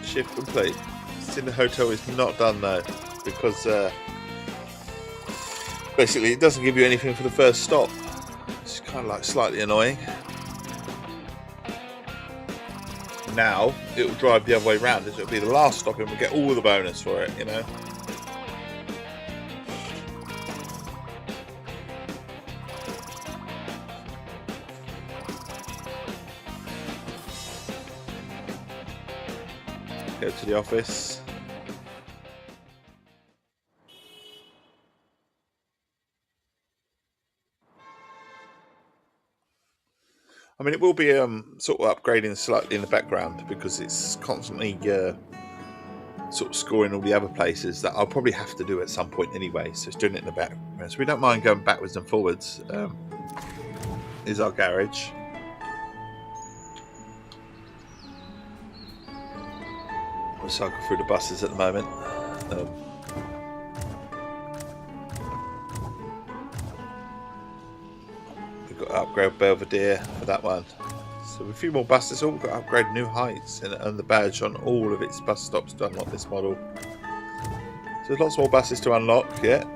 Shift complete. It's in the hotel is not done though, because basically it doesn't give you anything for the first stop. It's kind of like slightly annoying. Now it'll drive the other way around. It'll be the last stop and we'll get all the bonus for it, you know. Go to the office. I mean, it will be sort of upgrading slightly in the background because it's constantly sort of scoring all the other places that I'll probably have to do at some point anyway. So it's doing it in the background. So we don't mind going backwards and forwards. Is our garage. We'll cycle through the buses at the moment. We've got to upgrade Belvedere for that one. So a few more buses. All we've got to upgrade New Heights and the badge on all of its bus stops to unlock this model. So there's lots more buses to unlock yet.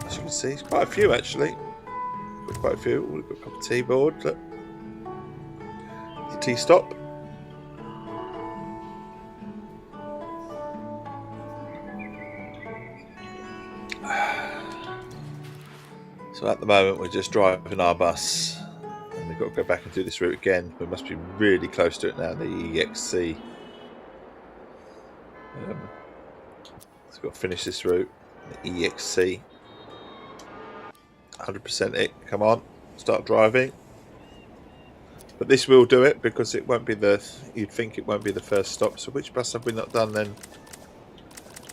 As you can see, it's quite a few actually. Got quite a few. We've got a couple of tea board. Look. The tea stop. So at the moment we're just driving our bus and we've got to go back and do this route again. We must be really close to it now, the EXC. So we've got to finish this route, the EXC. 100% it, come on, start driving. But this will do it because it won't be you'd think it won't be the first stop. So which bus have we not done then?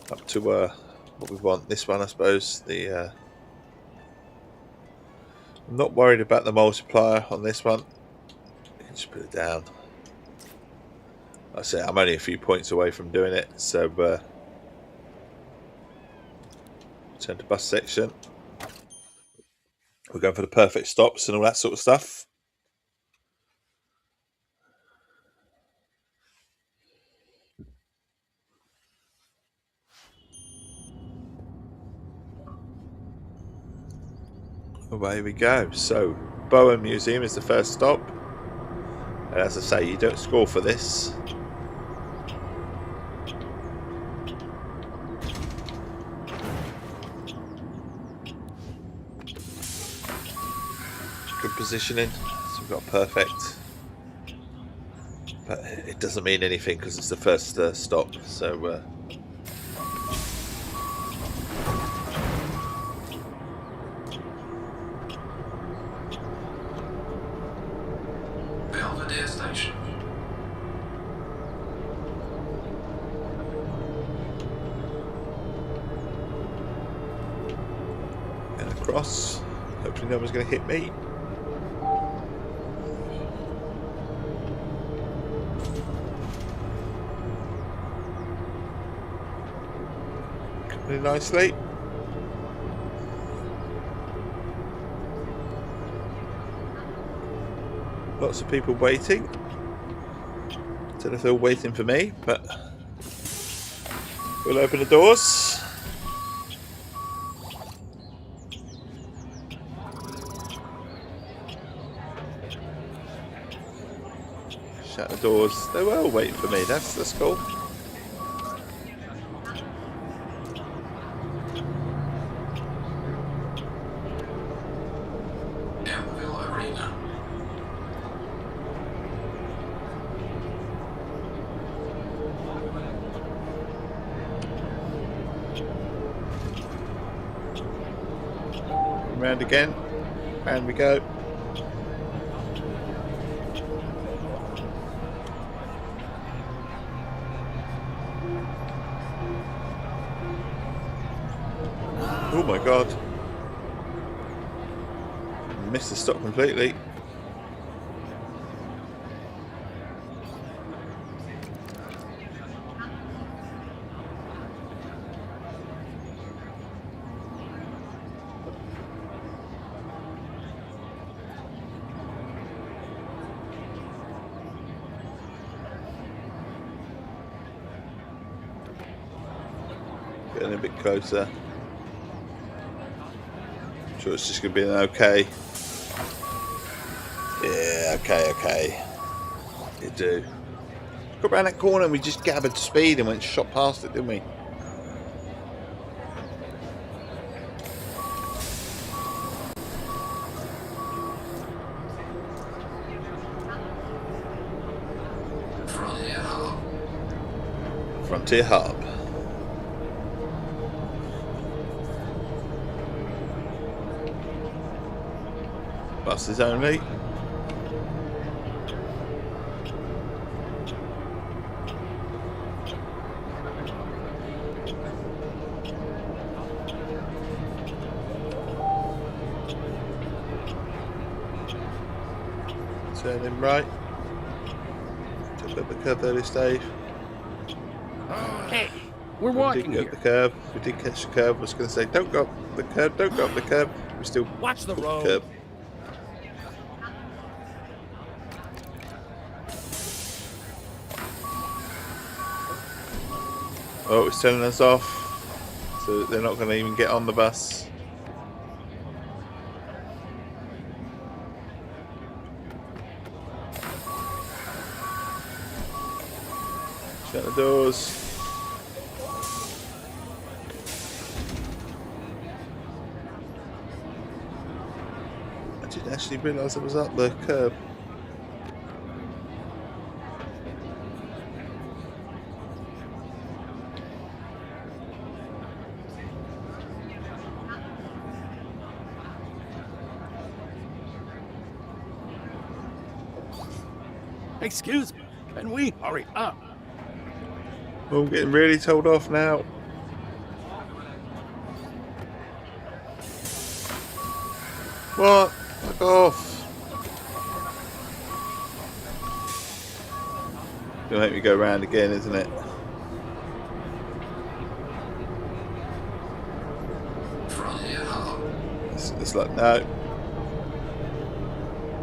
Up to what we want, this one I suppose, I'm not worried about the multiplier on this one. You can just put it down. Like I say, I'm only a few points away from doing it, so turn to bus section. We're going for the perfect stops and all that sort of stuff. away we go. So, Bowen Museum is the first stop. And as I say, you don't score for this. Good positioning. So we've got perfect. But it doesn't mean anything because it's the first stop. So,
Belvedere Station.
and across. Hopefully no one's going to hit me. Really nicely. Lots of people waiting. Don't know if they're waiting for me, but we'll open the doors. Shut the doors. They were all waiting for me. That's cool.
Elmville Arena.
Round again. Round we go. Oh my god. Missed the stop completely. Getting a bit closer. Sure, it's just going to be an okay. Yeah, okay. You do. Got around that corner and we just gathered speed and went shot past it, didn't we?
Frontier Hub.
Frontier Hub. Buses only. Turning right. Just up the curve there this stage.
Hey, we're
We
walking
did
here.
get the curve. We did catch the curve. I was going to say, don't go up the curve. Don't go up the curve. We still
Watch the
took
road.
curve. Oh, it's turning us off. So they're not going to even get on the bus. Shut the doors. I didn't actually realise it was up the curb.
Excuse me, can we hurry up?
Oh, I'm getting really told off now. What? Fuck off. Gonna make me go round again, isn't it?
Frontier Hub.
It's like, no.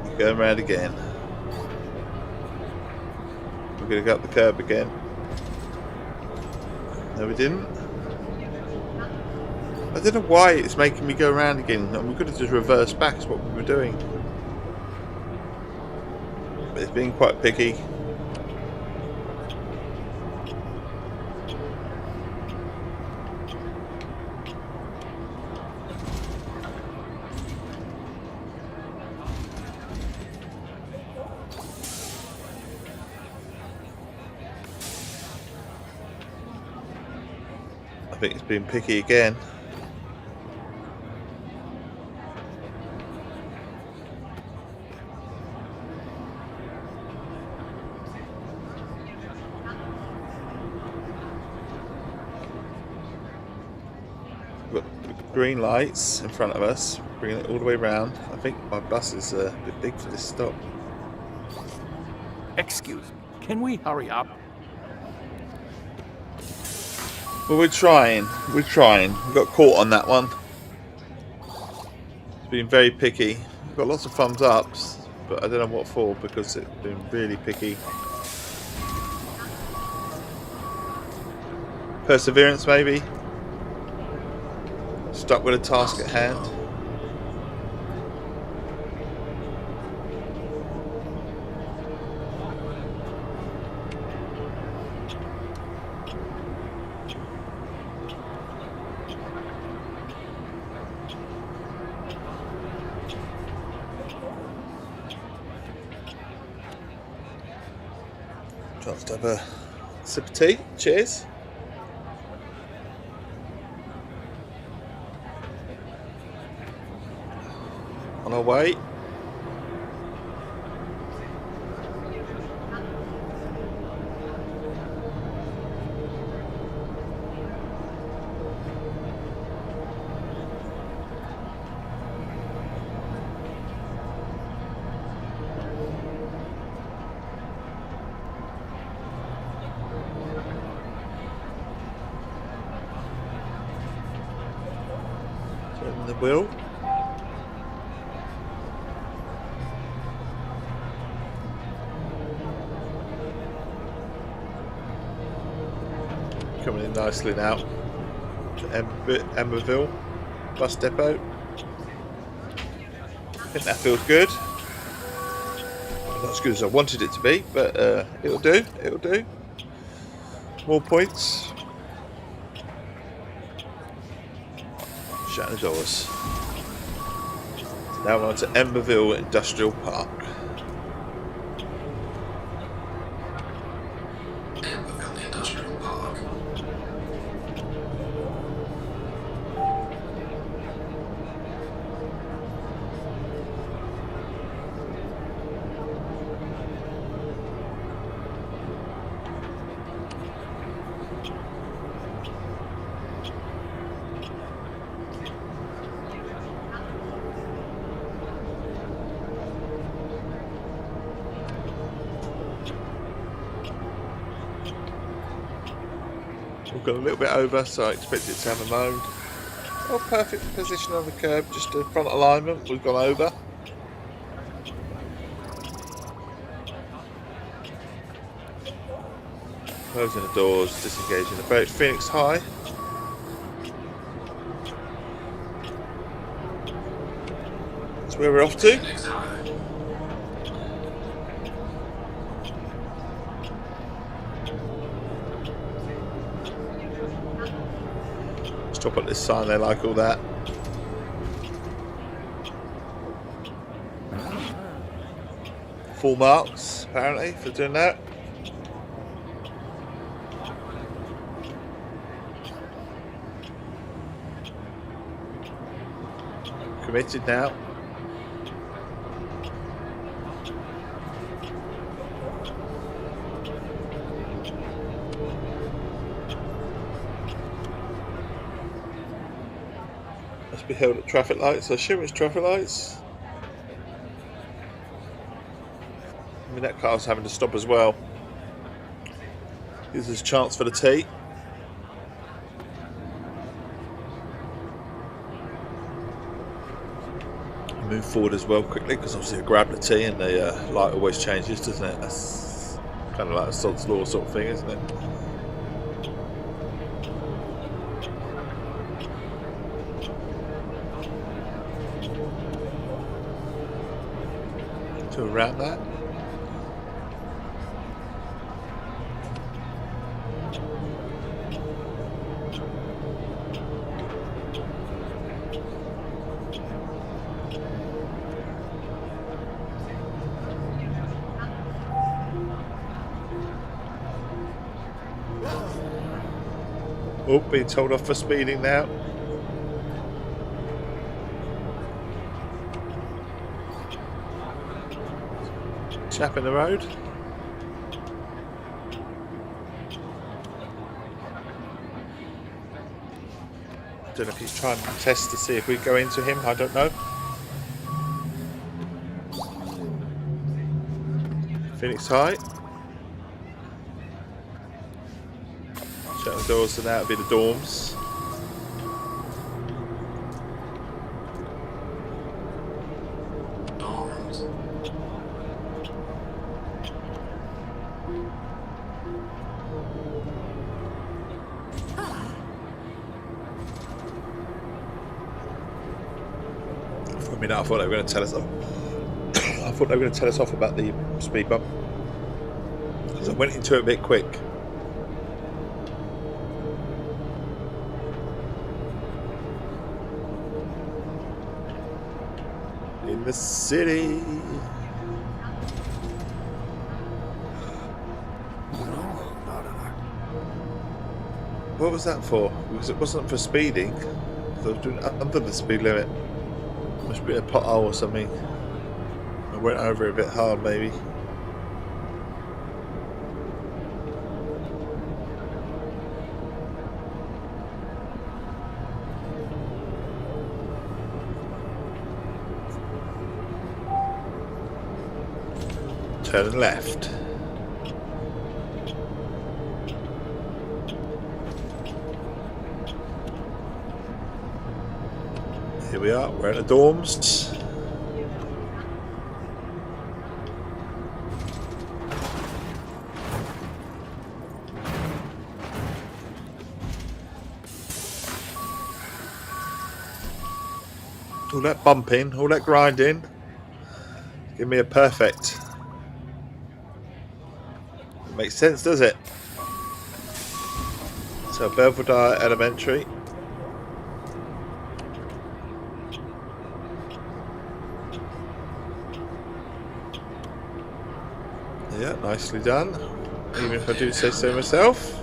You're going round again. We're gonna go up the curb again. No, we didn't. I don't know why it's making me go around again, and we could have just reversed back is what we were doing. But it's being quite picky. I think it's been picky again. We've got green lights in front of us, bringing it all the way round. I think my bus is a bit big for this stop.
Excuse me. Can we hurry up?
Well, we're trying. We got caught on that one. It's been very picky. We've got lots of thumbs ups, but I don't know what for because it's been really picky. Perseverance, maybe. Stuck with a task at hand. Chance to have a sip of tea. Cheers. On our way. Turn the wheel. Coming in nicely now to Emberville bus depot. I think that feels good. Not as good as I wanted it to be, but it'll do. It'll do. More points. Shutting the doors. Now we're on to Emberville Industrial Park.
Emberville Industrial Park.
We've got a little bit over, so I expect it to have a moan. Oh, perfect position on the curb, just a front alignment. We've gone over. Closing the doors, disengaging the brakes. Phoenix High. That's where we're off to.
Next high.
Stop at this sign, they like all that. Full marks, apparently, for doing that. Committed now. Must be held at traffic lights. I assume it's traffic lights. I mean, that car's having to stop as well. Gives us a chance for the tea. Move forward as well quickly because obviously I grab the tea and the light always changes, doesn't it? That's kind of like a sod's law sort of thing, isn't it? To around that. Oh, being told off for speeding now. Chap in the road. I don't know if he's trying to test to see if we go into him. I don't know. Phoenix High. Shut the doors and that'll be the dorms.
Dorms.
For a minute, I thought they were going to tell us. I thought they were going to tell us off about the speed bump because I went into it a bit quick. In the city. What was that for? Because it wasn't for speeding. I was doing it under the speed limit. Must be a pothole or something. I went over it a bit hard, maybe. Turn left. Here we are, we're at the dorms. All that bumping, all that grinding. Give me a perfect. Makes sense, does it? So Belvedere Elementary. Yeah, nicely done. Even if I do say so myself.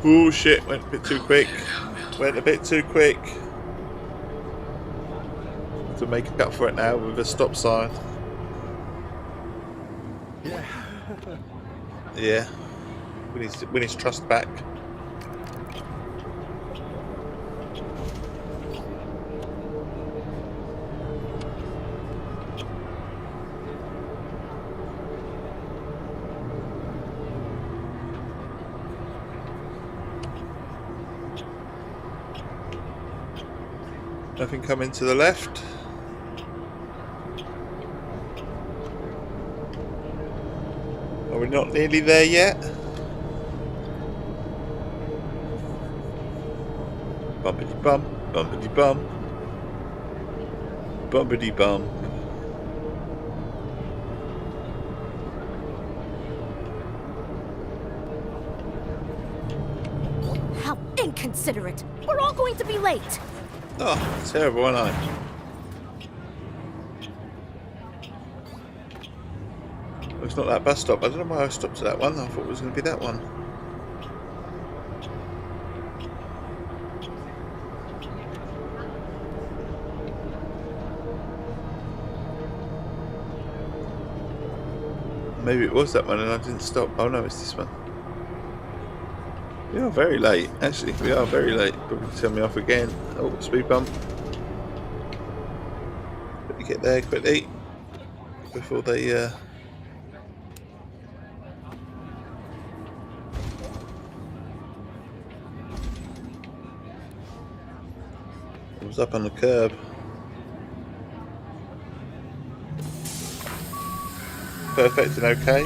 Oh shit, went a bit too quick. Went a bit too quick. Have to make up for it now with a stop sign.
Yeah.
Yeah. Win his trust back. Nothing coming to the left. Are we not nearly there yet? Bumpity bump, bumpity bump, bumpity bump.
How inconsiderate! We're all going to be late!
Oh, terrible, aren't I? Oh, it's not that bus stop. I don't know why I stopped at that one. I thought it was going to be that one. Maybe it was that one and I didn't stop. Oh no, it's this one. We are very late. Actually, we are very late. Probably turn me off again. Oh, speed bump. Let me get there quickly before they. It was up on the curb. perfect and okay.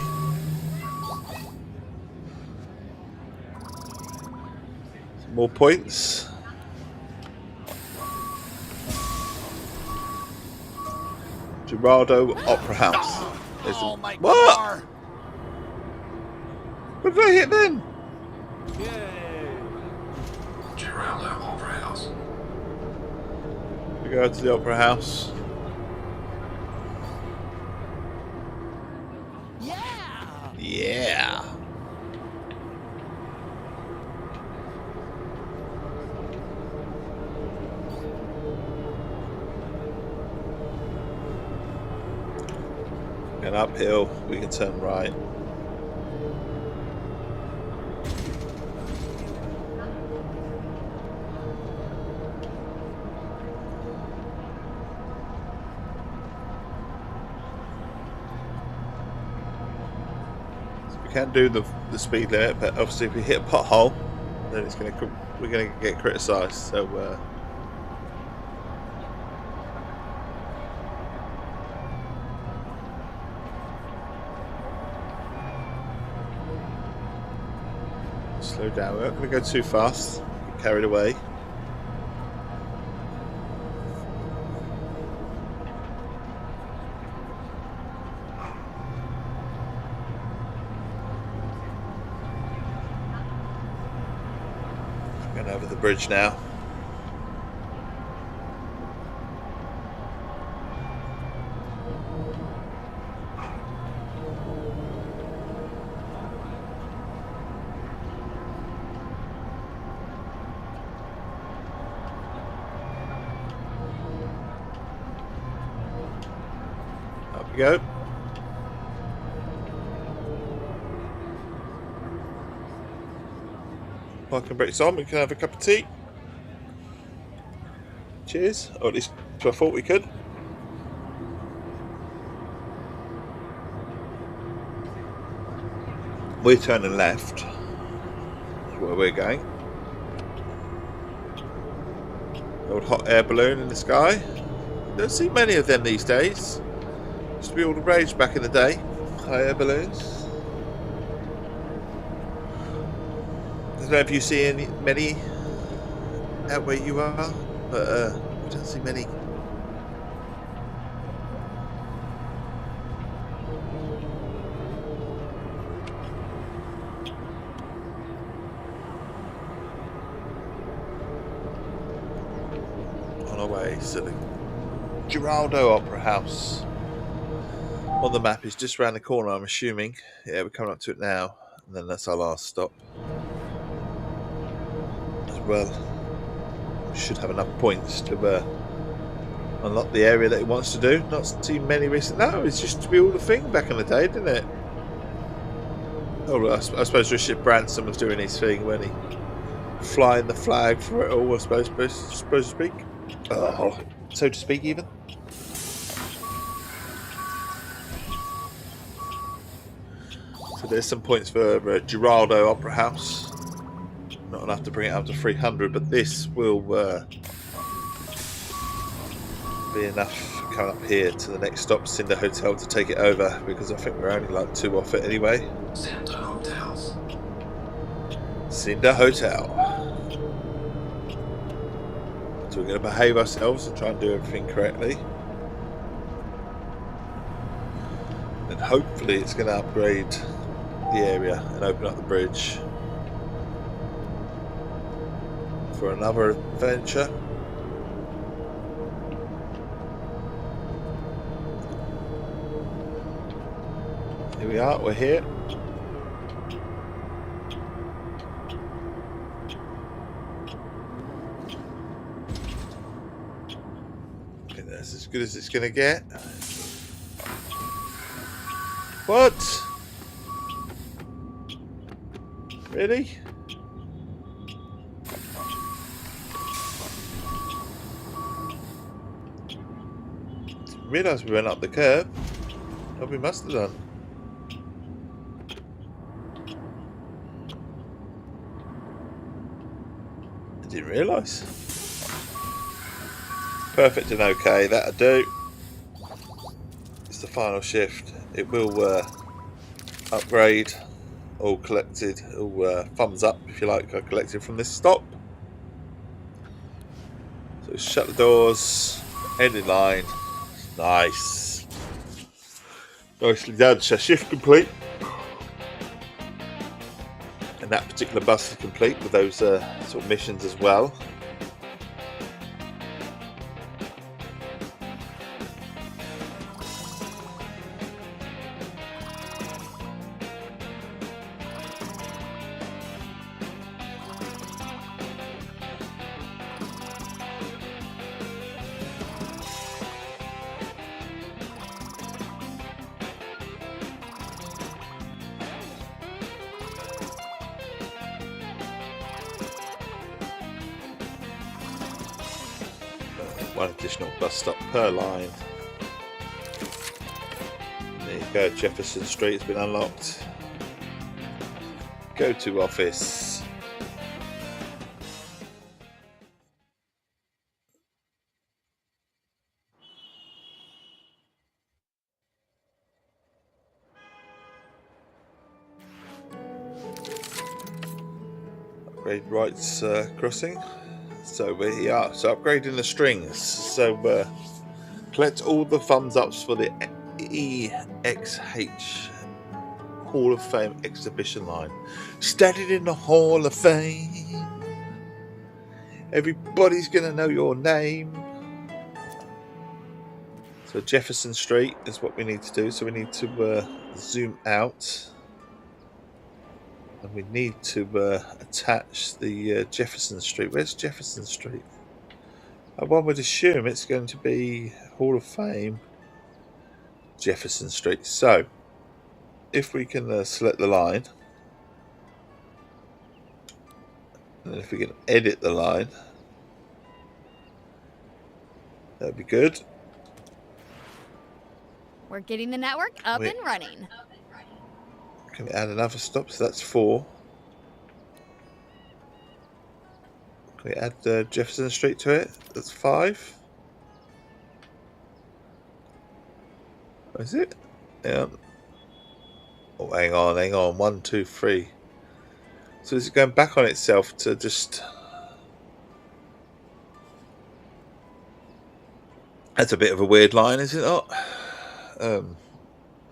Some more points. Giraldo Opera House.
Oh, my
What?
car!
What did I hit then?
Yay!
Giraldo Opera House.
We go to the Opera House.
Yeah!
Yeah. And uphill, we can turn right. Can do the speed limit, but obviously if we hit a pothole, then we're gonna get criticised. So slow down. We're not gonna go too fast. Get carried away. Going over the bridge now. Up we go. Parking brakes on, we can have a cup of tea. Cheers. Or at least I thought we could. We're turning left. That's where we're going. Old hot air balloon in the sky. Don't see many of them these days. Used to be all the rage back in the day. Hot air balloons. I don't know if you see many out where you are, but I don't see many. On our way to the Giraldo Opera House. On the map is just around the corner, I'm assuming. Yeah, we're coming up to it now, and then that's our last stop. As well, we should have enough points to unlock the area that he wants to do. Not too many recent. No, it's just to be all the thing back in the day, didn't it? Oh, I suppose Richard Branson was doing his thing when he flying the flag for it all. I suppose to speak. Oh, so to speak, even. So there's some points for Giraldo Opera House. Not enough to bring it up to 300, but this will be enough coming up here to the next stop, Cinder Hotel, to take it over, because I think we're only like 2 off it anyway.
Cinder Hotels.
Cinder Hotel. So we're going to behave ourselves and try and do everything correctly. And hopefully it's going to upgrade the area and open up the bridge for another adventure. Here we are, we're here. Okay, that's as good as it's gonna get. What? Really? Didn't realise we went up the curb. Oh, we must have done. I didn't realise. Perfect and okay, that'll do. It's the final shift. it will upgrade all collected, all thumbs up if you like, are collected from this stop. So shut the doors, end in line. Nice. Nicely done. So shift complete. And that particular bus is complete with those sort of missions as well. One additional bus stop per line. There you go, Jefferson Street has been unlocked. Go to office. Upgrade rights crossing. So we are upgrading the strings. So collect all the thumbs ups for the EXH Hall of Fame exhibition line. Standing in the Hall of Fame. Everybody's gonna know your name. So Jefferson Street is what we need to do. So we need to zoom out. And we need to attach the Jefferson Street. Where's Jefferson Street? One would assume it's going to be Hall of Fame Jefferson Street. So if we can select the line, and if we can edit the line, that'd be good.
We're getting the network up and running.
Can we add another stop? So that's 4. Can we add Jefferson Street to it? That's 5. Is it? Yeah. Oh, hang on. 1, 2, 3. So is it going back on itself to just... That's a bit of a weird line, is it not?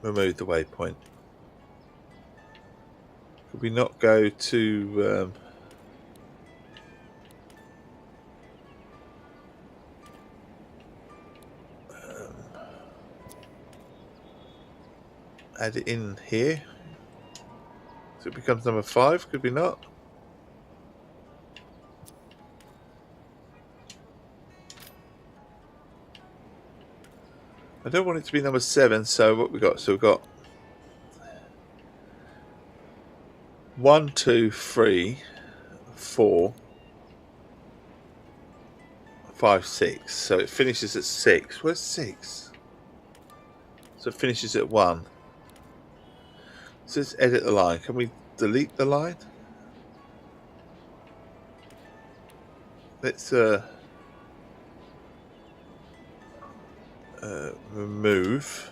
Remove the waypoint. Could we not go to... add it in here? So it becomes number 5, could we not? I don't want it to be number 7, so what we got? So we've got 1, 2, 3, 4, 5, 6. So it finishes at 6. Where's 6? So it finishes at 1. So let's edit the line. Can we delete the line? Let's remove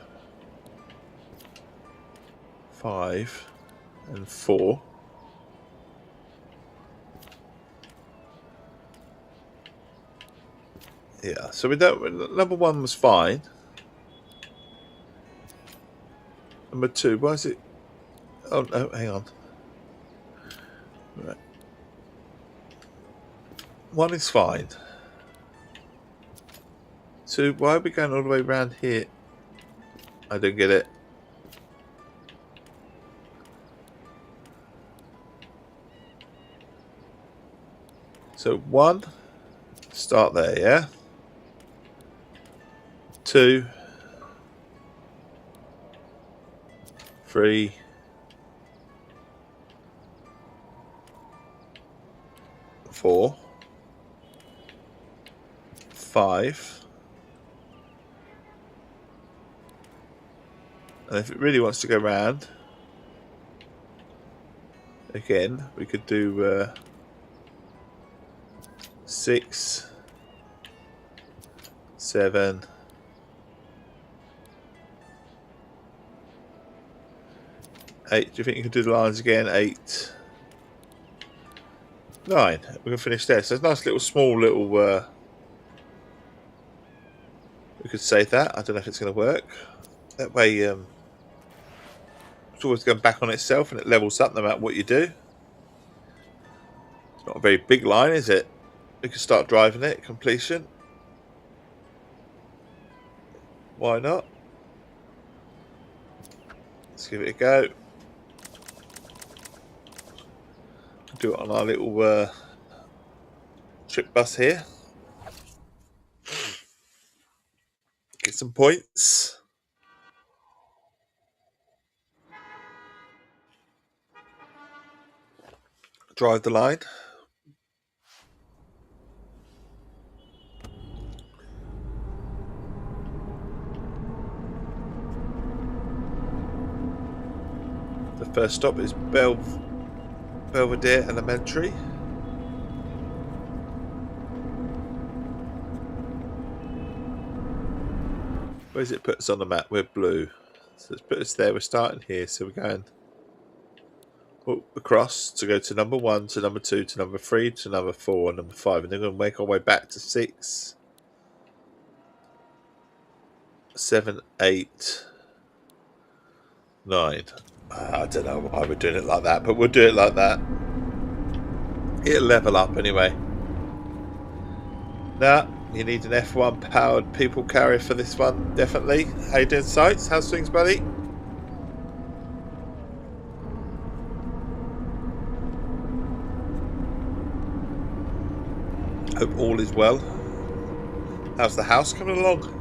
5 and 4. Yeah, so we don't. Number 1 was fine. Number 2, why is it? Oh no, hang on. Right. 1 is fine. 2, why are we going all the way around here? I don't get it. So 1, start there, yeah? 2, 3, 4, 5, and if it really wants to go round again, we could do 6, 7, 8. Do you think you can do the lines again? 8. 9. We can finish there. So it's a nice little, small little... we could save that. I don't know if it's going to work. That way, it's always going back on itself and it levels up no matter what you do. It's not a very big line, is it? We can start driving it, completion. Why not? Let's give it a go. Do it on our little trip bus here. Get some points. Drive the line. The first stop is Belvedere Elementary. Where does it put us on the map? We're blue. So let's put us there. We're starting here. So we're going across to go to number 1, to number 2, to number 3, to number 4, and number 5. And then we're going to make our way back to 6, 7, 8, 9. I don't know why we're doing it like that, but we'll do it like that. It'll level up anyway. Nah, you need an F1 powered people carrier for this one, definitely. How you doing, Sights? How's things, buddy? Hope all is well. How's the house coming along?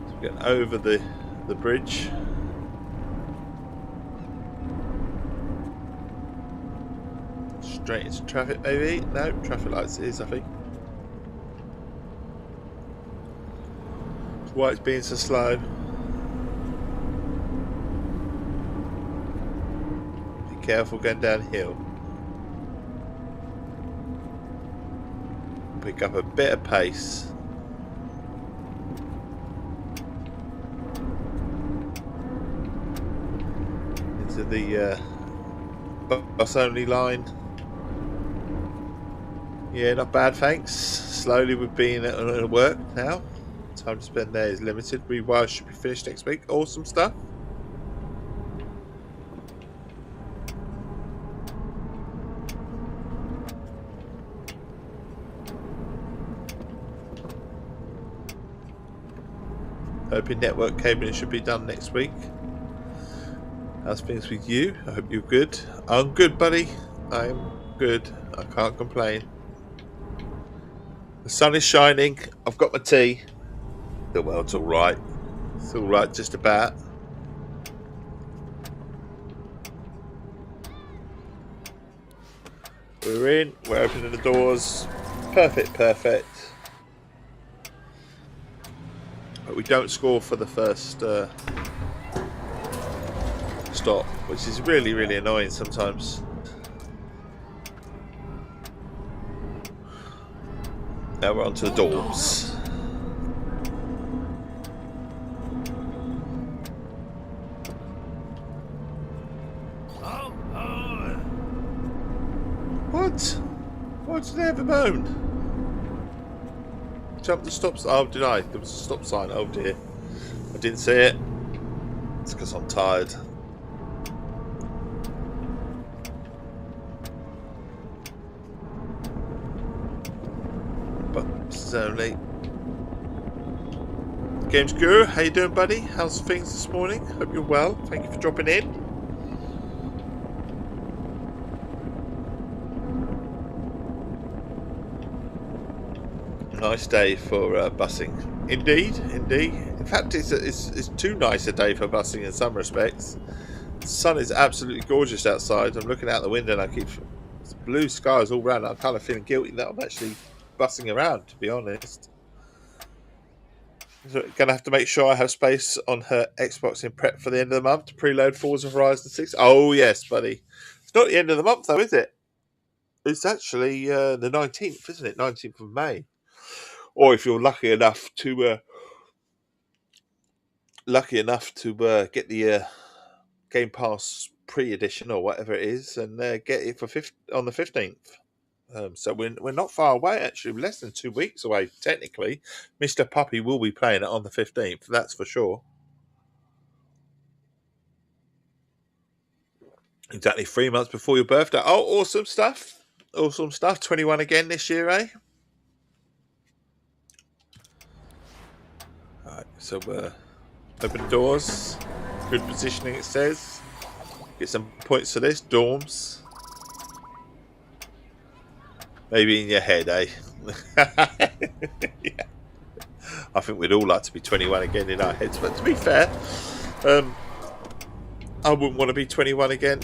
So we're getting over the bridge. Straight into traffic, maybe? No, traffic lights it is, I think. That's why it's being so slow. Be careful going downhill. Pick up a bit of pace. Into the bus only line. Yeah, not bad, thanks. Slowly we're being at work now. Time to spend there is limited. Rewire should be finished next week. Awesome stuff. Hoping network cabling should be done next week. How's things with you? I hope you're good. I'm good, buddy. I'm good. I can't complain. The sun is shining. I've got my tea. The world's alright. It's alright, just about. We're in. We're opening the doors. Perfect, perfect. But we don't score for the first stop, which is really, really annoying sometimes. Now we're on to the dorms. What? Why did they have a moan? Jump the stop sign. Oh, did I? There was a stop sign. Oh dear. I didn't see it. It's because I'm tired. Only. Games Guru, how you doing, buddy? How's things this morning? Hope you're well. Thank you for dropping in. Nice day for busing. Indeed, indeed. In fact, it's too nice a day for busing in some respects. The sun is absolutely gorgeous outside. I'm looking out the window and it's blue skies all around. I'm kind of feeling guilty that I'm actually bussing around, to be honest. So gonna have to make sure I have space on her Xbox in prep for the end of the month to preload Forza Horizon 6. Oh yes, buddy. It's not the end of the month though, is it? It's actually the 19th, isn't it? 19th of May. or if you're lucky enough to get the Game Pass pre-edition or whatever it is, and get it for on the 15th. So we're not far away, actually. We're less than 2 weeks away, technically. Mr. Puppy will be playing it on the 15th, that's for sure. Exactly 3 months before your birthday. Oh, awesome stuff. Awesome stuff. 21 again this year, eh? Alright, so open the doors. Good positioning, it says. Get some points for this. Dorms. Maybe in your head, eh? Yeah. I think we'd all like to be 21 again in our heads, but to be fair, I wouldn't want to be 21 again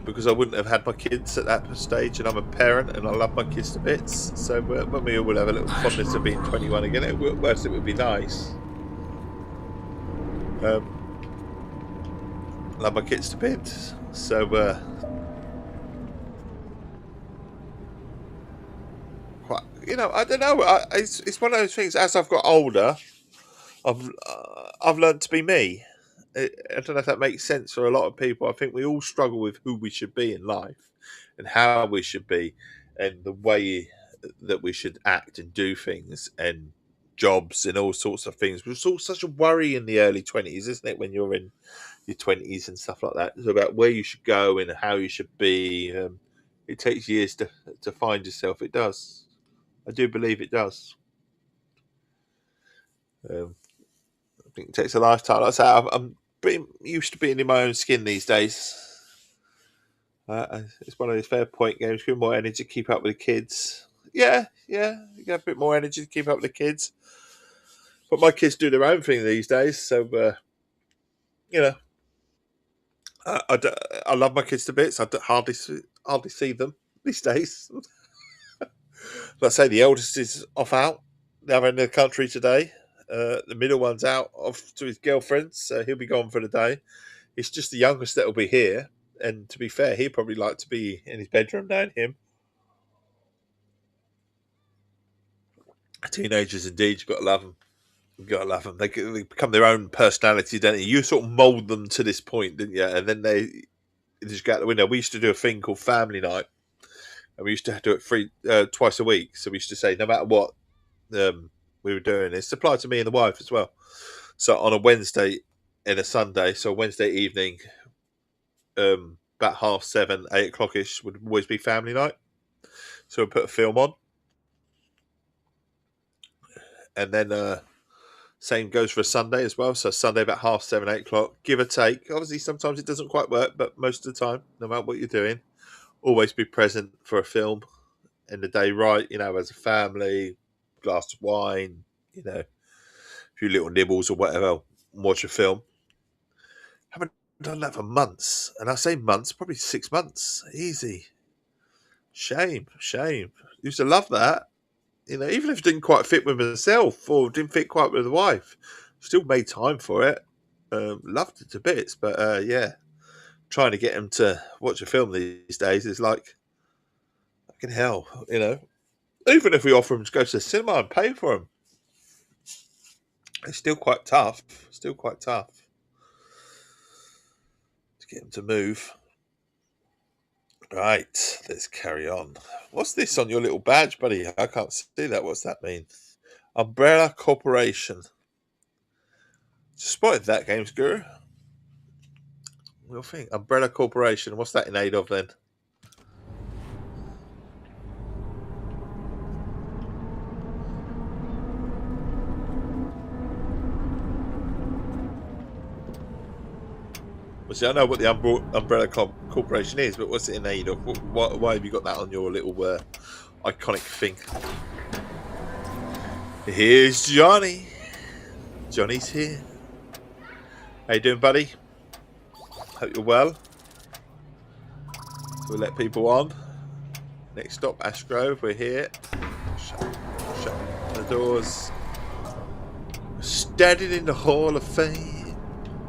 because I wouldn't have had my kids at that stage, and I'm a parent and I love my kids to bits. So when we all would have a little fondness of being 21 again, it would be nice. Love my kids to bits. So I don't know. It's one of those things. As I've got older, I've learned to be me. I don't know if that makes sense for a lot of people. I think we all struggle with who we should be in life and how we should be and the way that we should act and do things and jobs and all sorts of things. It's all such a worry in the early 20s, isn't it, when you're in your 20s and stuff like that? It's about where you should go and how you should be. It takes years to find yourself. It does. I do believe it does. I think it takes a lifetime. Like I say, I'm pretty used to being in my own skin these days. It's one of those fair point games. Give more energy to keep up with the kids. Yeah. You get a bit more energy to keep up with the kids. But my kids do their own thing these days, so I love my kids to bits. I hardly see them these days. Like I say, the eldest is off out the other end of the country today. The middle one's out off to his girlfriend, so he'll be gone for the day. It's just the youngest that will be here. And to be fair, he'd probably like to be in his bedroom, don't him? Teenagers, indeed, you've got to love them. You've got to love them. They become their own personality, don't they? You sort of mould them to this point, didn't you? And then they just go out the window. We used to do a thing called family night. And we used to do it twice a week. So we used to say, no matter what we were doing, it's applied to me and the wife as well. So on a Wednesday and a Sunday, so Wednesday evening, about 7:30, 8 o'clock-ish would always be family night. So we'd put a film on. And then same goes for a Sunday as well. So Sunday about 7:30, 8 o'clock, give or take. Obviously, sometimes it doesn't quite work, but most of the time, no matter what you're doing, always be present for a film in the day, right? As a family, glass of wine, a few little nibbles or whatever, watch a film. Haven't done that for months. And I say months, probably 6 months. Easy. Shame. Used to love that. Even if it didn't quite fit with myself or didn't fit quite with the wife, still made time for it. Loved it to bits, but trying to get him to watch a film these days is like fucking hell, Even if we offer him to go to the cinema and pay for him, it's still quite tough. To get him to move. Right, let's carry on. What's this on your little badge, buddy? I can't see that. What's that mean? Umbrella Corporation. Spotted that, Games Guru. We'll think. Umbrella Corporation. What's that in aid of then? Well, see, I know what the Umbrella Corporation is, but what's it in aid of? Why have you got that on your little iconic thing? Here's Johnny. Johnny's here. How you doing, buddy? Hope you're well. So we'll let people on. Next stop, Ashgrove. We're here. Shut the doors. Standing in the Hall of Fame.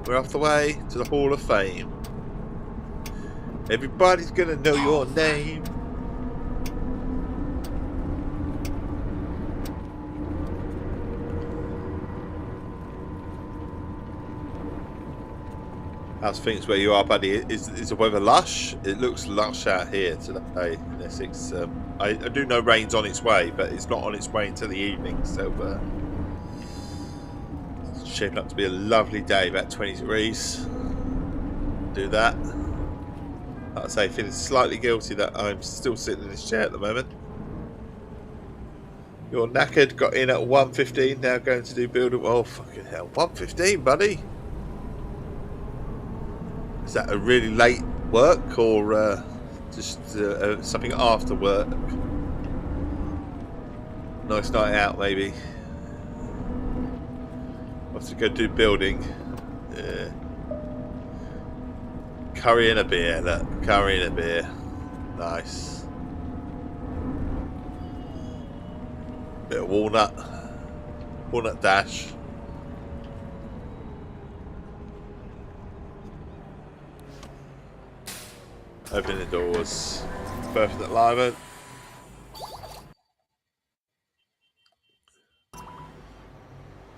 We're off the way to the Hall of Fame. Everybody's gonna know your name. How's things where you are, buddy? Is the weather lush? It looks lush out here today in Essex. I do know rain's on its way, but it's not on its way until the evening, so it's shaping up to be a lovely day, about 20 degrees. Do that. Like I say, feeling slightly guilty that I'm still sitting in this chair at the moment. You're knackered, got in at 1:15, now going to do build. Oh, fucking hell. 1:15, buddy? Is that a really late work or just something after work? Nice night out, maybe. Have to go do building. Yeah. Curry and a beer, look. Curry and a beer. Nice. Bit of walnut. Walnut dash. Opening the doors. Perfect alignment.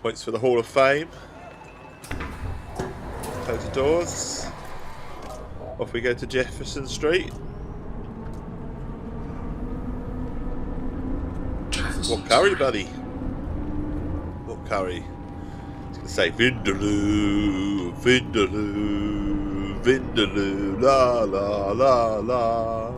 Points for the Hall of Fame. Close the doors. Off we go to Jefferson Street. What curry, buddy? What curry? It's going to say Vindaloo, Vindaloo, Vindaloo, la la la la.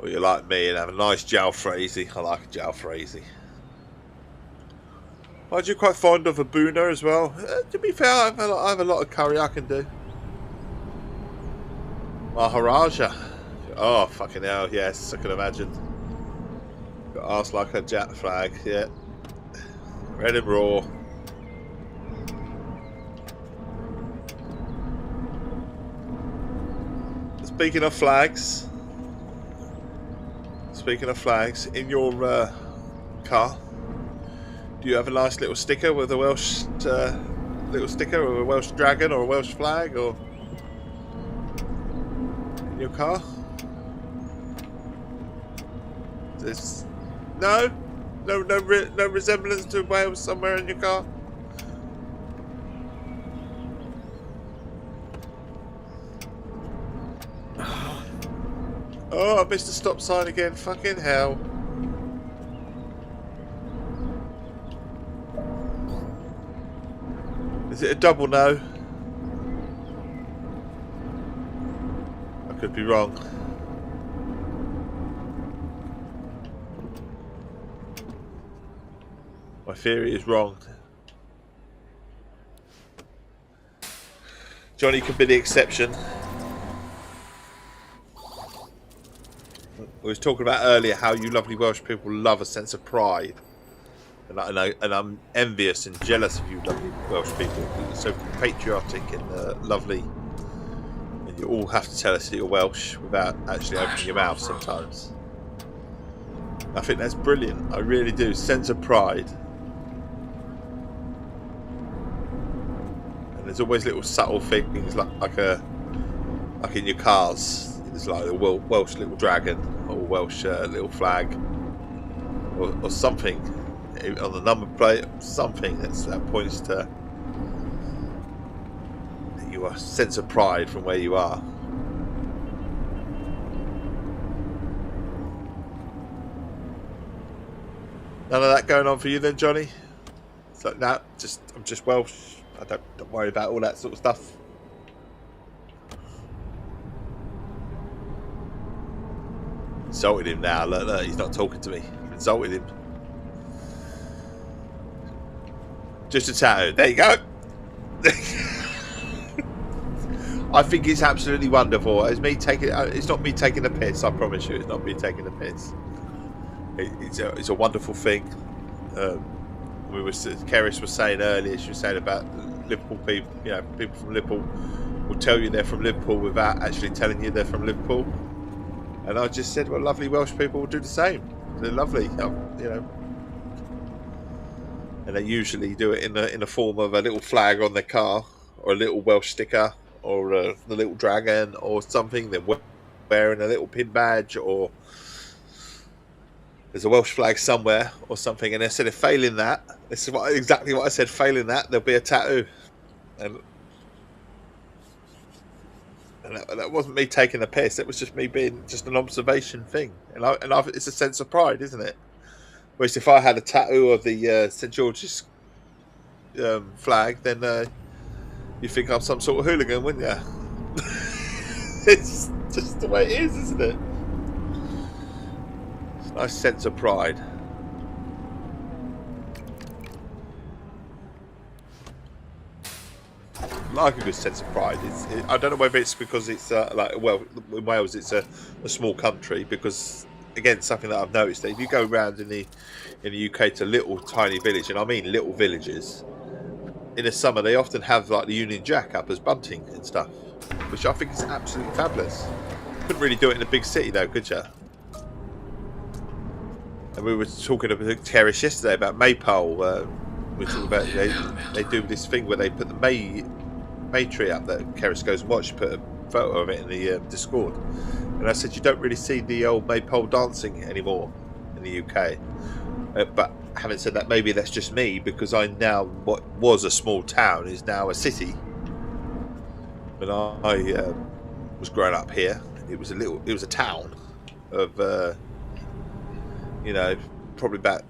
Or you like me and have a nice jalfrezi. I like a jalfrezi. Aren't you quite fond of a booner as well? To be fair, I have a lot of curry I can do. Maharaja. Oh, fucking hell, yes, I can imagine. Got ass like a Jack flag, yeah. Red and raw. Speaking of flags, in your car, do you have a nice little sticker with a Welsh or a Welsh dragon or a Welsh flag or in your car? There's no resemblance to Wales somewhere in your car. Oh, I missed the stop sign again. Fucking hell. Is it a double no? I could be wrong. My theory is wrong. Johnny could be the exception. We was talking about earlier how you lovely Welsh people love a sense of pride. And I'm envious and jealous of you lovely Welsh people. You're so patriotic and lovely. And you all have to tell us that you're Welsh without actually opening your mouth sometimes. I think that's brilliant. I really do. Sense of pride. And there's always little subtle things like in your cars. There's like a Welsh little dragon or Welsh little flag or something on the number plate, something that points to your sense of pride from where you are. None of that going on for you then, Johnny? It's like, no, I'm just Welsh. I don't worry about all that sort of stuff. Insulted him now. Look, he's not talking to me. Insulted him. Just a tattoo. There you go. I think it's absolutely wonderful. It's not me taking the piss. I promise you, it's not me taking the piss. It's a wonderful thing. Keris was saying earlier. She was saying about Liverpool people. You know, people from Liverpool will tell you they're from Liverpool without actually telling you they're from Liverpool. And I just said, well, lovely Welsh people will do the same. They're lovely, you know. And they usually do it in the form of a little flag on their car, or a little Welsh sticker, or the little dragon, or something. They're wearing a little pin badge, or there's a Welsh flag somewhere or something, and I said if failing that, this is exactly what I said. Failing that, there'll be a tattoo, and that wasn't me taking the piss. It was just me being just an observation thing, it's a sense of pride, isn't it? Whereas if I had a tattoo of the St George's flag, then you think I'm some sort of hooligan, wouldn't you? It's just the way it is, isn't it? It's a nice sense of pride. Like a good sense of pride. I don't know whether it's because it's well, in Wales it's a small country, because again, something that I've noticed, that if you go around in the UK to little tiny village, and I mean little villages, in the summer they often have like the Union Jack up as bunting and stuff, which I think is absolutely fabulous. Couldn't really do it in a big city though, could you? And we were talking about Kerrish yesterday about Maypole. We were talking about they do this thing where they put the May tree up that Kerrish goes and watch. Put a photo of it in the Discord, and I said you don't really see the old Maypole dancing anymore in the UK. But having said that, maybe that's just me, because I now, what was a small town is now a city. When I was growing up here, it was a town of you know, probably about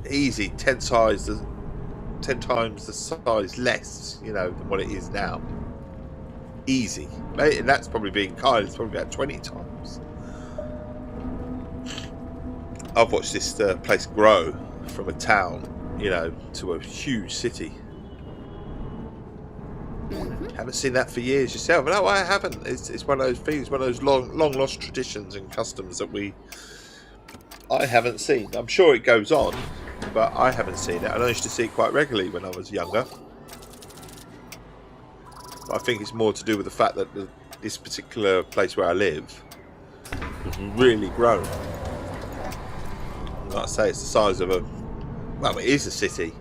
easy 10 times the size less, you know, than what it is now. Easy, and that's probably being kind. It's probably about 20 times. I've watched this place grow from a town, you know, to a huge city. Haven't seen that for years yourself. No, I haven't. It's one of those things, one of those long lost traditions and customs that I haven't seen. I'm sure it goes on, but I haven't seen it. And I used to see it quite regularly when I was younger. But I think it's more to do with the fact that this particular place where I live has really grown. Like I say, it's the size of well, it is a city.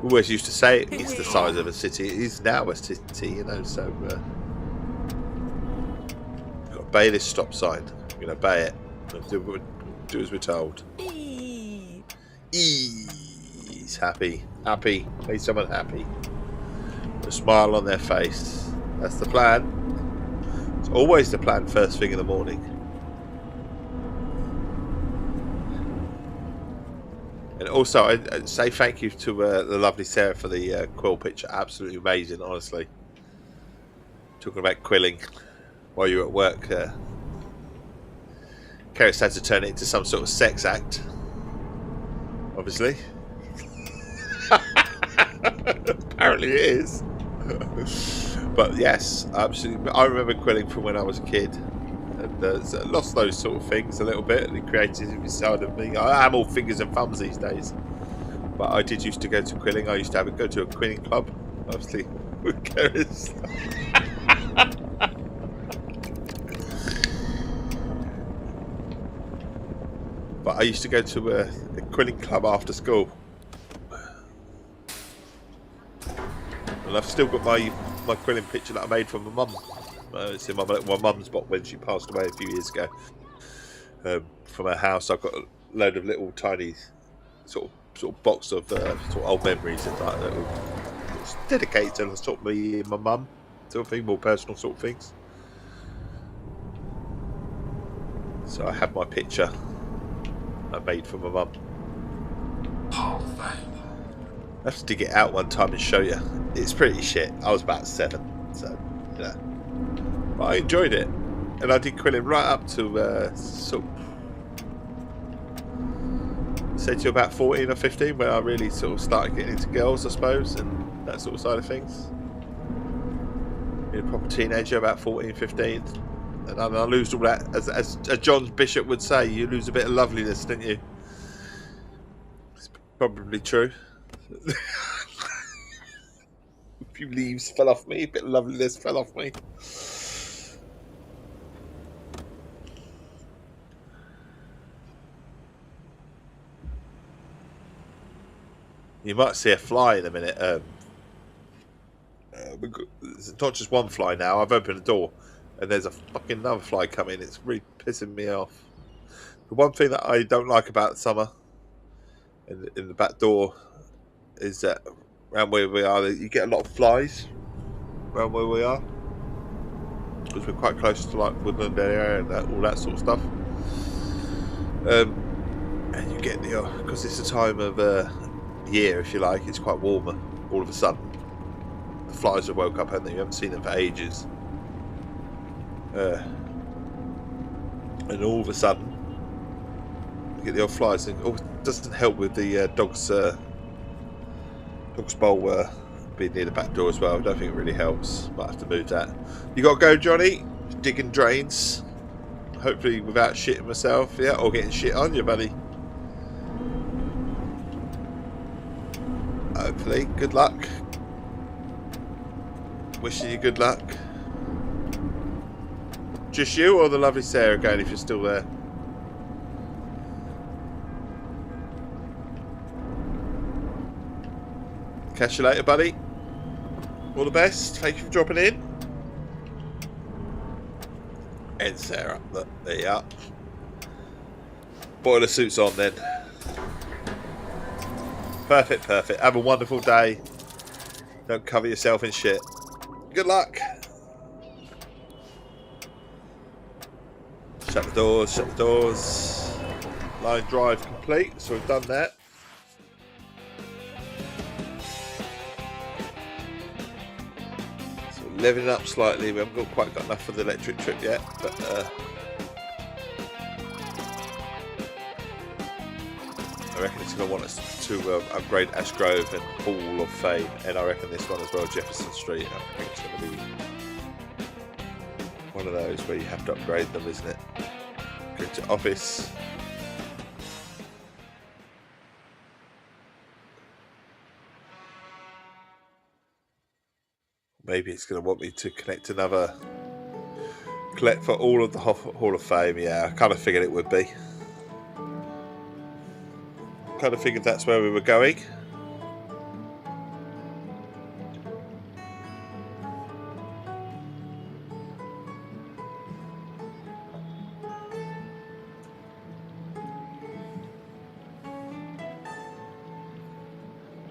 We always used to say it's the size of a city. It is now a city, you know, so we've got to obey this stop sign. We're going to obey it. Do as we're told. Ease. Happy. Make someone happy. A smile on their face. That's the plan. It's always the plan first thing in the morning. And also, I'd say thank you to the lovely Sarah for the quill picture. Absolutely amazing, honestly. Talking about quilling while you're at work. Keris had to turn it into some sort of sex act. Obviously. Apparently it is. But yes, absolutely. I remember quilling from when I was a kid. And lost those sort of things a little bit, the creative side of me. I am all fingers and thumbs these days, but I did used to go to quilling. I used to go to a quilling club, obviously with Keris. But I used to go to a quilling club after school, and I've still got my quilling picture that I made for my mum. It's in my mum's box when she passed away a few years ago. From her house, I've got a load of little tiny sort of box of sort of old memories and like that. It's dedicated to sort of me and my mum, sort of thing, more personal sort of things. So I have my picture I made for my mum.
Hall of Fame.
I have to dig it out one time and show you. It's pretty shit. I was about 7, so you know. But I enjoyed it, and I did quilling right up to sort of, say to you about 14 or 15, when I really sort of started getting into girls, I suppose, and that sort of side of things. Being a proper teenager, about 14, 15, and I lose all that. As John Bishop would say, you lose a bit of loveliness, don't you? It's probably true. A few leaves fell off me, a bit of loveliness fell off me. You might see a fly in a minute. It's not just one fly now. I've opened the door. and there's a fucking another fly coming. It's really pissing me off. The one thing that I don't like about summer in the back door is that around where we are, you get a lot of flies around where we are because we're quite close to like woodland area and all that sort of stuff. And you get the because it's a time of year, if you like, it's quite warmer. All of a sudden, the flies have woke up, haven't they? You haven't seen them for ages, and all of a sudden, you get the old flies. And it doesn't help with the dog's bowl being near the back door as well. I don't think it really helps. Might have to move that. You got to go, Johnny. Digging drains. Hopefully without shitting myself, yeah, or getting shit on you, buddy. Hopefully. Good luck. Wishing you good luck. Just you or the lovely Sarah going if you're still there? Catch you later, buddy. All the best. Thank you for dropping in. And Sarah. Look, there you are. Boiler suit's on then. Perfect, perfect. Have a wonderful day. Don't cover yourself in shit. Good luck. Shut the doors, shut the doors. Line drive complete, so we've done that. So we're leveling up slightly. We haven't quite got enough for the electric trip yet, but I reckon it's going to want us to upgrade Ash Grove and Hall of Fame, and I reckon this one as well, Jefferson Street. I think it's going to be one of those where you have to upgrade them, isn't it? Go to office. Maybe it's going to want me to collect for all of the Hall of Fame. Yeah, I kind of figured it would be. Kind of figured that's where we were going.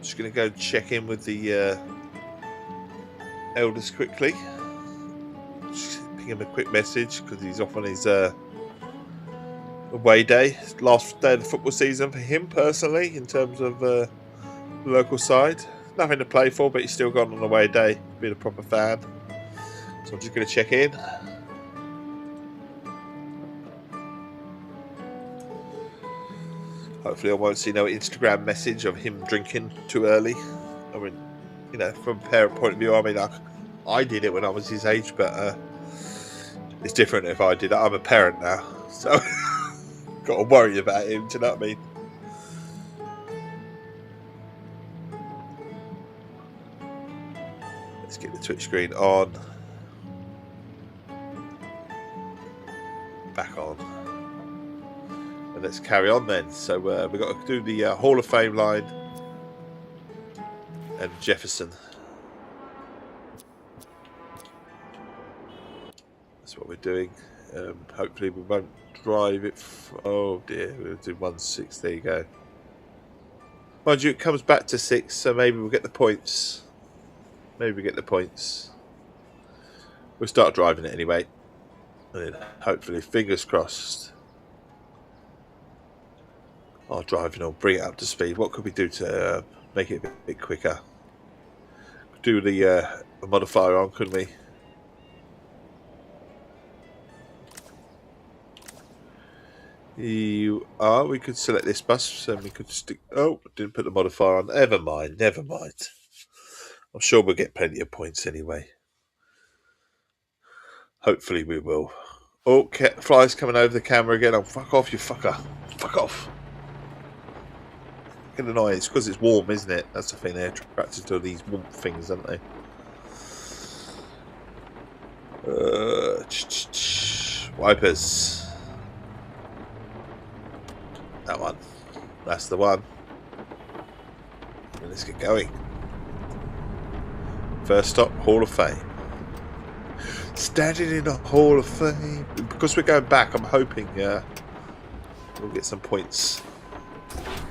Just going to go check in with the elders quickly. Just ping him a quick message because he's off on his away day, last day of the football season for him personally in terms of the local side. Nothing to play for, but he's still gone on away day, being a proper fan. So I'm just going to check in. Hopefully I won't see no Instagram message of him drinking too early. I mean, you know, from a parent point of view, I mean, I did it when I was his age, but it's different if I did it. I'm a parent now, so got to worry about him, do you know what I mean? Let's get the Twitch screen on. Back on. And let's carry on then. So we've got to do the Hall of Fame line and Jefferson. That's what we're doing. Hopefully we won't drive it. Oh dear, we'll do 1-6. There you go. Mind you, it comes back to 6, so maybe we'll get the points. Maybe we get the points. We'll start driving it anyway. And then hopefully, fingers crossed. Our driving will bring it up to speed. What could we do to make it a bit quicker? Do the modifier on, couldn't we? We could select this bus and we could stick. Oh, didn't put the modifier on. Never mind, never mind. I'm sure we'll get plenty of points anyway. Hopefully we will. Oh, flies coming over the camera again. Oh, fuck off, you fucker. Fuck off. Get annoying. It's because it's warm, isn't it? That's the thing. They're attracted to these warm things, aren't they? Wipers. That one. That's the one. Let's get going. First stop, Hall of Fame. Standing in the Hall of Fame. Because we're going back, I'm hoping we'll get some points.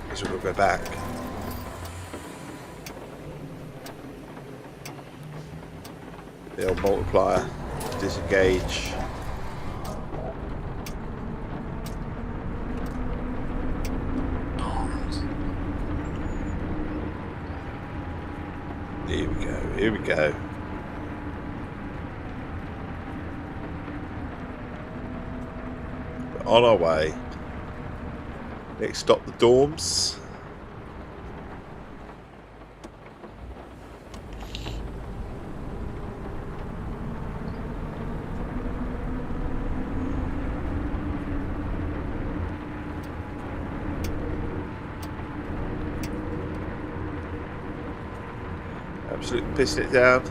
Because we're going to go back. The old multiplier. Disengage. Here we go, here we go. We're on our way. Next stop, the dorms. Absolutely pissing it down.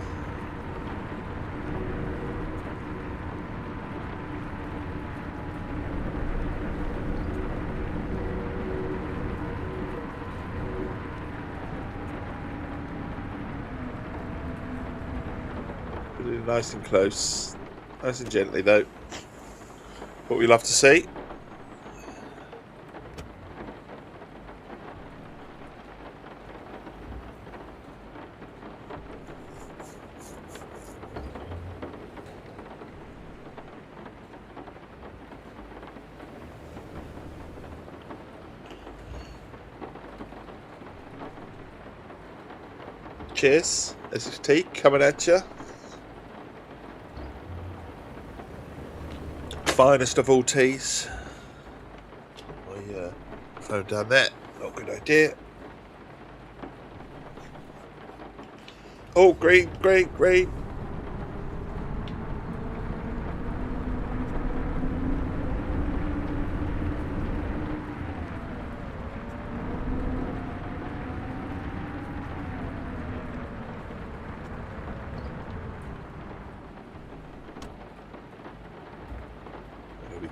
Really nice and close. Nice and gently though. What we love to see. Cheers, Essex Tea coming at you. Finest of all teas. My phone down there, not a good idea. Oh, green, green, green.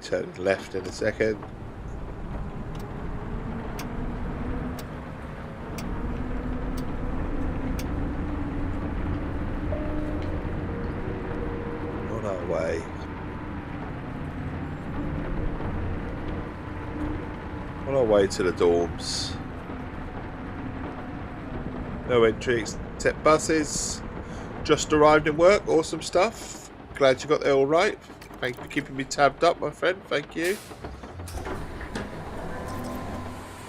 Turning left in a second. On our way. On our way to the dorms. No entry except buses. Just arrived in work. Awesome stuff. Glad you got there all right. Thank you for keeping me tabbed up, my friend. Thank you.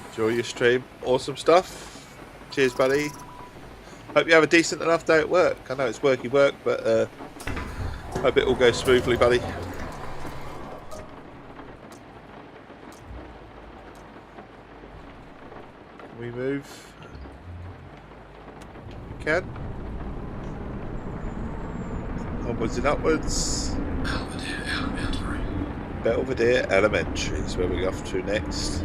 Enjoy your stream. Awesome stuff. Cheers, buddy. Hope you have a decent enough day at work. I know it's worky work, but hope it all goes smoothly, buddy. Can we move? We can. Onwards and upwards. Belvedere Elementary is where we're off to next.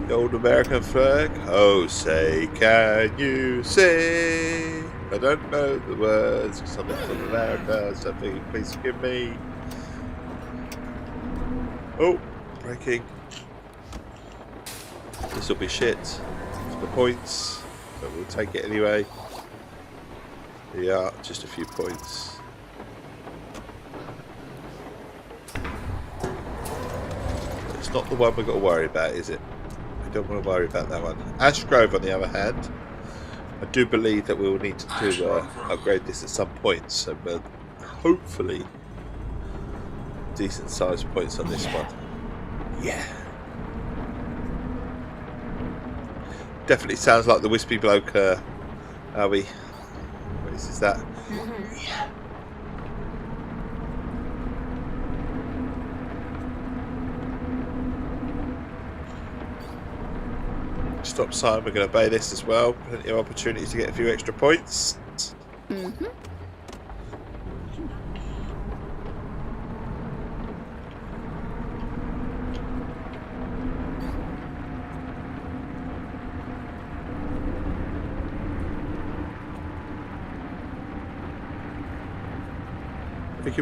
The old American flag. Oh, say, can you sing? I don't know the words. Something from America. Something, please forgive me. Oh. Breaking. This will be shit for the points, but we'll take it anyway. Yeah, just a few points. It's not the one we've got to worry about, is it? We don't want to worry about that one. Ash Grove, on the other hand, I do believe that we will need to upgrade this at some point, so we'll hopefully decent sized points on this one. Yeah. Definitely sounds like the wispy bloke, are we? What is that? Yeah. Stop sign, we're going to obey this as well. Plenty of opportunities to get a few extra points.
Mm-hmm.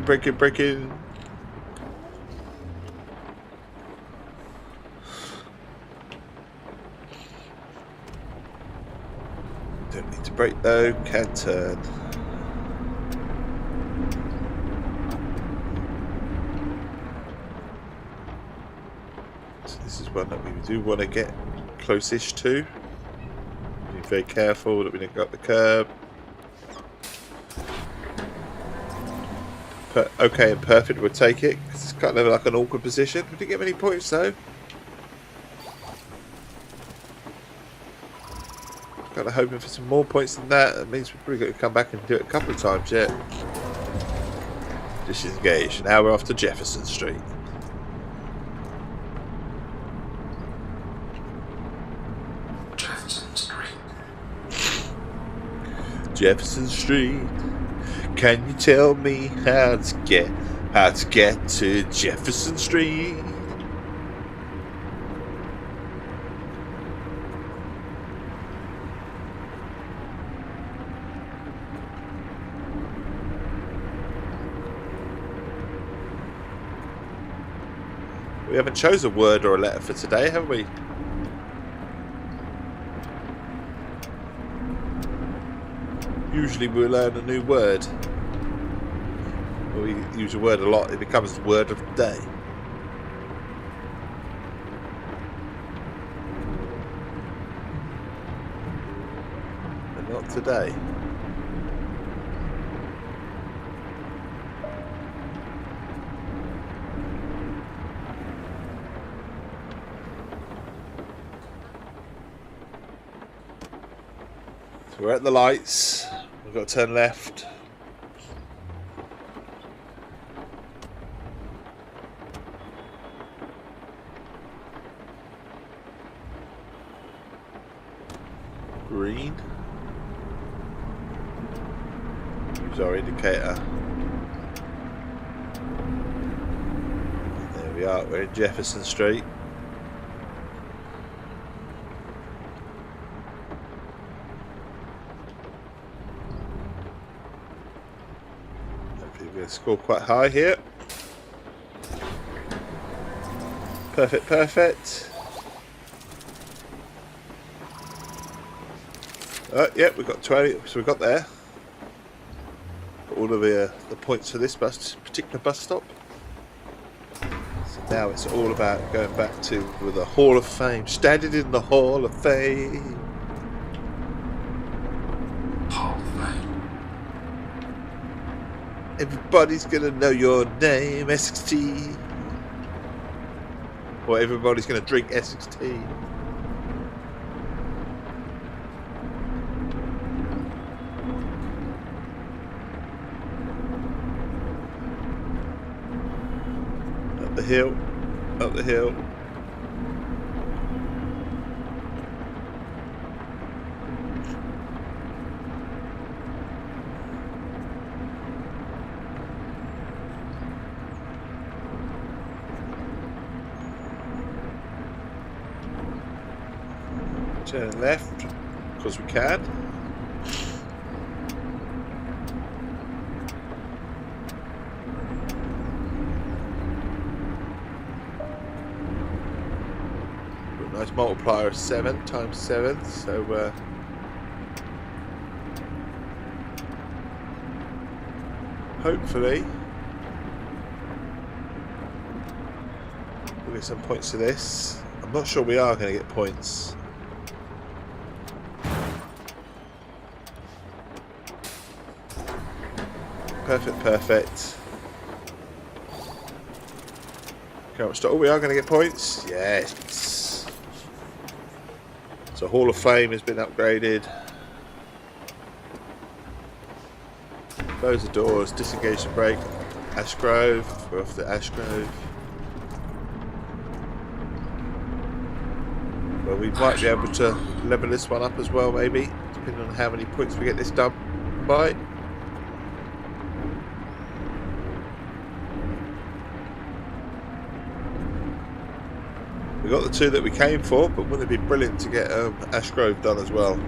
Breaking. Don't need to brake though, can turn. So this is one that we do want to get close-ish to. Be very careful that we don't go up the curb. Okay and perfect, we'll take it. It's kind of like an awkward position. We didn't get many points though. Kind of hoping for some more points than that. That means we're probably going to come back and do it a couple of times yet. Disengage. Now we're off to Jefferson Street.
Jefferson Street.
Jefferson Street. Can you tell me how to get to Jefferson Street? We haven't chosen a word or a letter for today, have we? Usually we learn a new word. We use a word a lot, it becomes the word of the day. But not today. So we're at the lights. We've got to turn left. Green. Use our indicator. There we are. We're in Jefferson Street. Score quite high here. Perfect, perfect. Yeah, we've got 20, so we got there. Got all of the points for this particular bus stop. So now it's all about going back to the Hall of Fame, standing in the Hall of Fame. Everybody's gonna know your name, Essex Tea. Or everybody's gonna drink Essex Tea. Up the hill, up the hill. Turn left, because we can. Got a nice multiplier of 7 times 7, so hopefully we'll get some points to this. I'm not sure we are going to get points. Perfect, perfect. Okay, oh, we are going to get points. Yes. So Hall of Fame has been upgraded. Close the doors, disengage the brake. Ash Grove, we're off to Ash Grove. Well, we might be able to level this one up as well, maybe, depending on how many points we get this done by. We got the 2 that we came for, but wouldn't it be brilliant to get Ash Grove done as well?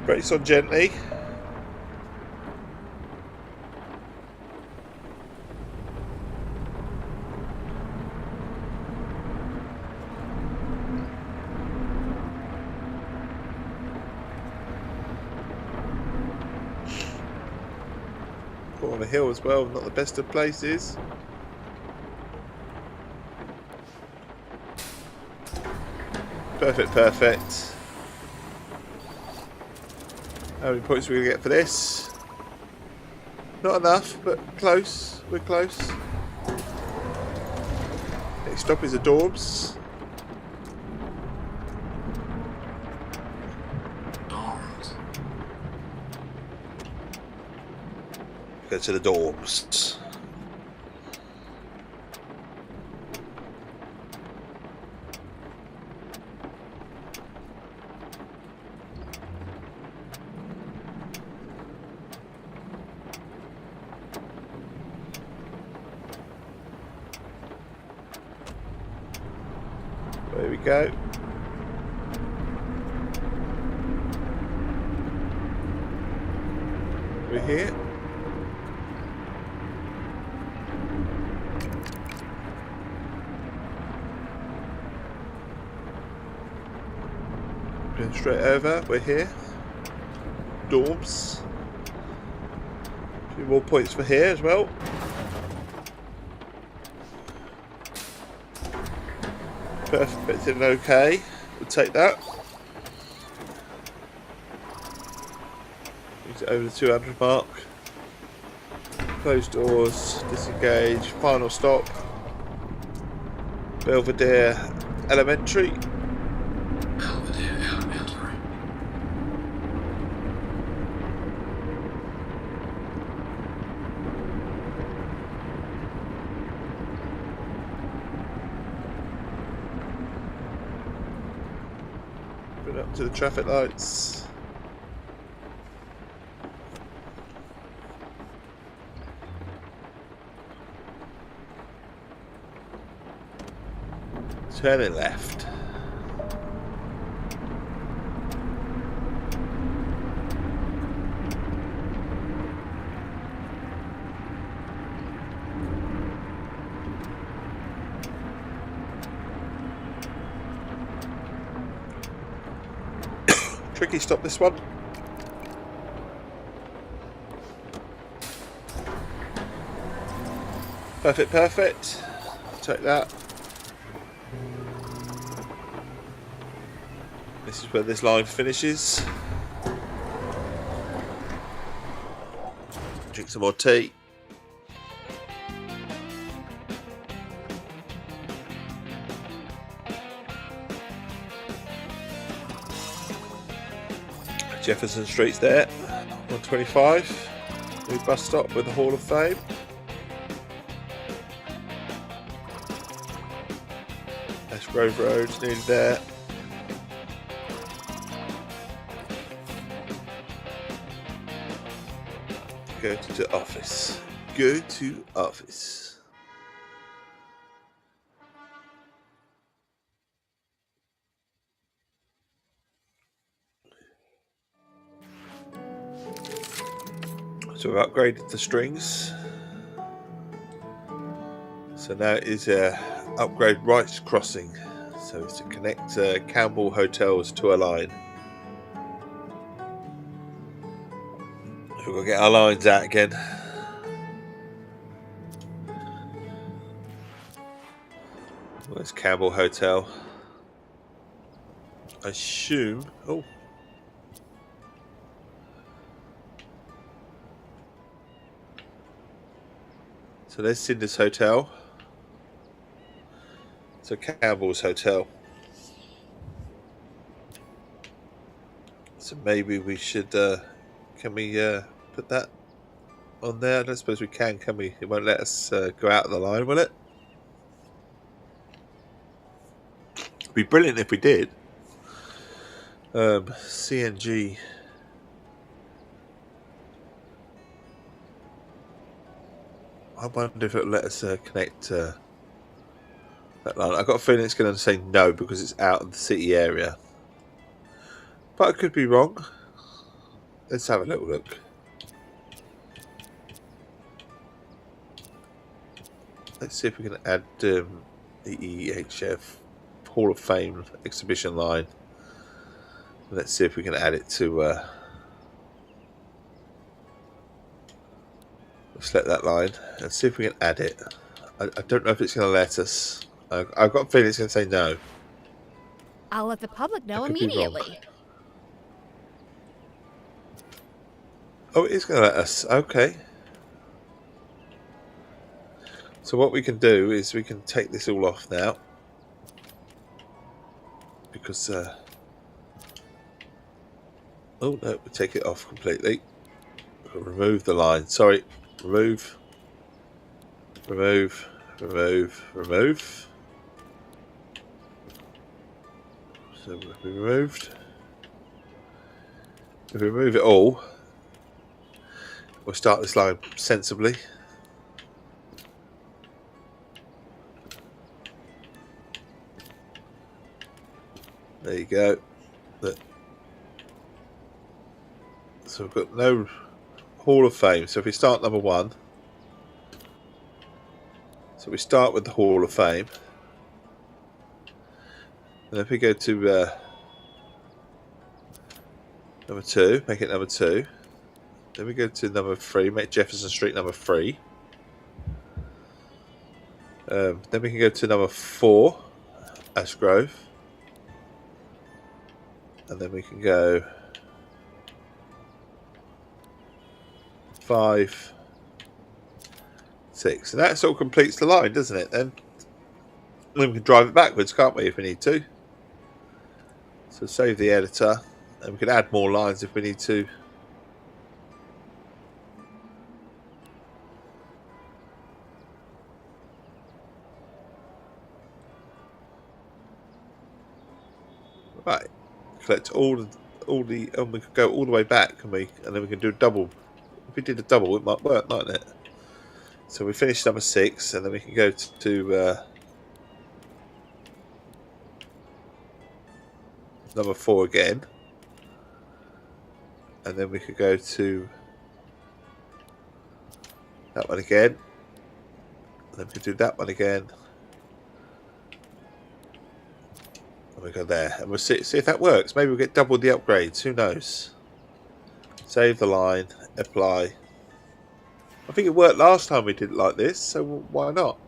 Brakes on gently. Go on a hill as well, not the best of places. Perfect, perfect. How many points are we going to get for this? Not enough, but close. We're close. Next stop is Adorbs.
Dorms.
Go to the Dorbs. There we go. We're here. Going straight over. We're here. Dorms. A few more points for here as well. Perfect and okay. We'll take that. Use it over the 200 mark. Close doors. Disengage. Final stop. Belvedere Elementary.
Belvedere Elementary.
Bring up to the traffic lights. Turning left. Tricky stop this one. Perfect, perfect. Take that. This is where this line finishes. Drink some more tea. Jefferson Street's there. 125. New bus stop with the Hall of Fame. That's Grove Road, nearly there. Go to the office. Go to office. So we've upgraded the strings. So now it is upgrade rights crossing. So it's to connect Campbell hotels to a line. We've got to get our lines out again. Where's Campbell Hotel? I assume. Oh. So there's Cinder's Hotel. So Campbell's Hotel. So maybe we should. Can we put that on there? I don't suppose we can we? It won't let us go out of the line, will it? It'd be brilliant if we did. CNG. I wonder if it'll let us connect that line. I've got a feeling it's going to say no because it's out of the city area. But I could be wrong. let's have a little look. Let's see if we can add the EHF Hall of Fame exhibition line. Let's see if we can add it to. Select that line and see if we can add it. I don't know if it's going to let us. I've got a feeling it's going to say no.
I'll let the public know
I could be wrong.
immediately.
Oh, it is going to let us. Okay. So what we can do is we can take this all off now. Because... oh, no, we take it off completely. We'll remove the line. Sorry. Remove. Remove. Remove. Remove. So we'll be removed. If we remove it all, we'll start this line sensibly. There you go. So we've got no Hall of Fame. So if we start number 1, so we start with the Hall of Fame. And if we go to number 2, make it number 2. Then we go to number 3, make Jefferson Street number 3. Then we can go to number 4, Ash Grove. And then we can go 5, 6. And that sort of completes the line, doesn't it? Then we can drive it backwards, can't we, if we need to? So save the editor, and we can add more lines if we need to. Right, collect all the, and we could go all the way back, can we? And then we can do a double. If we did a double, it might work, mightn't it? So we finished number 6, and then we can go to number 4 again, and then we could go to that one again, and then we could do that one again, and we go there, and we'll see if that works. Maybe we'll get double the upgrades, who knows. Save the line, apply. I think it worked last time we did it like this, so why not?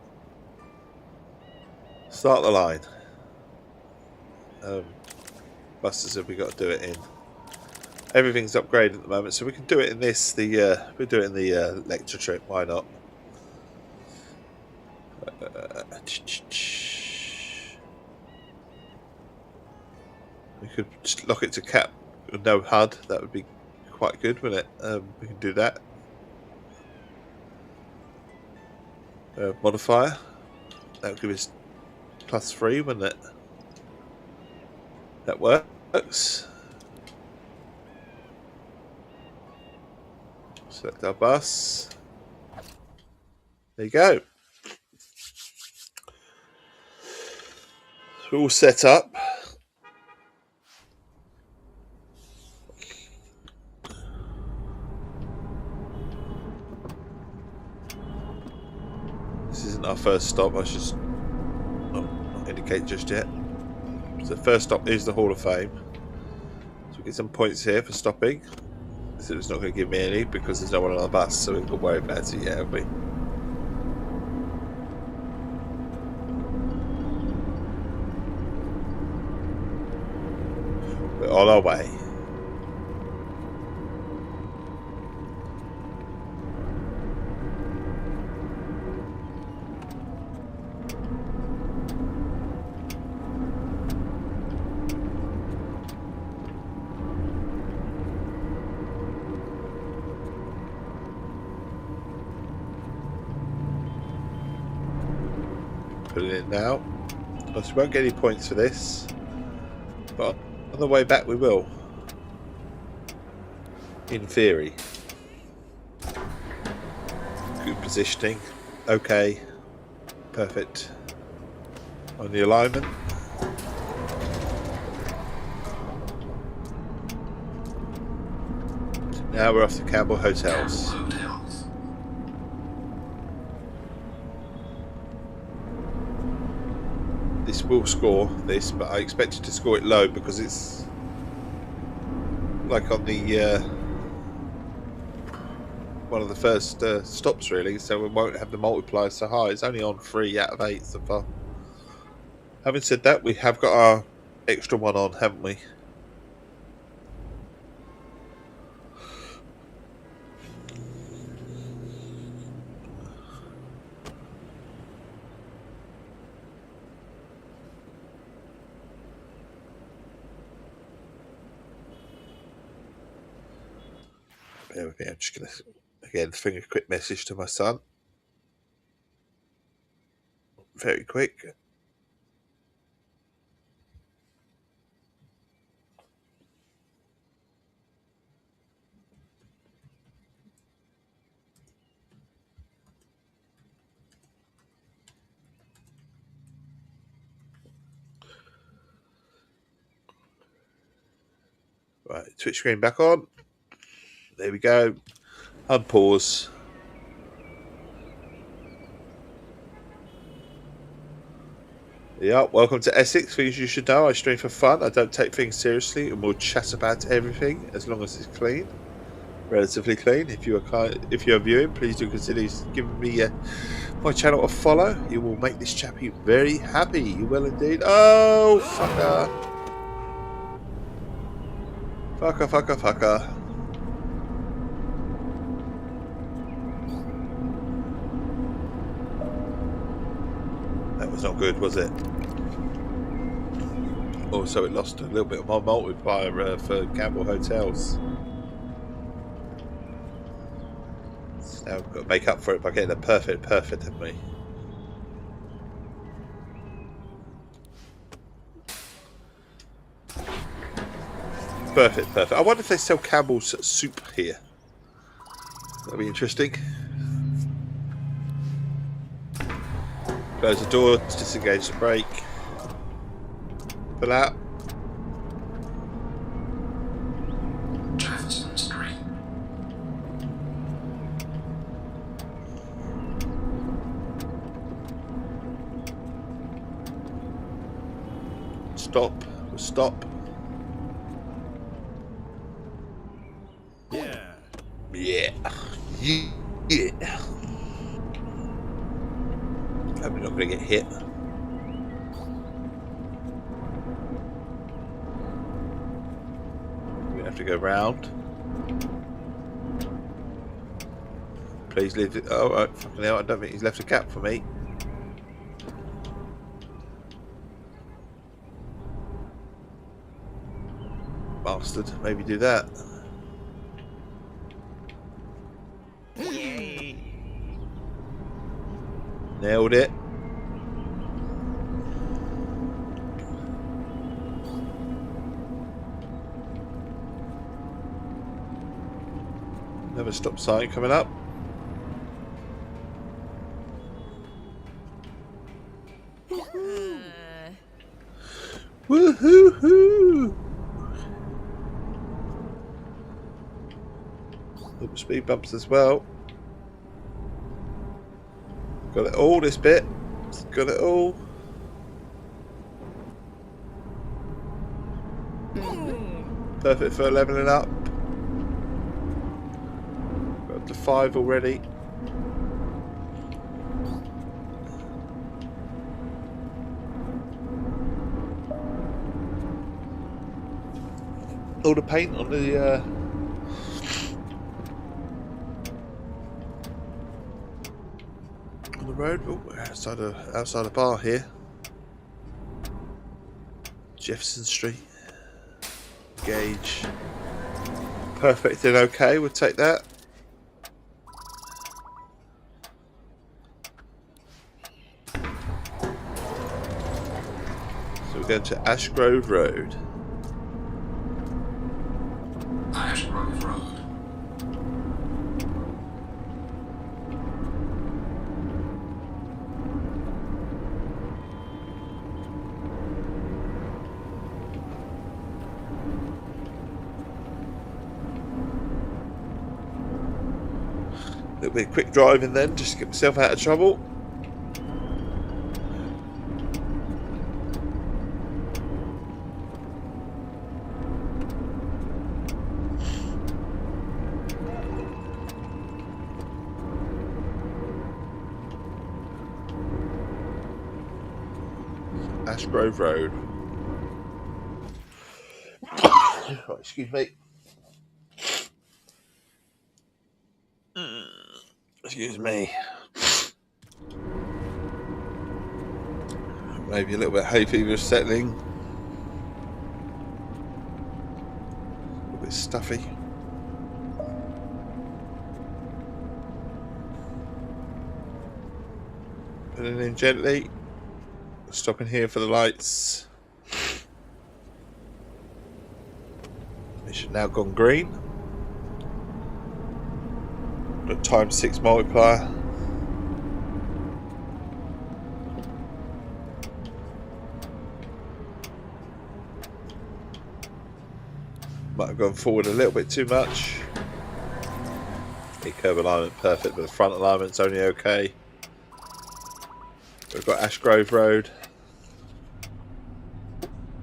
Start the line. Buster said we got to do it in. Everything's upgraded at the moment, so we can do it in this. We do it in the lecture trip. Why not? We could just lock it to cap with no HUD. That would be quite good, wouldn't it? We can do that. Modifier. That would give us +3, wouldn't it? That works. Select our bus. There you go. So we're all set up. This isn't our first stop. I should not indicate just yet. So the first stop is the Hall of Fame. So we get some points here for stopping. So it's not going to give me any because there's no one on the bus, so we can worry about it yet, have we? We're on our way. Put it in now. Of course, we won't get any points for this, but on the way back we will. In theory. Good positioning. Okay. Perfect. On the alignment. Now we're off to Campbell
Campbell
Hotels.
Hotels.
This will score this, but I expected to score it low because it's like on the one of the first stops really, so we won't have the multiplier so high. It's only on 3 out of 8 so far. Having said that, we have got our extra one on, haven't we? Bear with me, I'm just going to, again, finger a quick message to my son. Very quick. Right, Twitch screen back on. There we go. Unpause. Yeah, welcome to Essex. Things you should know. I stream for fun. I don't take things seriously, and we'll chat about everything as long as it's clean, relatively clean. If you are viewing, please do consider giving me my channel a follow. You will make this chappy very happy. You will indeed. Oh, fucker! Fucker, fucker, fucker. That was not good, was it? Also, it lost a little bit of my multiplier for Campbell Hotels. So now we've got to make up for it by getting a perfect, haven't we? Perfect. I wonder if they sell Campbell's soup here. That'll be interesting. Close the door, disengage the brake. Pull out.
Jefferson Street.
Stop. Stop.
Yeah.
Yeah. Yeah. Hope we're not going to get hit. We have to go round. Please leave it. Oh, right. Fucking hell. I don't think he's left a gap for me. Bastard. Maybe do that. Nailed it. Another stop sign coming up. Woohoo! Little speed bumps as well. Got it all, this bit. Got it all. Perfect for leveling up. Got up to 5 already. All the paint on the road. Oh, we're outside the bar here. Jefferson Street. Gauge. Perfect and okay, we'll take that. So we're going to Ashgrove Road.
Ashgrove Road.
little bit of quick driving then, just to get myself out of trouble. Ashgrove Road. Oh, excuse me. Excuse me. Maybe a little bit hay fever settling. A little bit stuffy. Putting in gently. Stopping here for the lights. It should now gone green. Got ×6 multiplier. Might have gone forward a little bit too much. The curb alignment perfect, but the front alignment's only okay. We've got Ashgrove Road.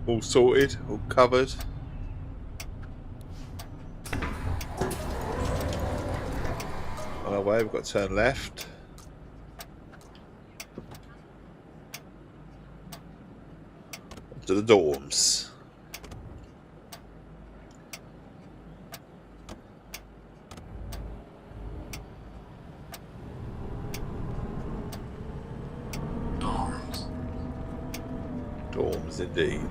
All sorted, all covered. On our way, we've got to turn left. To the dorms. Dorms indeed.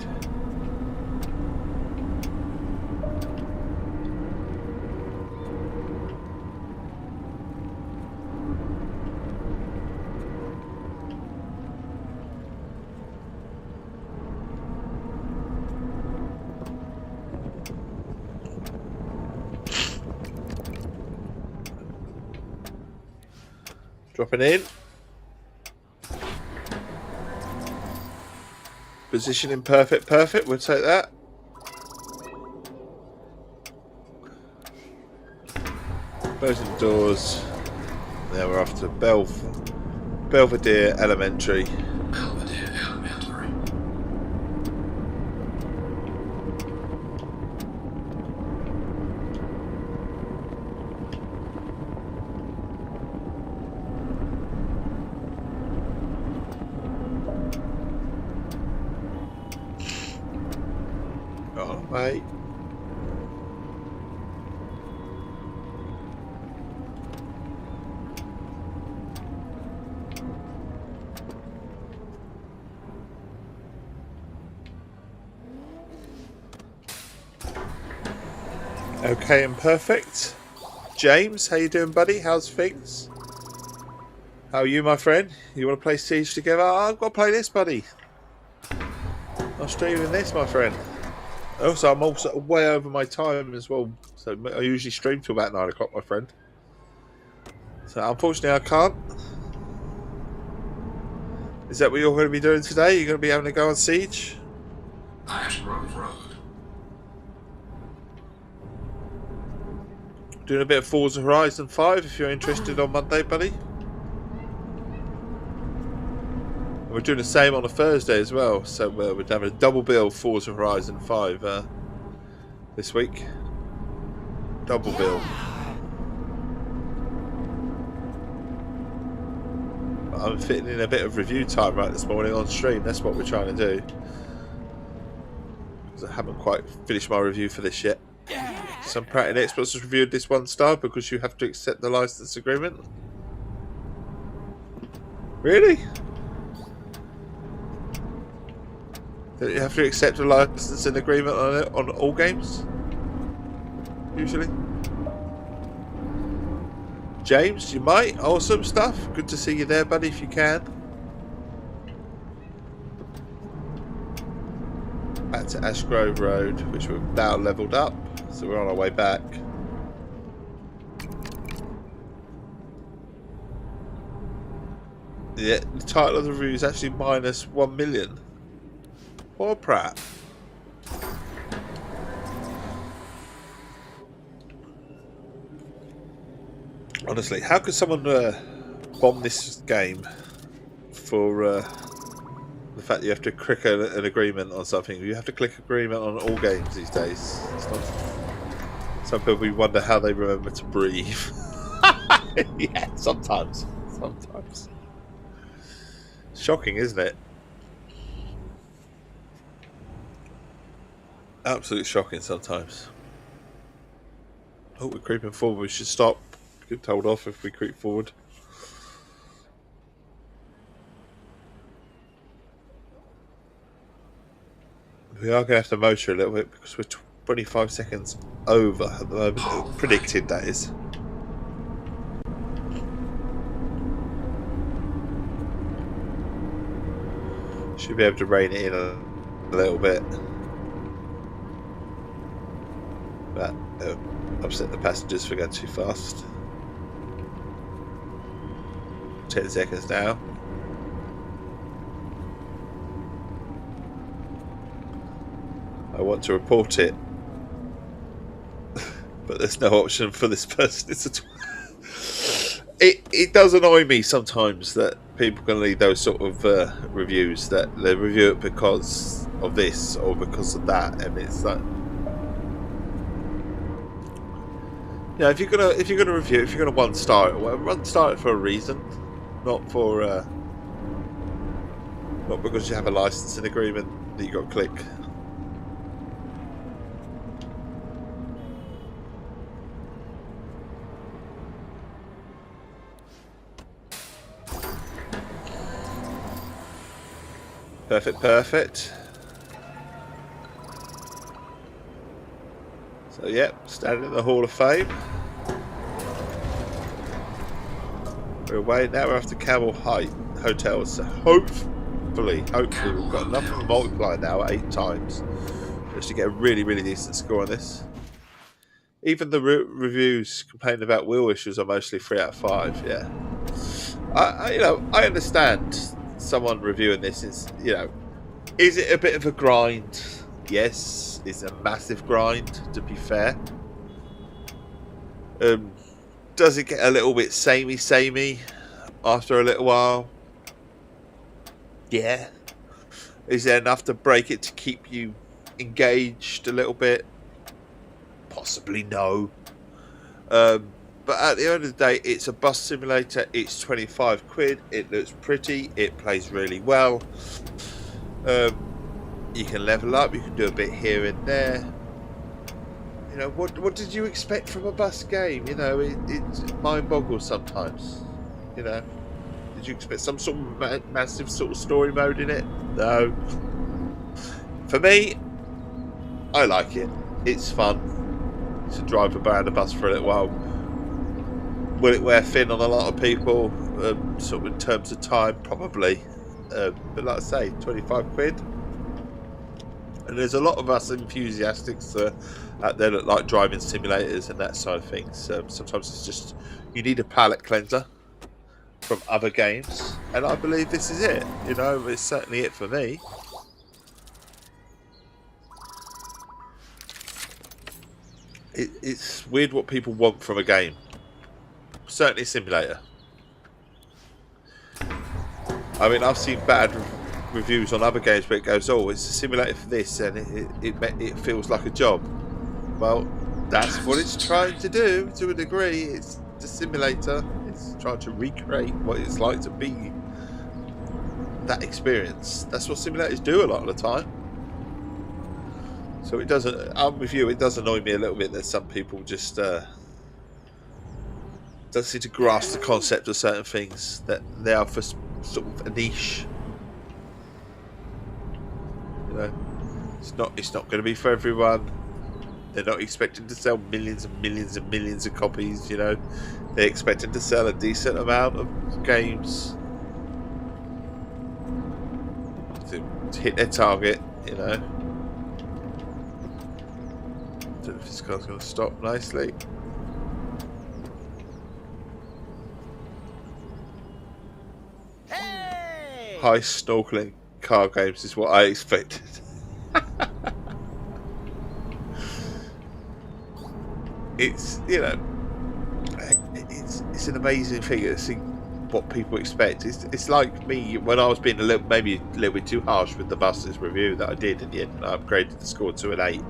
Dropping in. Positioning perfect. We'll take that. Closing the doors. Now we're off to Belvedere Elementary.
Belvedere Elementary.
Oh, mate. Okay and perfect. James, how you doing, buddy? How's things? How are you, my friend? You want to play Siege together? Oh, I've got to play this, buddy. I'm streaming this, my friend. Also, I'm also way over my time as well. So I usually stream till about 9 o'clock, my friend. So unfortunately, I can't. Is that what you're going to be doing today? You're going to be having a go on Siege?
Ashgrove Road.
Doing a bit of Forza Horizon 5 if you're interested on Monday, buddy. And we're doing the same on a Thursday as well. So we're having a double bill Forza Horizon 5 this week. Double bill. I'm fitting in a bit of review time right this morning on stream. That's what we're trying to do. Because I haven't quite finished my review for this yet. Some Pratt and Experts has reviewed this 1-star because you have to accept the license agreement. Really? Do you have to accept a license and agreement on it on all games? Usually. James, you might. Awesome stuff. Good to see you there, buddy, if you can. Back to Ashgrove Road, which we've now levelled up. So we're on our way back. Yeah, the title of the review is actually -1 million. Poor Pratt. Honestly, how could someone bomb this game for the fact that you have to click an agreement on something? You have to click agreement on all games these days. It's not, some people wonder how they remember to breathe. Yeah, sometimes. Sometimes. Shocking, isn't it? Absolutely shocking sometimes. Oh, we're creeping forward. We should stop. Get told off if we creep forward. We are going to have to motor a little bit because we're 25 seconds over at the moment. Predicted, that is. Should be able to rein it in a little bit. But upset the passengers for going too fast. 10 seconds now. I want to report it, but there's no option for this person. It does annoy me sometimes that people can leave those sort of reviews, that they review it because of this or because of that, and it's like, yeah, if you're gonna review it, if you're gonna one star it, well, one star it for a reason, not for not because you have a licensing agreement that you got to click. Perfect, perfect. So, yep, standing in the Hall of Fame. We're away now. We're off to Camel Height Hotel. So hopefully we've got enough of a multiplier now at 8 times just to get a really, really decent score on this. Even the reviews complaining about wheel issues are mostly 3 out of 5. Yeah, I understand. Someone reviewing this is, is it a bit of a grind? Yes, it's a massive grind, to be fair. Does it get a little bit samey after a little while? Yeah. Is there enough to break it to keep you engaged a little bit? Possibly no. But at the end of the day, it's a bus simulator. It's 25 quid. It looks pretty. It plays really well. You can level up. You can do a bit here and there. What did you expect from a bus game? It mind boggles sometimes. Did you expect some sort of massive sort of story mode in it? No. For me, I like it. It's fun to drive around a bus for a little while. Will it wear thin on a lot of people, sort of in terms of time? Probably. But like I say, 25 quid. And there's a lot of us enthusiasts out there that like driving simulators and that side of things. Sometimes it's just, you need a palate cleanser from other games. And I believe this is it. It's certainly it for me. It's weird what people want from a game. Certainly a simulator. I mean, I've seen bad reviews on other games where it goes, oh, it's a simulator for this, and it feels like a job. Well, that's what it's trying to do to a degree. It's a simulator. It's trying to recreate what it's like to be that experience. That's what simulators do a lot of the time. So it doesn't. I'm with you. It does annoy me a little bit that some people just don't seem to grasp the concept of certain things, that they are for sort of a niche. It's not going to be for everyone. They're not expecting to sell millions and millions and millions of copies. They're expecting to sell a decent amount of games to hit their target. Don't know if this car's going to stop nicely.
Hey!
High snorkeling car games is what I expected. It's it's an amazing thing to see what people expect. It's like me when I was being maybe a little bit too harsh with the buses review that I did in the end. I upgraded the score to an 8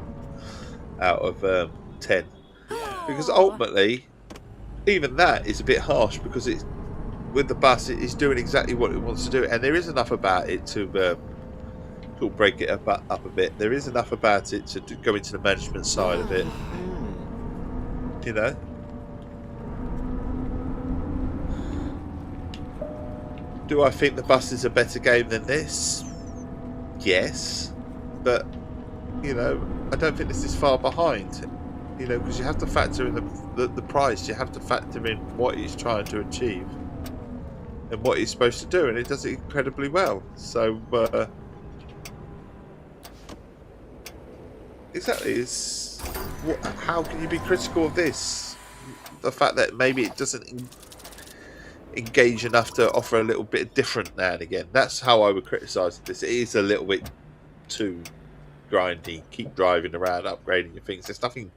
out of 10 because ultimately, even that is a bit harsh because it's with the bus it's doing exactly what it wants to do, and there is enough about it to break it up a bit. There is enough about it to go into the management side of it. You know. Do I think the bus is a better game than this? Yes, but you know, I don't think this is far behind. You know, because you have to factor in the price. You have to factor in what he's trying to achieve and what he's supposed to do, and it does it incredibly well. So exactly, how can you be critical of this? The fact that maybe it doesn't engage enough to offer a little bit different now and again. That's how I would criticise this. It is a little bit too grindy. Keep driving around, upgrading your things. There's nothing.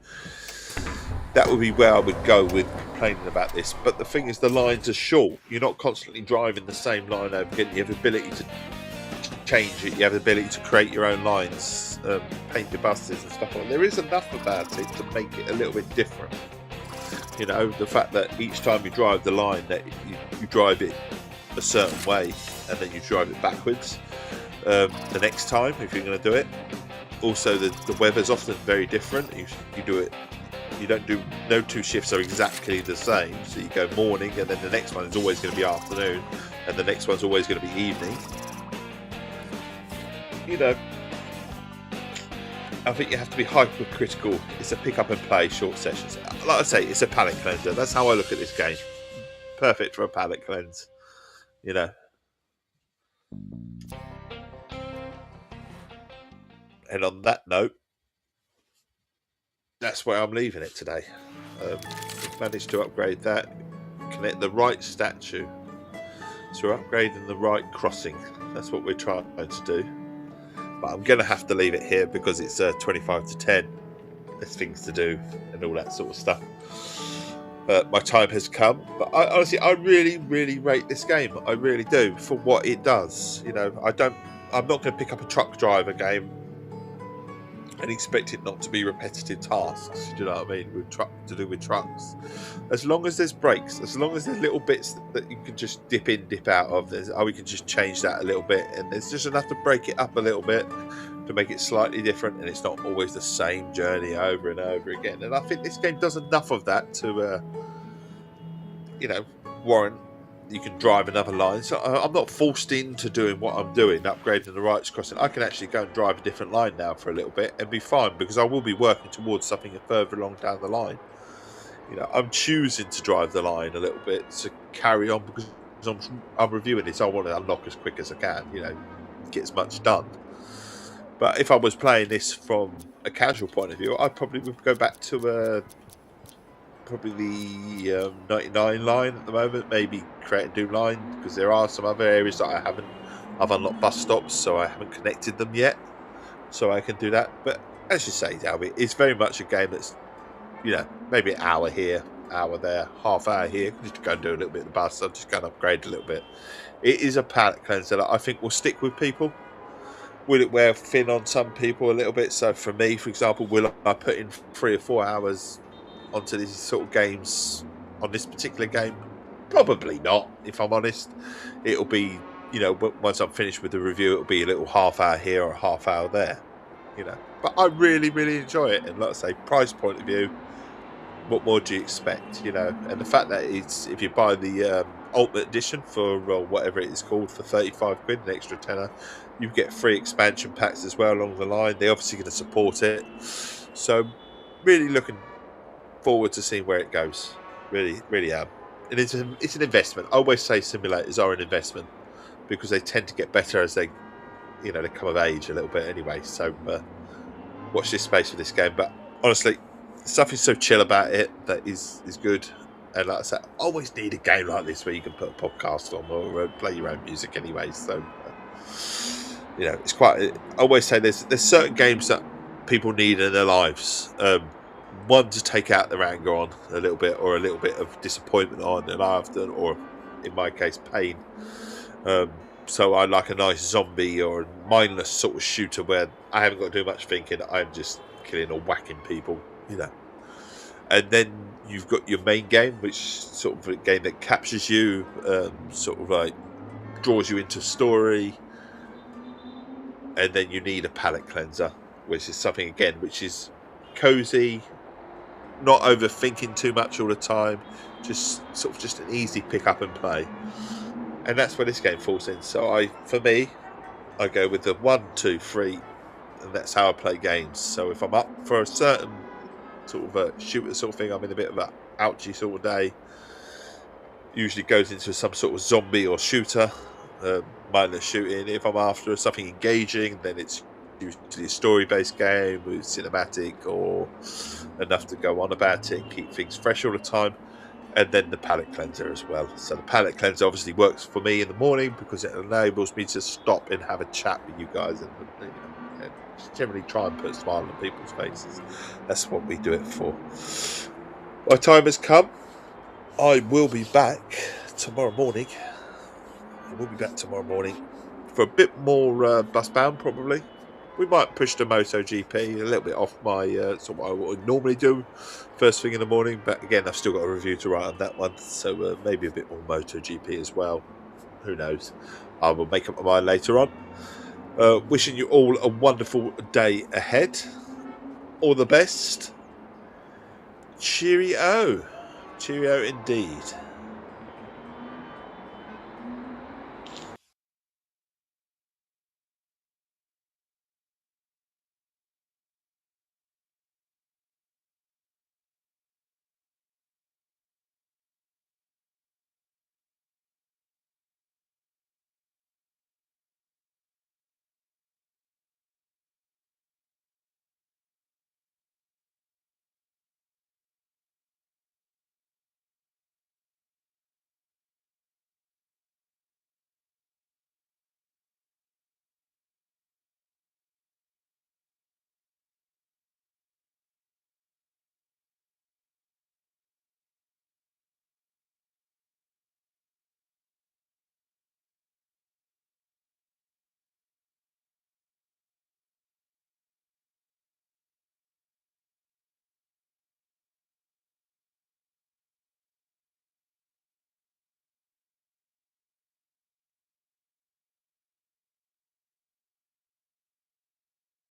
That would be where I would go with complaining about this. But the thing is, the lines are short. You're not constantly driving the same line over again. You have the ability to change it. You have the ability to create your own lines, paint your buses and stuff like that. There is enough about it to make it a little bit different. You know, the fact that each time you drive the line, that you drive it a certain way, and then you drive it backwards the next time if you're going to do it. Also, the weather's often very different. You do it. You don't do. No two shifts are exactly the same. So you go morning, and then the next one is always going to be afternoon, and the next one's always going to be evening. You know, I think you have to be hypercritical. It's a pick up and play short sessions. Like I say, it's a palate cleanser. That's how I look at this game. Perfect for a palate cleanse. You know. And on that note, that's where I'm leaving it today. We've managed to upgrade that, connect the right statue. So we're upgrading the right crossing. That's what we're trying to do. But I'm going to have to leave it here because it's 25 to 10. There's things to do and all that sort of stuff. My time has come. But honestly, I really, really rate this game. I really do for what it does. You know, I'm not going to pick up a truck driver game and expect it not to be repetitive tasks. Do you know what I mean? To do with trucks. As long as there's brakes, as long as there's little bits that you can just dip in, dip out of, we can just change that a little bit, and there's just enough to break it up a little bit to make it slightly different, and it's not always the same journey over and over again. And I think this game does enough of that to, warrant you can drive another line. So I'm not forced into doing what I'm doing, upgrading the rights crossing. I can actually go and drive a different line now for a little bit and be fine, because I will be working towards something further along down the line. You know, I'm choosing to drive the line a little bit to carry on because I'm reviewing this. I want to unlock as quick as I can, you know, get as much done. But if I was playing this from a casual point of view, I probably would go back to probably the 99 line at the moment, maybe create a new line, because there are some other areas that I've unlocked bus stops, so I haven't connected them yet, so I can do that. But as you say, Dalby, it's very much a game that's, you know, maybe an hour here, hour there, half hour here, just go and do a little bit of the bus. I'm just going to upgrade a little bit. It is a palate cleanser that I think will stick with people. Will it wear thin on some people a little bit? So for me, for example, will I put in 3 or 4 hours onto these sort of games on this particular game? Probably not, if I'm honest. It'll be, you know, once I'm finished with the review, it'll be a little half hour here or a half hour there, you know. But I really, really enjoy it. And like I say, price point of view, what more do you expect, you know? And the fact that it's, if you buy the Ultimate Edition for whatever it is called, for 35 quid, an extra tenner, you get free expansion packs as well along the line. They're obviously going to support it. So really looking forward to seeing where it goes. Really, really am. And it's an investment. I always say simulators are an investment because they tend to get better as they come of age a little bit anyway. So watch this space for this game. But honestly, stuff is so chill about it that is good. And like I said, I always need a game like this where you can put a podcast on or play your own music anyway. So it's quite. I always say there's certain games that people need in their lives. one to take out their anger on a little bit, or a little bit of disappointment on, and I have done, or in my case, pain. So I like a nice zombie or mindless sort of shooter where I haven't got to do much thinking. I'm just killing or whacking people, you know. And then you've got your main game, which is sort of a game that captures you, sort of like draws you into story. And then you need a palate cleanser, which is something, again, which is cozy, not overthinking too much all the time, just sort of just an easy pick up and play. And that's where this game falls in. So for me, I go with the 1, 2, 3, and that's how I play games. So if I'm up for a certain sort of a shooter sort of thing, I'm in a bit of an ouchy sort of day, usually goes into some sort of zombie or shooter, mindless shooting. If I'm after something engaging, then it's usually a story-based game with cinematic or enough to go on about it and keep things fresh all the time. And then the palate cleanser as well. So the palate cleanser obviously works for me in the morning because it enables me to stop and have a chat with you guys, and just generally try and put a smile on people's faces. That's what we do it for. My time has come. I will be back tomorrow morning. For a bit more bus bound, probably. We might push the MotoGP a little bit off my sort of what I would normally do first thing in the morning, but again, I've still got a review to write on that one, so maybe a bit more MotoGP as well. Who knows? I will make up my mind later on. Wishing you all a wonderful day ahead. All the best. Cheerio. Cheerio indeed.